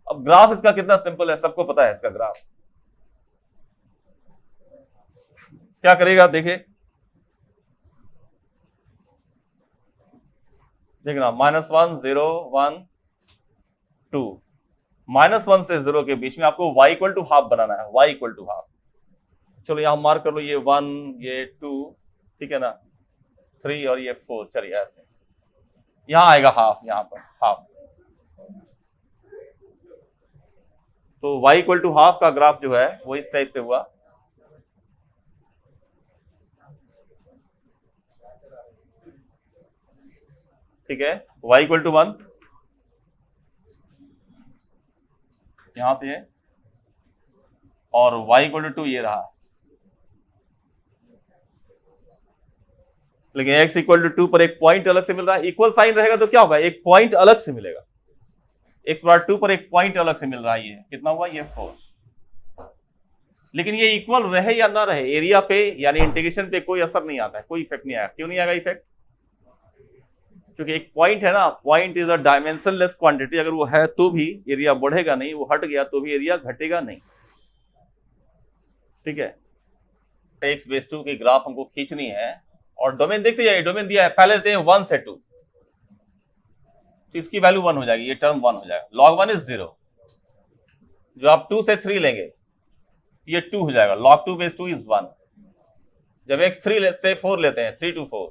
S1: अब ग्राफ इसका कितना सिंपल है, सबको पता है इसका ग्राफ क्या करेगा। देखिए देखना, -1 0 1 2, -1 से 0 के बीच में आपको y equal to half banana है, y इक्वल टू हाफ। चलो यहां मार्क कर लो, ये 1 ये 2, ठीक है ना, 3 और ये 4। चलिए ऐसे यहां आएगा हाफ, यहां पर हाफ। तो y इक्वल टू हाफ का ग्राफ जो है वो इस टाइप से हुआ, ठीक है। y इक्वल टू 1 यहां से है, और y इक्वल टू 2 ये रहा। लेकिन x इक्वल टू 2 पर एक पॉइंट अलग से मिल रहा है। इक्वल साइन रहेगा तो क्या होगा, एक पॉइंट अलग से मिलेगा। x बार 2 पर एक पॉइंट अलग से मिल रहा है, ये कितना हुआ, ये 4। लेकिन ये इक्वल रहे या ना रहे, एरिया पे यानी इंटीग्रेशन पे कोई असर नहीं आता है, कोई इफेक्ट नहीं आया। क्यों नहीं आएगा इफेक्ट, क्योंकि एक पॉइंट है ना, point is a dimensionless quantity. अगर वो है तो भी एरिया बढ़ेगा नहीं, वो हट गया तो भी एरिया घटेगा नहीं, ठीक है। x/2 की ग्राफ हमको खींचनी है और डोमेन देखते जाइए, डोमेन दिया है, पहले लेते हैं 1 से 2, तो इसकी वैल्यू 1 हो जाएगी, ये टर्म 1 हो जाएगा। log 1 is 0। जो आप 2 से 3 लेंगे ये 2 हो जाएगा, log 2/2 इज 1। जब x 3 से 4 लेते हैं, 3 to 4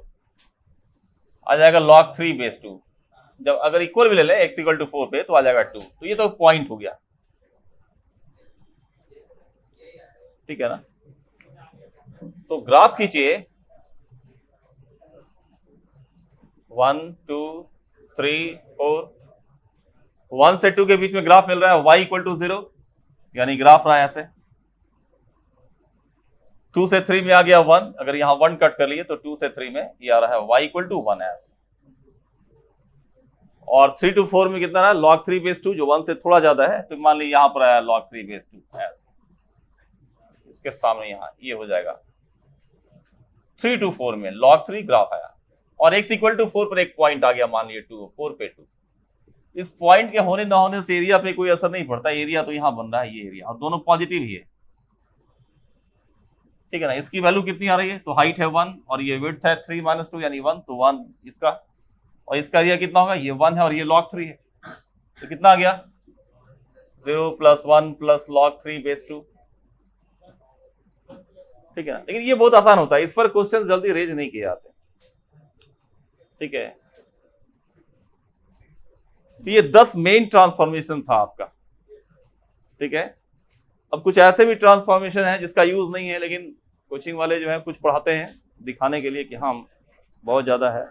S1: आ जाएगा log 3/2। जब अगर इक्वल भी ले लें x इक्वल टू 4 पे तो आ जाएगा 2। तो ये तो पॉइंट हो गया, ठीक है ना। तो ग्राफ खींचिए, 1 2 3 4, 1 से 2 के बीच में ग्राफ मिल रहा है, y इक्वल टू 0, यानी ग्राफ रहा है ऐसे। 2 से 3 में आ गया 1, अगर यहां 1 कट कर लिए तो 2 से 3 में ये आ रहा है y इक्वल टू 1 ऐसे। और 3 to 4 में कितना रहा, log 3/2, जो 1 से थोड़ा ज्यादा है, तो मान लीजिए यहां पर आया log 3/2 ऐसे। इसके सामने यहां ये हो जाएगा 3 to 4 में log 3 ग्राफ आया। और x इक्वल टू 4 पर एक पॉइंट आ गया, मान लीजिए 4 पे 2। इस पॉइंट के होने ना होने से एरिया पे कोई असर नहीं पड़ता, एरिया तो यहां बन रहा है, ये एरिया, और दोनों पॉजिटिव ही है, ठीक है ना। इसकी वैल्यू कितनी आ रही है, तो हाइट है 1 और ये विड्थ है 3 - 2 यानी 1, तो 1 इसका, और इसका एरिया कितना होगा, ये 1 है और ये log 3 है, तो कितना आ गया 0 + 1 + log 3/2, ठीक है ना। लेकिन ये बहुत आसान होता है, इस पर क्वेश्चन जल्दी रेज नहीं किए जाते, ठीक है। तो ये 10 मेन ट्रांसफॉर्मेशन था आपका, ठीक है। अब कुछ ऐसे भी ट्रांसफॉर्मेशन है जिसका यूज नहीं है, लेकिन कोचिंग वाले जो है कुछ पढ़ाते हैं दिखाने के लिए कि हाँ बहुत ज्यादा है,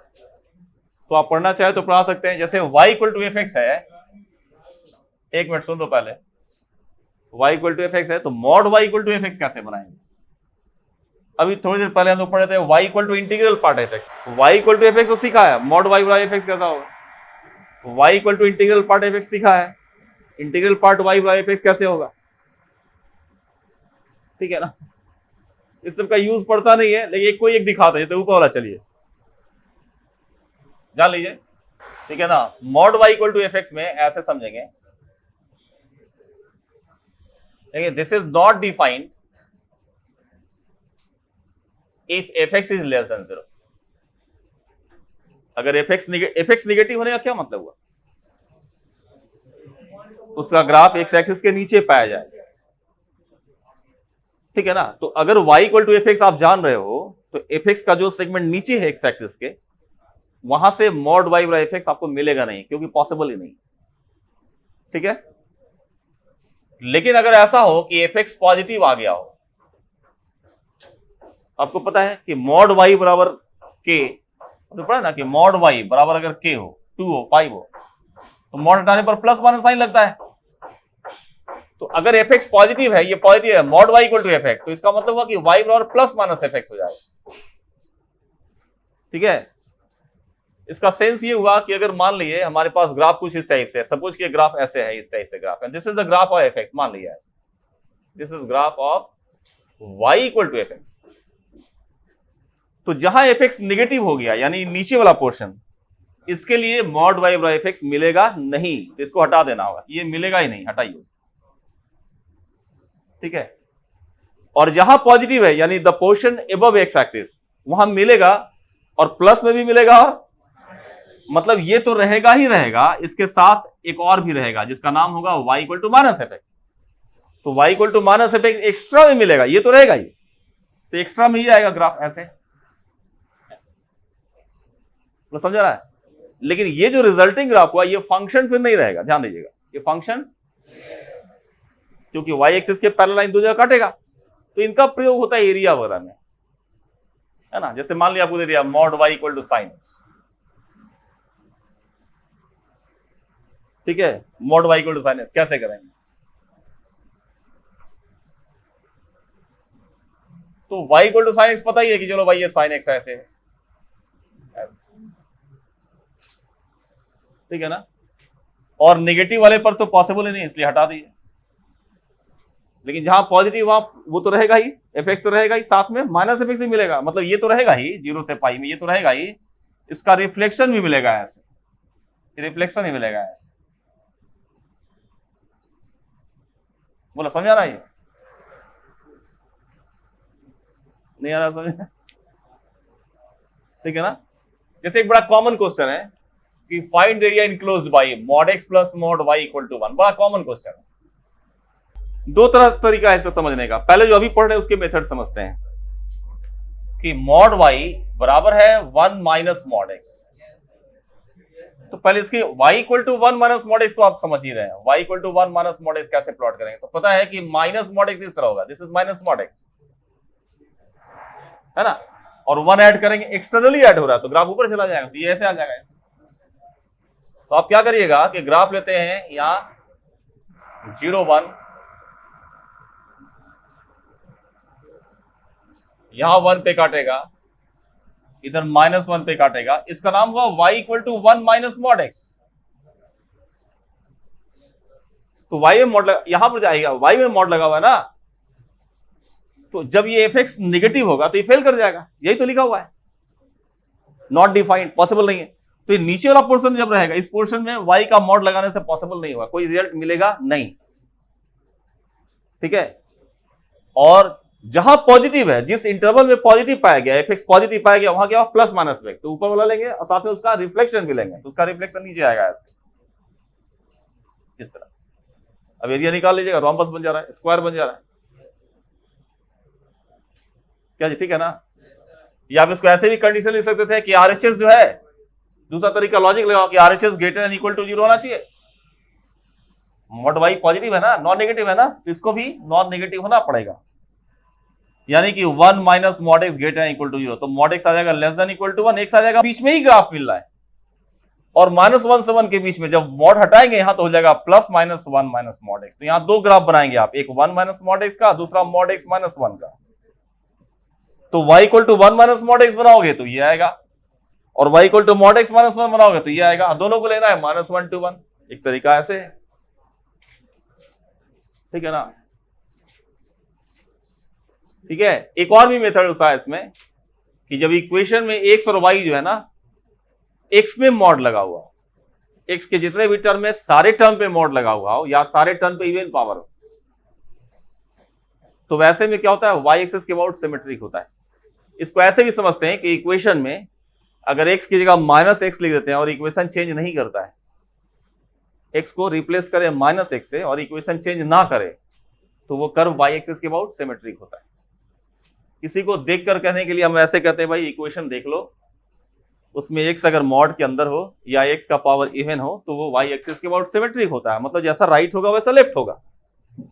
S1: तो आप पढ़ना चाहे तो पढ़ा सकते हैं। जैसे y इक्वल टू fx है, एक मिनट सुन लो पहले, y इक्वल टू fx है, तो mod y equal to fx कैसे बनाएंगे। अभी थोड़ी देर पहले हम लोग पढ़े थे y equal to integral part fx, y equal to fx तो सीखा है, मॉड y बाय fx कैसा होगा। y equal to integral part fx सीखा है, integral part y by fx कैसे होगा, ठीक है ना। इस सब का यूज पड़ता नहीं है, लेकिन कोई एक दिखाता है, जैसे ऊपर वाला, चलिए जान लीजिए, ठीक है ना। Mod y equal to F x में ऐसे समझेंगे, देखिए this is not defined if f x is less than 0। अगर एफ एक्स नेगेटिव होने का क्या मतलब हुआ, उसका ग्राफ एक्स एक्सिस के नीचे पाया जाए, ठीक है ना। तो अगर y equal to F x आप जान रहे हो, तो एफ एक्स का जो सेगमेंट नीचे है एक्स एक्सिस के, वहां से मॉड y बराबर एफ एक्स आपको मिलेगा नहीं, क्योंकि पॉसिबल ही नहीं, ठीक है। लेकिन अगर ऐसा हो कि एफ एक्स पॉजिटिव आ गया हो, आपको पता है कि मॉड y बराबर के, तो पढ़ा ना कि मॉड y बराबर अगर k हो, 2 हो, 5 हो, तो मॉड हटाने पर प्लस माइनस साइन लगता है। तो अगर एफ एक्स पॉजिटिव है, ये पॉजिटिव है, mod y equal to F x, तो इसका मतलब हुआ कि y बराबर प्लस माइनस एफ एक्स हो जाएगा, ठीक है। इसका सेंस ये हुआ कि अगर मान लीजिए हमारे पास ग्राफ कुछ इस टाइप से, सपोज कि ग्राफ ऐसे है, इस टाइप से ग्राफ है, this is the graph of f x, मान लिया ऐसे, this is graph of y equal to F x. तो जहां एफ एक्स निगेटिव हो गया, यानी नीचे वाला पोर्शन, इसके लिए मॉड y बराबर एफ एक्स मिलेगा नहीं, तो इसको हटा देना होगा, ये मिलेगा ही नहीं, हटाइए उसको, ठीक है। और जहां पॉजिटिव है, यानी the portion above x axis, वहां मिलेगा, और प्लस में भी मिलेगा, और मतलब ये तो रहेगा ही रहेगा, इसके साथ एक और भी रहेगा जिसका नाम होगा y equal to minus f x. तो y equal to minus f x extra में मिलेगा, ये तो रहेगा ही, तो एक्स्ट्रा में ही आएगा ग्राफ ऐसे, तो समझ रहा है। लेकिन ये जो रिजल्टिंग ग्राफ हुआ, ये फंक्शन फिर नहीं रहेगा, ध्यान दीजिएगा, ये फंक्शन, क्योंकि y एक्सिस के पैरेलल लाइन दो जगह काटेगा, तो इनका प्रयोग होता है एरिया वगैरह में, है ना। जैसे मान लिया आपको दे दिया mod y equal to sine, ठीक है, mod y equal to sine x, कैसे करेंगे, तो y equal to sine x पता ही है कि चलो भाई ये साइन एक्स ऐसे है, ठीक है ना। और नेगेटिव वाले पर तो पॉसिबल ही नहीं, इसलिए हटा दिए। लेकिन जहां पॉजिटिव वहां वो तो रहेगा ही, एफ एक्स तो रहेगा ही, साथ में माइनस एफ एक्स भी मिलेगा, मतलब ये तो रहेगा ही, 0 से पाई में ये तो रहेगा ही, इसका रिफ्लेक्शन भी मिलेगा ऐसे, रिफ्लेक्शन ही मिलेगा ऐसे, बोला समझा ना, ये नहीं आ रहा समझ, ठीक है ना। जैसे एक बड़ा कॉमन क्वेश्चन है कि find the area enclosed by mod x plus mod y equal to 1, बड़ा कॉमन क्वेश्चन है। दो तरीका है इसको समझने का। पहले जो अभी पढ़ रहे हैं उसके मेथड समझते हैं कि मॉड y बराबर है 1 माइनस मॉड x। तो पहले इसकी y equal to 1 minus mod x तो आप समझ ही रहे हैं, y equal to 1 minus mod x कैसे प्लॉट करेंगे। तो पता है कि माइनस मॉड x इस तरह होगा, this is minus mod x, है ना। और 1 ऐड करेंगे, एक्सटर्नली ऐड हो रहा है तो ग्राफ ऊपर चला जाएगा, तो ये ऐसे आ जाएगा ऐसे। तो आप क्या करिएगा कि ग्राफ लेते हैं, यहां 0 1, यहां 1 पे काटेगा, इधर -1 पे काटेगा, इसका नाम हुआ y equal to 1 minus mod x। तो y में मॉड यहां पर जाएगा, y में मॉड लगा हुआ है ना, तो जब ये एफ एक्स निगेटिव होगा तो ये फेल कर जाएगा, यही तो लिखा हुआ है, नॉट डिफाइंड, पॉसिबल नहीं है। तो ये नीचे वाला पोर्शन जब रहेगा, इस पोर्शन में y का मॉड लगाने से पॉसिबल नहीं होगा, कोई रिजल्ट मिलेगा नहीं, ठीक है। और जहां पॉजिटिव है, जिस इंटरवल में पॉजिटिव पाया गया, एफ एक्स पॉजिटिव पाया गया, वहां क्या प्लस माइनस एक्स, तो ऊपर वाला लेंगे और साथ में उसका रिफ्लेक्शन भी लेंगे, तो उसका रिफ्लेक्शन नीचे आएगा ऐसे, इस तरह। अब एरिया निकाल लीजिएगा, रोम्बस बन जा रहा है, स्क्वायर बन जा रहा है, क्या जी, ठीक है ना। या आप इसको ऐसे भी कंडीशन लिख सकते थे कि आरएचएस जो है, दूसरा तरीका लॉजिक लगाओ कि RHS greater than equal to 0 होना चाहिए। मॉड y पॉजिटिव है ना, नॉन नेगेटिव है ना, तो इसको भी नॉन नेगेटिव होना पड़ेगा, यानी कि 1 minus mod x greater than equal to 0, तो मॉड x आ जाएगा less than equal to 1, x आ जाएगा, बीच में ही ग्राफ मिल रहा है, और -1 से 1 के बीच में जब मॉड हटाएंगे यहां तो हो जाएगा plus minus 1 minus mod x। तो यहां दो ग्राफ बनाएंगे आप, एक 1 माइनस मॉड x का, दूसरा मॉड x माइनस 1 का। तो y equal to 1 minus mod x बनाओगे तो ये आएगा, और y equal to mod x minus 1 बनाओगे तो ये आएगा। दोनों को लेना है -1 to 1, एक तरीका ऐसे है, ठीक है ना। ठीक है, एक और भी मेथड होता है इसमें कि जब इक्वेशन में एक्स और वाई जो है ना, एक्स में मॉड लगा हुआ हो, एक्स के जितने भी टर्म है सारे टर्म पे मॉड लगा हुआ हो या सारे टर्म पे इवन पावर हो, तो वैसे में क्या होता है, वाई एक्सिस के अबाउट सिमेट्रिक होता है। इसको ऐसे भी समझते हैं कि इक्वेशन में अगर एक्स की जगह माइनस एक्स लिख देते हैं और इक्वेशन चेंज नहीं करता है, एक्स को रिप्लेस करें माइनस एक्स से और इक्वेशन चेंज ना करे, तो वो कर्व वाई एक्सिस के अबाउट सिमेट्रिक होता है। किसी को देखकर कहने के लिए हम ऐसे कहते हैं भाई इक्वेशन देख लो, उसमें एक्स अगर मॉड के अंदर हो या एक्स का पावर इवन हो तो वो वाई एक्सिस के अबाउट सिमेट्रिक होता है, मतलब जैसा राइट होगा वैसा लेफ्ट होगा।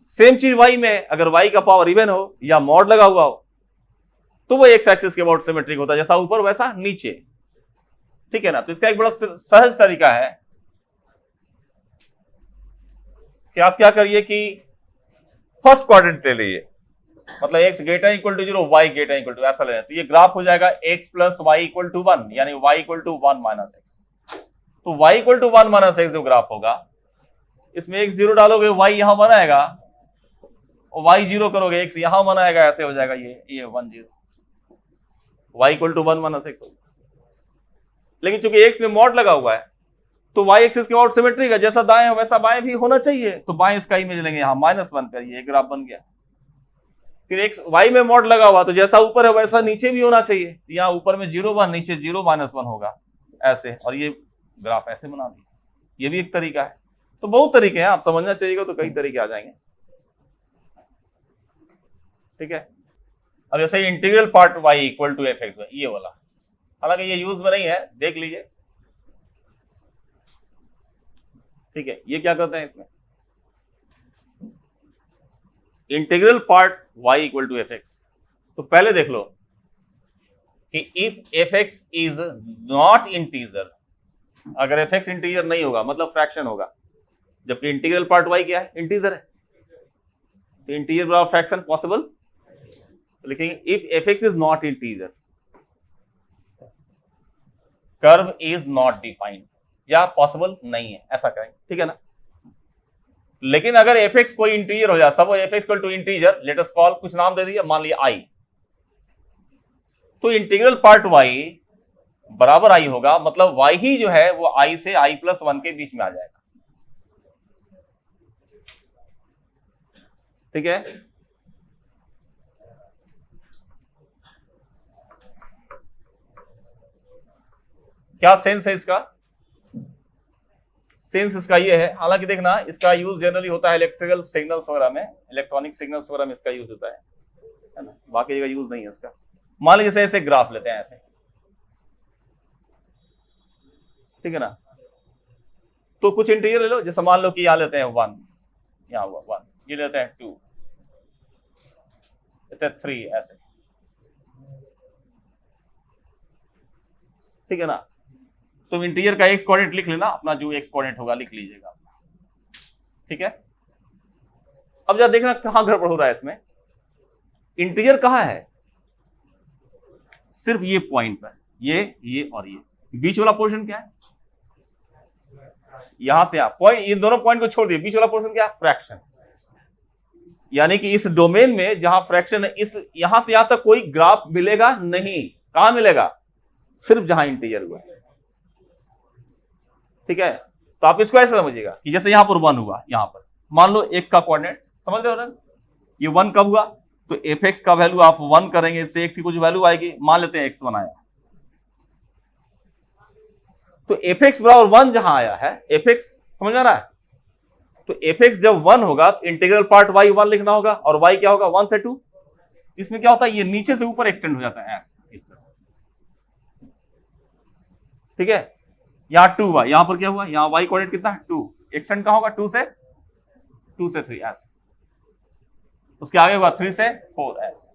S1: सेम चीज वाई में, अगर वाई का पावर इवन हो या मॉड लगा हुआ हो तो वो एक्स एक्सिस के अबाउट सिमेट्रिक होता है, जैसा ऊपर वैसा नीचे। ठीक है ना, तो इसका एक बड़ा सहज तरीका है कि आप क्या करिए कि फर्स्ट क्वाड्रेंट ले लीजिए, मतलब x greater equal to 0, y greater equal to, ऐसा लेना, तो ये ग्राफ हो जाएगा x plus y equal to 1, यानी y equal to 1 minus x. तो y equal to 1 minus x जो ग्राफ होगा, इसमें x 0 डालोगे y यहां 1 आएगा, और y 0 करोगे x यहां 1 आएगा, ऐसे हो जाएगा ये 1 0, y equal to 1 minus x. लेकिन चूंकि x में मॉड लगा हुआ है तो y एक्सिस के अबाउट सिमेट्रिक है, जैसा दाएं हो वैसा बाएं भी होना चाहिए, तो बाएं इसका इमेज लेंगे यहां -1 पर, ये ग्राफ बन गया। फिर x y में मॉड लगा हुआ तो जैसा ऊपर है वैसा नीचे भी होना चाहिए, यहाँ ऊपर में 0 1 नीचे 0 -1 होगा ऐसे, और ये ग्राफ ऐसे बना दिया। ये भी एक तरीका है। तो बहुत तरीके हैं, आप समझना चाहिएगा तो कई तरीके आ जाएंगे। ठीक है, अब जैसे integral part y equal to F x, ये वाला, हालांकि ये यूज में नहीं है, देख लीजिए। ठीक है, ये क्या करते हैं इसमें, integral part y equal to F x. तो पहले देख लो कि if f x is not integer, अगर एफ एक्स इंटीजर नहीं होगा मतलब फ्रैक्शन होगा, जबकि इंटीग्रल पार्ट y क्या है, इंटीजर है, तो इंटीजर बराबर फ्रैक्शन पॉसिबल। लिखेंगे if f x is not integer, curve is not defined, या पॉसिबल नहीं है, ऐसा करेंगे। ठीक है ना, लेकिन अगर एफ एक्स कोई इंटीजर हो जाए, सब f x equal to integer, let us call, कुछ नाम दे दिया, मान लिया आई, तो इंटीग्रल पार्ट y बराबर आई होगा, मतलब y ही जो है वो i से i+1 के बीच में आ जाएगा। ठीक है, क्या सेंस है इसका, सेंस इसका ये है, हालांकि देखना इसका यूज जनरली होता है इलेक्ट्रिकल सिग्नल्स वगैरह में, इलेक्ट्रॉनिक सिग्नल्स वगैरह में इसका यूज होता है ना, बाकी जगह यूज नहीं है इसका। मान लीजिए जैसे ऐसे ग्राफ लेते हैं ऐसे, ठीक है ना, तो कुछ इंटीजर ले लो, जैसे मान लो कि यहां लेते हैं 1, यहां हुआ 1, ये लेते हैं 2, लेते हैं 3, ऐसे। ठीक है ना, तो इंटीजर का एक्स कोऑर्डिनेट लिख लेना, अपना जो एक्स कोऑर्डिनेट होगा लिख लीजिएगा। ठीक है, अब जरा देखना कहां गड़बड़ हो रहा है इसमें, इंटीजर कहां है, सिर्फ ये पॉइंट पर, ये और ये बीच वाला पोर्शन क्या है, यहां से आप पॉइंट, इन दोनों पॉइंट को छोड़ दिए, बीच वाला पोर्शन क्या है, फ्रैक्शन। यानी कि इस डोमेन में जहां फ्रैक्शन है, इस यहां से यहां तक कोई ग्राफ मिलेगा नहीं, कहां मिलेगा, सिर्फ जहां इंटीजर हुआ है। ठीक है, तो आप इसको ऐसे समझिएगा कि जैसे यहां पर 1 हुआ, यहां पर मान लो x का कोऑर्डिनेट, समझ रहे हो ना, ये 1 कब हुआ, तो एफ एक्स का वैल्यू आप 1 करेंगे, इससे x की कुछ वैल्यू आएगी, मान लेते हैं x1 आया, तो एफ एक्स बराबर 1 जहां आया है, एफ एक्स समझ आ रहा है, तो एफ एक्स जब 1 होगा तो इंटीग्रल पार्ट y 1 लिखना होगा, और y क्या होगा 1 से 2। इसमें क्या होता है, ये नीचे से ऊपर एक्सटेंड हो जाता है ऐसे, इस तरह। ठीक है, यहां 2 हुआ, यहां पर क्या हुआ, यहां y कोऑर्डिनेट कितना है 2, एक्सटेंड कहां होगा 2 से 3 ऐसे, उसके आगे होगा 3 से 4 ऐसे।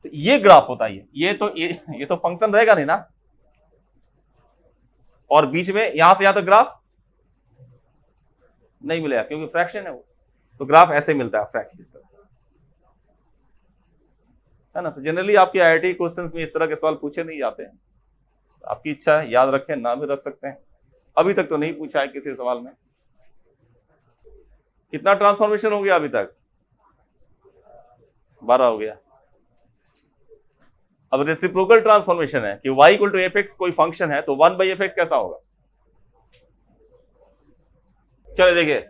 S1: तो ये ग्राफ होता है, ये तो फंक्शन रहेगा नहीं ना, और बीच में यहां से यहां तक ग्राफ नहीं मिलेगा क्योंकि फ्रैक्शन है वो, तो ग्राफ ऐसे मिलता है, फ्रैक्शन इस तरह है ना। तो जनरली आपके आईआईटी क्वेश्चंस में इस तरह के सवाल पूछे नहीं जाते हैं, आपकी इच्छा है याद रखें, ना भी रख सकते हैं, अभी तक तो नहीं पूछा है किसी सवाल में। कितना ट्रांसफॉर्मेशन हो गया अभी तक, 12 हो गया। अब रेसिप्रोकल ट्रांसफॉर्मेशन है कि y equal to F x कोई फंक्शन है तो 1 बाई एफ एक्स कैसा होगा? चलिए देखिए,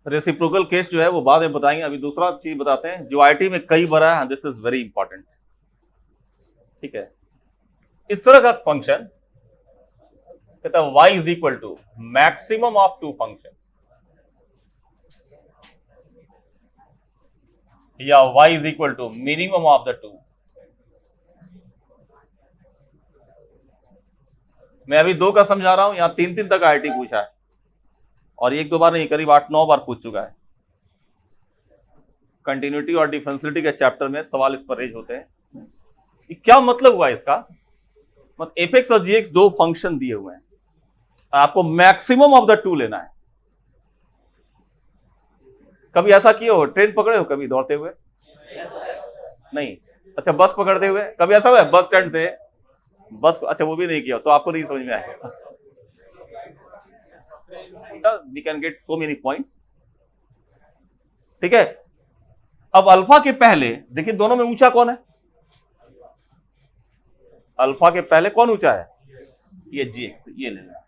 S1: रेसिप्रोकल केस जो है वो बाद में बताएंगे, अभी दूसरा चीज बताते हैं जो आईटी में कई बार है, दिस इज वेरी इंपॉर्टेंट। ठीक है, इस तरह का फंक्शन कहता है y is equal to maximum of two function या y is equal to minimum of the two. मैं अभी 2 का समझा रहा हूं, यहां 3 तक आईटी पूछा है और 1-2 बार नहीं, करीब 8-9 बार पूछ चुका है। कंटिन्यूटी और डिफरेंशियलिटी के चैप्टर में सवाल इस पर रेज होते हैं। क्या मतलब हुआ इसका? मतलब एफ एक्स और जी एक्स 2 फंक्शन दिए हुए हैं, आपको मैक्सिमम ऑफ द टू लेना है। कभी ऐसा किए हो, ट्रेन पकड़े हो कभी दौड़ते हुए? नहीं। अच्छा, बस पकड़ते हुए कभी ऐसा हुआ है? बस स्टैंड से बस, अच्छा वो भी नहीं किया तो आपको नहीं समझ में आएगा। We can get so many points। ठीक है, अब अल्फा के पहले देखिए दोनों में ऊंचा कौन है? अल्फा के पहले कौन ऊंचा है? ये जी एक्स, तो ये ले लेना,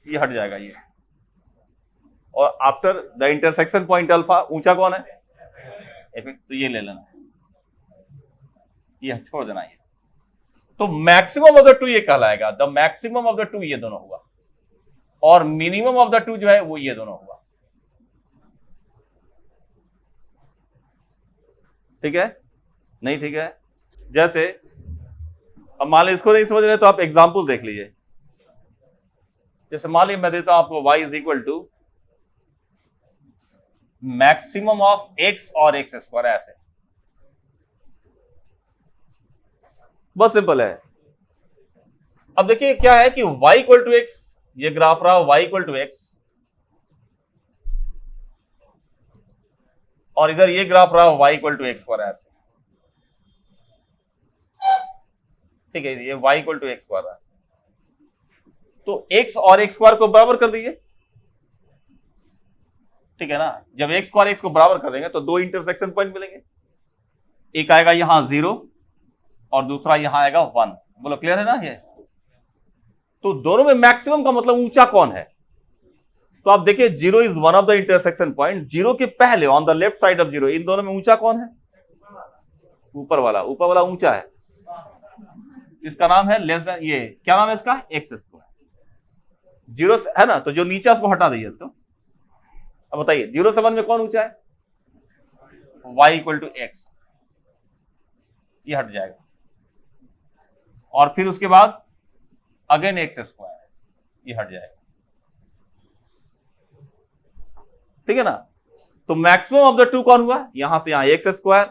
S1: ये हट जाएगा ये। और after the intersection point alpha ऊंचा कौन है? एफ एक्स, तो ये ले लेना, ये छोड़ देना ये। तो मैक्सिमम ऑफ द टू ये कहलाएगा, the maximum of the to ये दोनों हुआ, और मिनिमम ऑफ द टू जो है वो ये दोनों हुआ। ठीक है? नहीं ठीक है? जैसे अब मान लीजिए इसको नहीं समझ रहे तो आप एग्जाम्पल देख लीजिए। जैसे मान लीजिए मैं देता हूं आपको y is equal to maximum of x और x स्क्वायर, ऐसे बहुत सिंपल है। अब देखिए क्या है कि y इक्वल टू एक्स, ये ग्राफ रहा y इक्वल टू एक्स, और इधर ये ग्राफ रहा y equal to x square, ऐसे। ठीक है, ये y equal to x square है, तो x और x स्क्वायर को बराबर कर दीजिए। ठीक है ना? जब x स्क्वायर x को बराबर कर देंगे तो 2 इंटरसेक्शन पॉइंट मिलेंगे, एक आएगा यहां 0 और दूसरा यहां आएगा 1। बोलो क्लियर है ना? ये तो दोनों में मैक्सिमम का मतलब ऊंचा कौन है? तो आप देखिए 0 is one of the intersection point, 0 के पहले on the left side of 0, इन दोनों में ऊंचा कौन है? ऊपर वाला, ऊपर वाला ऊंचा है, इसका नाम है लेस देन, ये क्या नाम है इसका? X square. 0 है ना, तो जो नीचे उसको हटा दीजिए इसको। अब बताइए 0 से 1 में कौन ऊंचा है? y इक्वल टू एक्स, ये हट जाएगा, और फिर उसके बाद अगेन एक्स स्क्वायर, ये हट जाएगा। ठीक है ना? तो मैक्सिमम ऑफ द टू कौन हुआ? यहां से यहां एक्स स्क्वायर,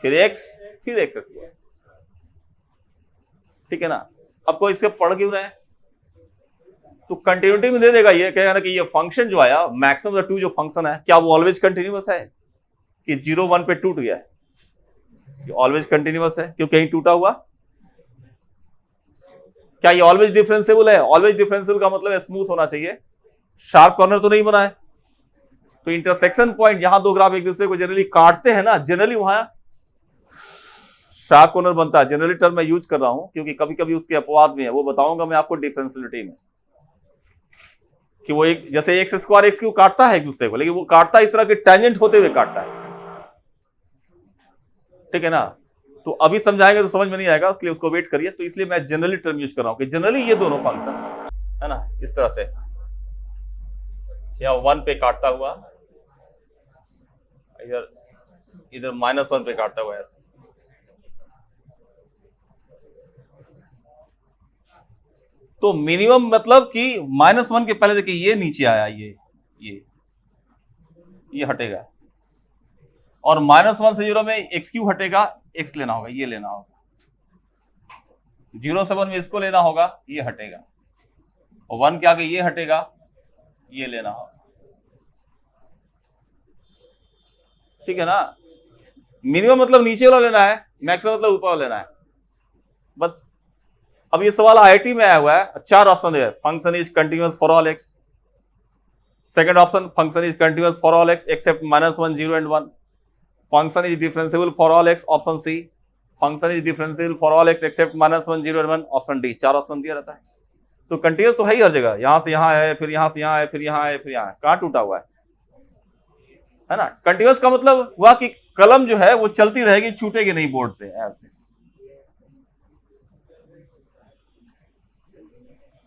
S1: फिर एक्स, फिर एक्स स्क्वायर। ठीक है ना? अब कोई इसके पढ़ क्यों रहे हैं? तो कंटिन्यूटी में दे देगा, ये कहेगा ना कि ये फंक्शन जो आया मैक्सिमम ऑफ द टू जो फंक्शन है, क्या वो ऑलवेज कंटिन्यूअस है कि 0 1 पे टूट गया है? ऑलवेज कंटिन्यूअस है, क्यों कहीं टूटा हुआ? क्या ये ऑलवेज डिफरेंशिएबल है? ऑलवेज डिफरेंशिएबल का मतलब स्मूथ होना चाहिए, शार्प कॉर्नर तो नहीं बना है। तो इंटरसेक्शन पॉइंट जहां 2 ग्राफ एक दूसरे को जनरली काटते हैं ना, जनरली वहां शार्प कॉर्नर बनता है। जनरली टर्म मैं यूज कर रहा हूं क्योंकि कभी कभी उसके अपवाद भी है, वो बताऊंगा मैं आपको डिफरेंशियलिटी में, कि वो एक जैसे एक्स स्क्वायर एक्स क्यू काटता है एक दूसरे को, लेकिन वो काटता है इस तरह के टेंजेंट होते हुए काटता है। ठीक है ना? तो अभी समझाएंगे तो समझ में नहीं आएगा, इसलिए उसको वेट करिए। तो इसलिए मैं जनरली टर्म यूज कर रहा हूं कि जनरली ये दोनों फंक्शन है ना इस तरह से, या 1 पे काटता हुआ, इधर इधर -1 पे काटता हुआ, ऐसे। तो मिनिमम मतलब कि -1 के पहले देखिए ये नीचे आया, ये हटेगा, और -1 से 0 में एक्स क्यू हटेगा, एक्स लेना होगा, ये लेना होगा। 0 से 1 में इसको लेना होगा, ये हटेगा, और 1 के आगे ये हटेगा, ये लेना होगा। ठीक है ना? मिनिमम मतलब नीचे वाला लेना है, मैक्सिमम मतलब ऊपर वाला लेना है, बस। अब ये सवाल आईआईटी में आया हुआ है, 4 ऑप्शन है। Function is continuous for all x, second option, function is continuous for all x except -1, 0 and 1. Function is differentiable for all x, option c. Function is differentiable for all x except -1, 0 and 1, option d. 4 option दिया रहता है. तो कंटिन्यूअस तो है ही हर जगह, यहां से यहां है, फिर यहां से यहां है, फिर यहां है, फिर यहां है. कहां टूटा हुआ है ना. कंटिन्यूअस का मतलब हुआ कि कलम जो है वो चलती रहेगी, छूटेगी नहीं बोर्ड से ऐसे.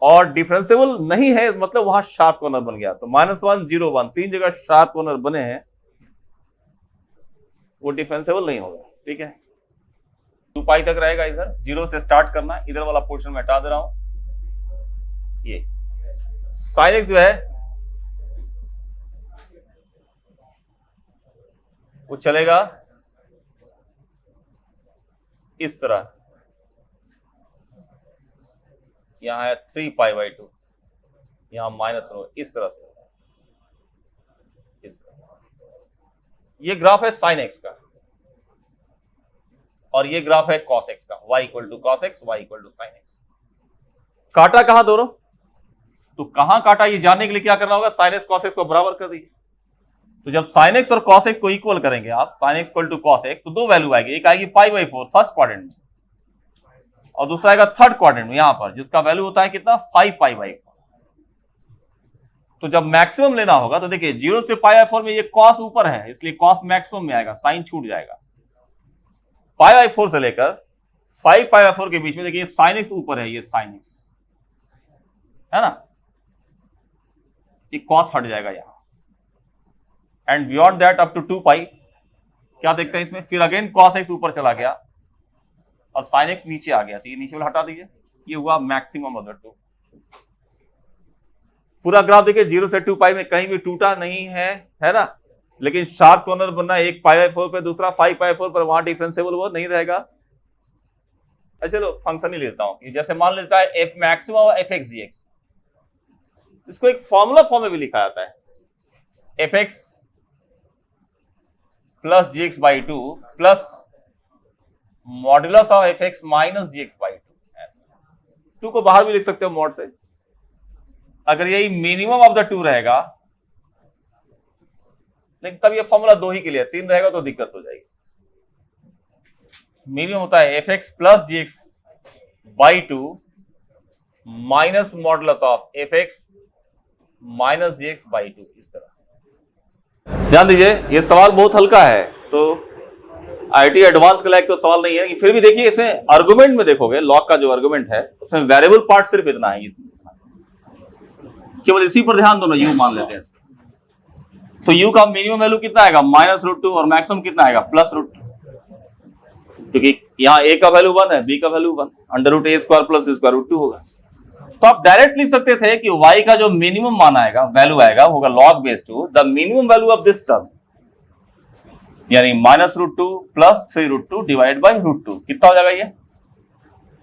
S1: और डिफरेंशिएबल नहीं है मतलब वहां शार्प कॉर्नर बन गया. तो -1, 0, 1 तीन जगह शार्प कॉर्नर बने हैं, वो डिफरेंशिएबल नहीं होगा. ठीक है, 2 पाई तक रहेगा. इधर 0 से स्टार्ट करना है. इधर वाला पोर्शन में हटा दे रहा हूं. ये sin x जो है वो चलेगा इस तरह. यहां है 3π/2, यहां -1 इस तरह से. ये ग्राफ है sin x का और ये ग्राफ है cos x का. y = cos x, y = sin x. काटा कहां दोनों, तो कहां काटा ये जानने के लिए क्या करना होगा, sin x cos x को बराबर कर दीजिए. तो जब sin x और cos x को इक्वल करेंगे आप, sin x = cos x, तो दो वैल्यू आएगी. एक आएगी π/4 फर्स्ट क्वाड्रेंट में और दूसरा आएगा थर्ड क्वाड्रेंट में यहां पर, जिसका वैल्यू होता है कितना, 5π/4. तो जब मैक्सिमम लेना होगा तो देखिए 0 से π/4 में ये cos ऊपर है, इसलिए cos मैक्सिमम में आएगा, sin छूट जाएगा. π/4 से लेकर 5π/4 के बीच में देखिए sin x ऊपर है, ये sin x है ना, ये cos हट जाएगा यहां. And beyond that up to 2π क्या देखते हैं इसमें, फिर अगेन cos x ऊपर चला गया और sin x नीचे आ गया. तो ये नीचे वाला हटा दीजिए. ये हुआ मैक्सिमम ऑफ द टू. पूरा ग्राफ देखिए 0 से 2π में कहीं भी टूटा नहीं है ना. लेकिन शार्प कॉर्नर बनना एक π/4 पे, दूसरा 5π/4 पर, वहां डिफरेंशिएबल वो नहीं रहेगा. चलो फंक्शन ही लेता हूं. जैसे मान लेता है f मैक्सिमम और fx dx, इसको एक फॉर्मूला फॉर्म में भी लिखा जाता है. fx plus gx/2 plus modulus of fx minus gx/2. 2 को बाहर भी लिख सकते हो मॉड से. अगर यही मिनिमम ऑफ द 2 रहेगा, लेकिन तब ये फॉर्मूला 2 ही के लिए, 3 रहेगा तो दिक्कत हो जाएगी. मिनिमम होता है fx plus gx/2 minus modulus of fx minus gx/2. इस तरह ध्यान दीजिए. ये सवाल बहुत हल्का है, तो आईटी एडवांस के लायक तो सवाल नहीं है. फिर भी देखिए इसमें आर्गुमेंट में देखोगे, लॉग का जो आर्गुमेंट है उसमें वेरिएबल पार्ट सिर्फ इतना है, केवल इसी पर ध्यान दो ना. यू मान लेते हैं. तो u का मिनिमम वैल्यू कितना आएगा, -√2, और मैक्सिमम कितना आएगा, +√2. क्योंकि यहाँ a का वैल्यू 1 है, b का वैल्यू 1, √a² + b² होगा. तो आप डायरेक्ट लिख सकते थे कि y का जो मिनिमम मान आएगा, वैल्यू आएगा, होगा log base 2 the minimum value of this term, यानी -√2 + 3√2 डिवाइड बाय √2. कितना हो जाएगा ये,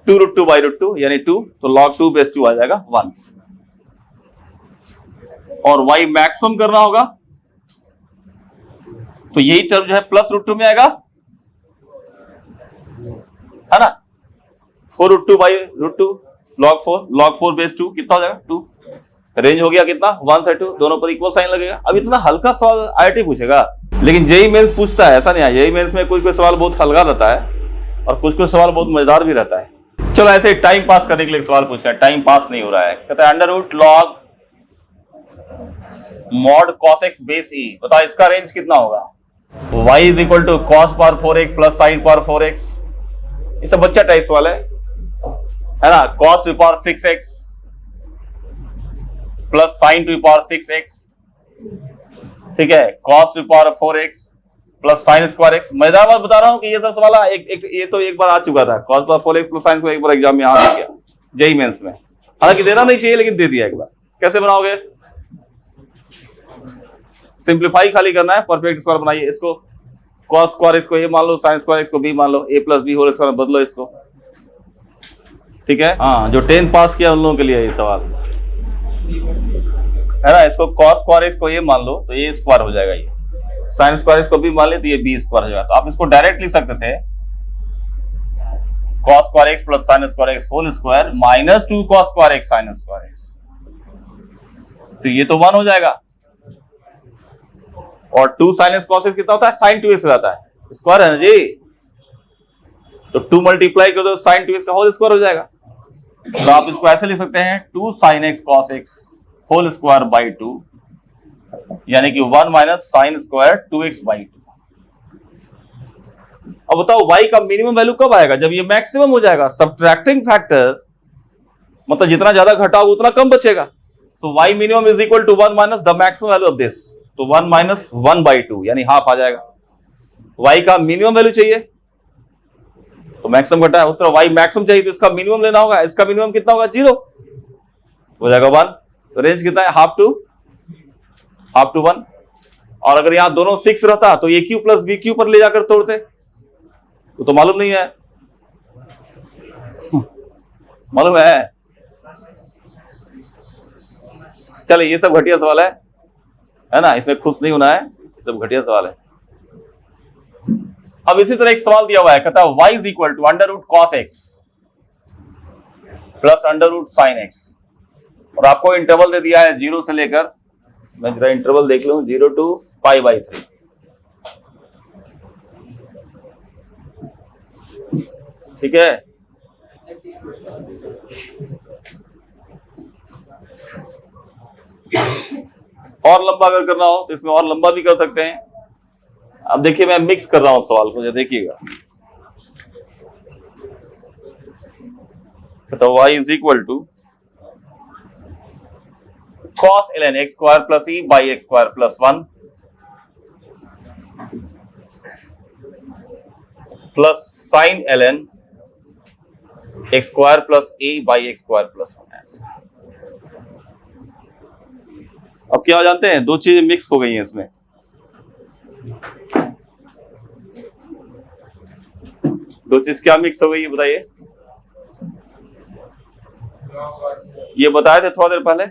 S1: 2√2/√2 यानी 2. तो log 2 base 2 आ जाएगा 1. और y मैक्सिमम करना होगा, तो यही टर्म जो है +√2 में आएगा, है ना. 4√2/√2 log 4 base 2 कितना हो जाएगा, 2. रेंज हो गया कितना, 1 से 2, दोनों पर इक्वल साइन लगेगा. अब इतना हल्का सवाल आईआईटी पूछेगा, लेकिन जेईई मेंस पूछता है, ऐसा नहीं है. जेईई मेंस में कुछ सवाल बहुत हल्का रहता है और कुछ सवाल बहुत मजेदार भी रहता है. चलो ऐसे टाइम पास करने के लिए सवाल पूछते हैं. टाइम पास नहीं हो रहा है. कहता है √log mod cos x base e. बताओ इसका रेंज कितना होगा. y = cos power 4x plus sin power 4x. ये सब बच्चा टाइप सवाल है ना. cos to power 6x plus sin to power 6x. ठीक है, cos to power 4x plus sin square x. मजेदार बात बता रहा हूं कि ये सब सवाल ये तो एक बार आ चुका था. cos power 4x plus sin को एक बार एग्जाम में आ गया जेईई मेंस में. हालांकि देना नहीं चाहिए, लेकिन दे दिया एक बार. कैसे बनाओगे, सिंप्लीफाई खाली करना है. परफेक्ट स्क्वायर बनाइए. इसको cos स्क्वायर x को a मान लो, sin स्क्वायर x को b मान लो, a + b होल स्क्वायर बदलो इसको. ठीक है, हाँ, जो 10 पास किया उन लोगों के लिए ये सवाल है ना. इसको cos स्क्वायर x को a मान लो तो a स्क्वायर हो जाएगा. ये sin स्क्वायर x को b मान ले तो ये b स्क्वायर हो जाएगा. तो आप इसको डायरेक्ट लिख सकते थे cos square x plus sin square x whole square minus 2 cos square x sin square x. तो ये तो 1 हो जाएगा. और 2 sin x cos x कितना होता है, sin 2x हो जाता है, स्क्वायर है ना जी। तो 2 मल्टीप्लाई कर दो sin 2x का होल स्क्वायर हो जाएगा। तो आप इसको ऐसे लिख सकते हैं 2 sin x cos x whole square by 2, यानी कि 1 minus sine square 2x by 2। अब बताओ y का मिनिमम वैल्यू कब आएगा, जब ये मैक्सिमम हो जाएगा। सब्ट्रैक्टिंग फैक्टर मतलब जितना ज्यादा घटा होगा उतना कम बचेगा। तो y minimum is equal to 1 minus the maximum value of this, तो 1 माइनस 1 बाई 2 यानी हाफ आ जाएगा। y का मिनिमम वैल्यू चाहिए तो मैक्सिमम घटा है, उस तरह y मैक्सिमम चाहिए तो इसका मिनिमम लेना होगा। इसका मिनिमम कितना होगा, 0 हो जाएगा 1। तो रेंज कितना है, हाफ टू 1। और अगर यहां दोनों 6 रहता तो ए क्यू प्लस बी क्यू पर ले जाकर तोड़ते, तो मालूम नहीं है मालूम है। चलिए ये सब घटिया सवाल है ना, इसमें खुश नहीं होना है, ये सब घटिया सवाल है। अब इसी तरह एक सवाल दिया हुआ है, कहता है y is equal to under root cos x plus under root sine x, और आपको इंटरवल दे दिया है 0 से लेकर, मैं जरा इंटरवल देख लूं, 0 टू पाई बाई 3। ठीक है, और लंबा अगर करना हो तो इसमें और लंबा भी कर सकते हैं। अब देखिए मैं मिक्स कर रहा हूं सवाल को, देखिएगा। तो y is equal to cos ln x square plus e by x square plus 1 plus sine ln x square plus a by x square plus 1। अब क्या जानते हैं, दो चीजें मिक्स हो गई हैं इसमें। दो चीज क्या मिक्स हो गई है बताइए, ये बताए थे थोड़ा देर पहले,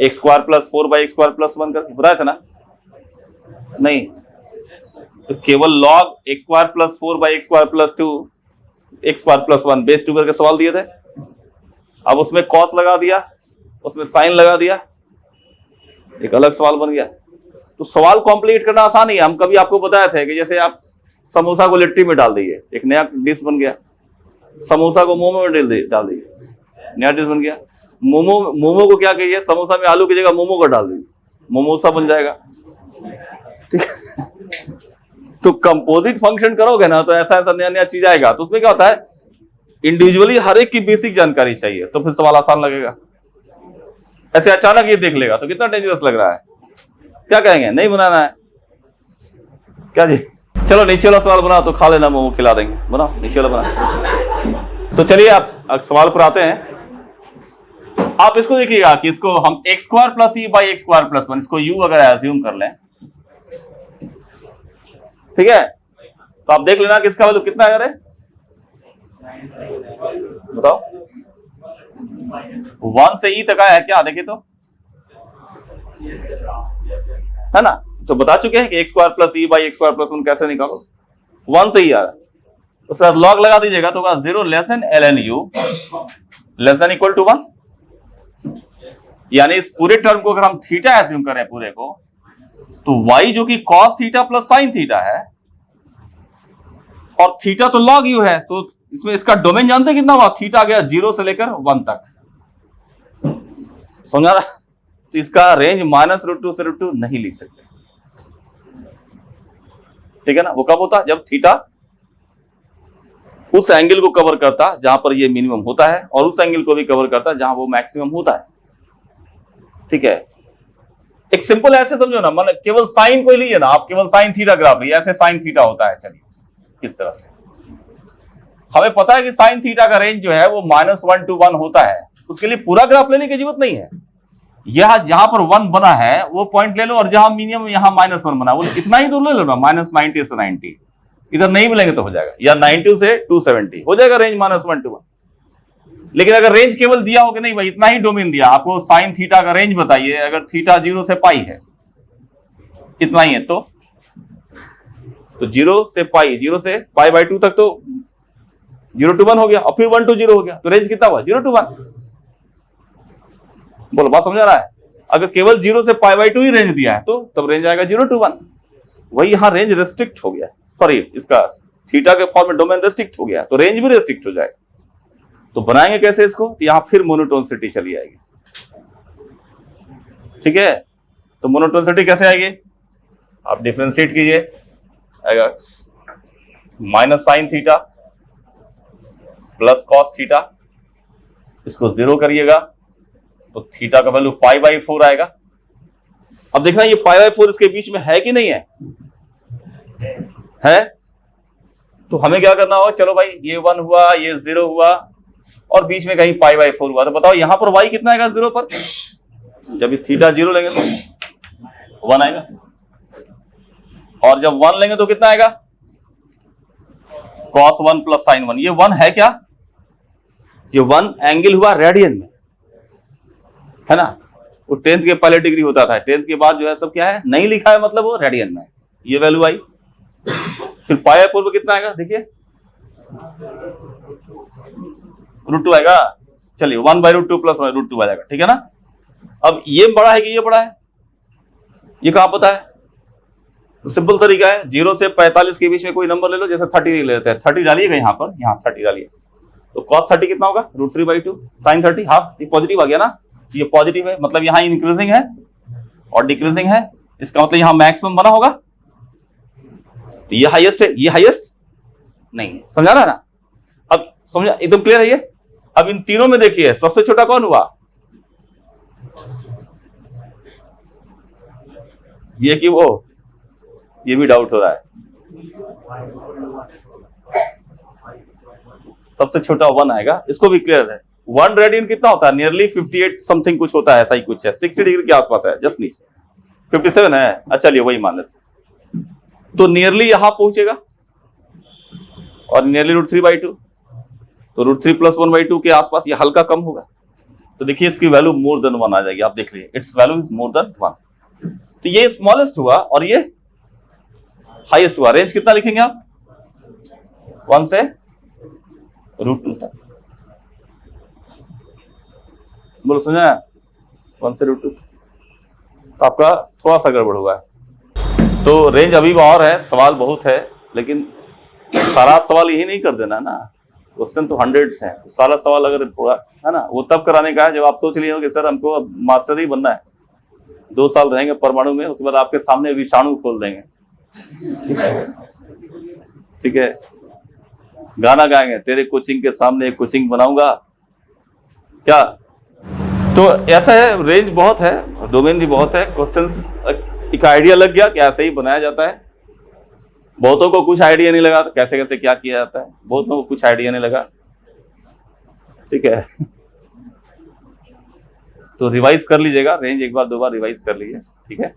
S1: x square plus 4 by x square plus 1 करके बताया था ना, नहीं तो केवल log x square plus 4 by x square plus 2 x square plus 1 base 2 करके सवाल दिए थे। अब उसमें कॉस लगा दिया, उसमें साइन लगा दिया, एक अलग सवाल बन गया। तो सवाल कंप्लीट करना आसान ही है। हम कभी आपको बताया थे कि जैसे आप समोसा को लिट्टी में डाल दीजिए, एक नया डिश बन गया। समोसा को मोमो में डाल दीजिए, नया डिश बन गया। मोमो को क्या कहिए, समोसा में आलू की जगह मोमो को डाल दीजिए, मोमोसा बन जाएगा। ठीक है, तो कंपोजिट फंक्शन करोगे ना तो ऐसा ऐसा नया नया चीज आएगा। तो उसमें क्या होता है, इंडिविजुअली हर एक की बेसिक जानकारी चाहिए, तो फिर सवाल आसान लगेगा। ऐसे अचानक ये देख लेगा तो कितना डेंजरस लग रहा है। क्या कहेंगे, नहीं बनाना है क्या जी, चलो नीचे वाला सवाल बनाओ तो खा लेना, मोमो खिला देंगे, बनाओ नीचे वाला बना। तो चलिए आप सवाल पर आते हैं। आप इसको देखिएगा कि इसको हम x square plus E by x square plus 1, इसको यू अगर एज्यूम कर लें, ठीक है, तो आप देख लेना कि इसका वैल्यू कितना है। अगर बताओ 1 से ई तक आया है क्या, देखिए तो, है ना। तो बता चुके हैं कि x square plus E by x square plus 1 कैसे निकालो, 1 से ही आ रहा है। उसके बाद लॉग लगा दीजिएगा तो होगा 0 less than ln u less than equal to 1। यानी इस पूरे टर्म को अगर हम थीटा एज्यूम करें पूरे को, तो y जो कि cos theta plus sine theta है, और थीटा तो log u है, तो इसमें इसका डोमेन जानते हैं कितना हुआ, थीटा आ गया 0 से लेकर 1 तक, समझा रहा। तो इसका रेंज -√2 से √2 नहीं लिख सकते, ठीक है ना। वो कब होता, जब थीटा उस एंगल को कवर करता जहां पर ये मिनिमम होता है, और उस एंगल को भी कवर करता जहां वो मैक्सिमम होता है, ठीक है। एक सिंपल ऐसे समझो ना, मतलब केवल साइन को लीजिए ना आप, केवल साइन थीटा ग्राफ लीजिए, ऐसे साइन थीटा होता है। चलिए इस तरह से हमें पता है कि साइन थीटा का रेंज जो है वो -1 to 1 होता है। उसके लिए पूरा ग्राफ लेने की जरूरत नहीं है, यह जहां पर 1 बना है वो पॉइंट ले लो, और जहां मिनिमम यहां -1 बना वो इतना ही दूर ले लो ना, -90 से 90। इधर नहीं मिलेंगे तो हो जाएगा, या 90 से 270 हो जाएगा रेंज -1 to 1। लेकिन अगर रेंज केवल दिया हो कि नहीं भाई इतना ही डोमेन दिया आपको, साइन थीटा का रेंज बताइए, अगर थीटा 0 से पाई है, इतना ही है, तो 0 से पाई, 0 से पाई बाई 2 तक तो 0 to 1 हो गया, और फिर 1 to 0 हो गया, तो रेंज कितना हुआ, 0 to 1। बोलो बात समझ आ रहा है। अगर केवल 0 से π/2 ही रेंज दिया है तो तब रेंज आएगा 0 to 1। वही यहां रेंज रेस्ट्रिक्ट हो गया, सॉरी इसका थीटा के फॉर्म में डोमेन रेस्ट्रिक्ट हो गया, तो रेंज भी रेस्ट्रिक्ट हो जाएगा। तो बनाएंगे कैसे इसको, तो यहां फिर मोनोटोनिसिटी चली आएगी। ठीक है, तो मोनोटोनिसिटी कैसे आएगी, आप डिफरेंशिएट कीजिए, आएगा -sin theta plus cos theta, इसको 0 करिएगा तो थीटा का वैल्यू π/4 आएगा। अब देखना ये π/4 इसके बीच में है कि नहीं है, तो हमें क्या करना होगा, चलो भाई ये 1 हुआ, ये 0 हुआ और बीच में कहीं π/4 हुआ, तो बताओ यहां पर y कितना आएगा 0 पर, जब ये थीटा 0 लेंगे तो 1 आएगा, और जब 1 लेंगे तो कितना आएगा cos 1 प्लस sin 1। ये 1 है क्या, ये 1 एंगल हुआ रेडियन में, है ना, वो 10th के पहले डिग्री होता था, 10th के बाद जो है सब क्या है नहीं लिखा है, मतलब वो रेडियन में, ये वैल्यू आई। फिर π/4 में कितना आएगा, देखिए √2 आएगा, चलिए 1/√2 प्लस √2 आ जाएगा, ठीक है ना। अब ये बड़ा है कि ये बड़ा है, ये कहां पता है, तो सिंपल तरीका है, 0 से 45 के बीच में कोई नंबर ले लो, जैसे 30 ले लेते हैं, 30 डालिएगा यहाँ पर, यहाँ 30 डालिए, तो cos 30 कितना होगा √3/2, sin 30 हाफ, ये पॉजिटिव आ गया ना, ये पॉजिटिव है, मतलब यहाँ इंक्रीजिंग है और डिक्रीजिंग है, इसका मतलब यहाँ मैक्सिमम बना होगा, तो ये हाईएस्ट है, ये हाईएस्ट नहीं है, समझा रहा ना। अब समझा, एकदम क्लियर है ये। अब इन तीनों में देखिए सबसे छोटा कौन हुआ, ये कि वो, ये भी डाउट हो रहा है, सबसे छोटा 1 आएगा, इसको भी क्लियर है। 1 रेडियन कितना होता है, नियरली 58 समथिंग कुछ होता है, ऐसा ही कुछ है, 60 डिग्री के आसपास है, जस्ट नीचे 57 है, अच्छा चलिए वही मान लेते, तो नियरली यहां पहुंचेगा और नियरली √3/2, तो √3 प्लस 1/2 के आसपास ये हल्का कम होगा, तो देखिए इसकी वैल्यू मोर देन 1 आ जाएगी, आप देख लीजिए it's value is more than 1। तो ये स्मॉलेस्ट हुआ और ये हाईएस्ट हुआ। रेंज कितना लिखेंगे आप, 1 से √2 तक, बोलो समझा, 1 से √2, तो आपका थोड़ा सा गड़बड़ हुआ है। तो रेंज अभी और है, सवाल बहुत है, लेकिन सारा सवाल यही नहीं कर देना ना, क्वेश्चन तो हंड्रेड्स हैं, तो सारा सवाल अगर थोड़ा है ना, वो तब कराने का है जब आप सोच लिए हो कि सर हमको अब मास्टर ही बनना है, 2 साल रहेंगे परमाणु में, उसके बाद आपके सामने विषाणु खोल देंगे, ठीक है, गाना गाएंगे, तेरे कोचिंग के सामने एक कोचिंग बनाऊंगा क्या। तो ऐसा है, रेंज बहुत है, डोमेन भी बहुत है, क्वेश्चंस एक आइडिया लग गया कि ऐसे ही बनाया जाता है। बहुतों को कुछ आइडिया नहीं लगा कैसे कैसे क्या किया जाता है, बहुतों को कुछ आइडिया नहीं लगा, ठीक है। तो रिवाइज कर लीजिएगा, रेंज एक बार 2 बार रिवाइज कर लीजिए, ठीक है।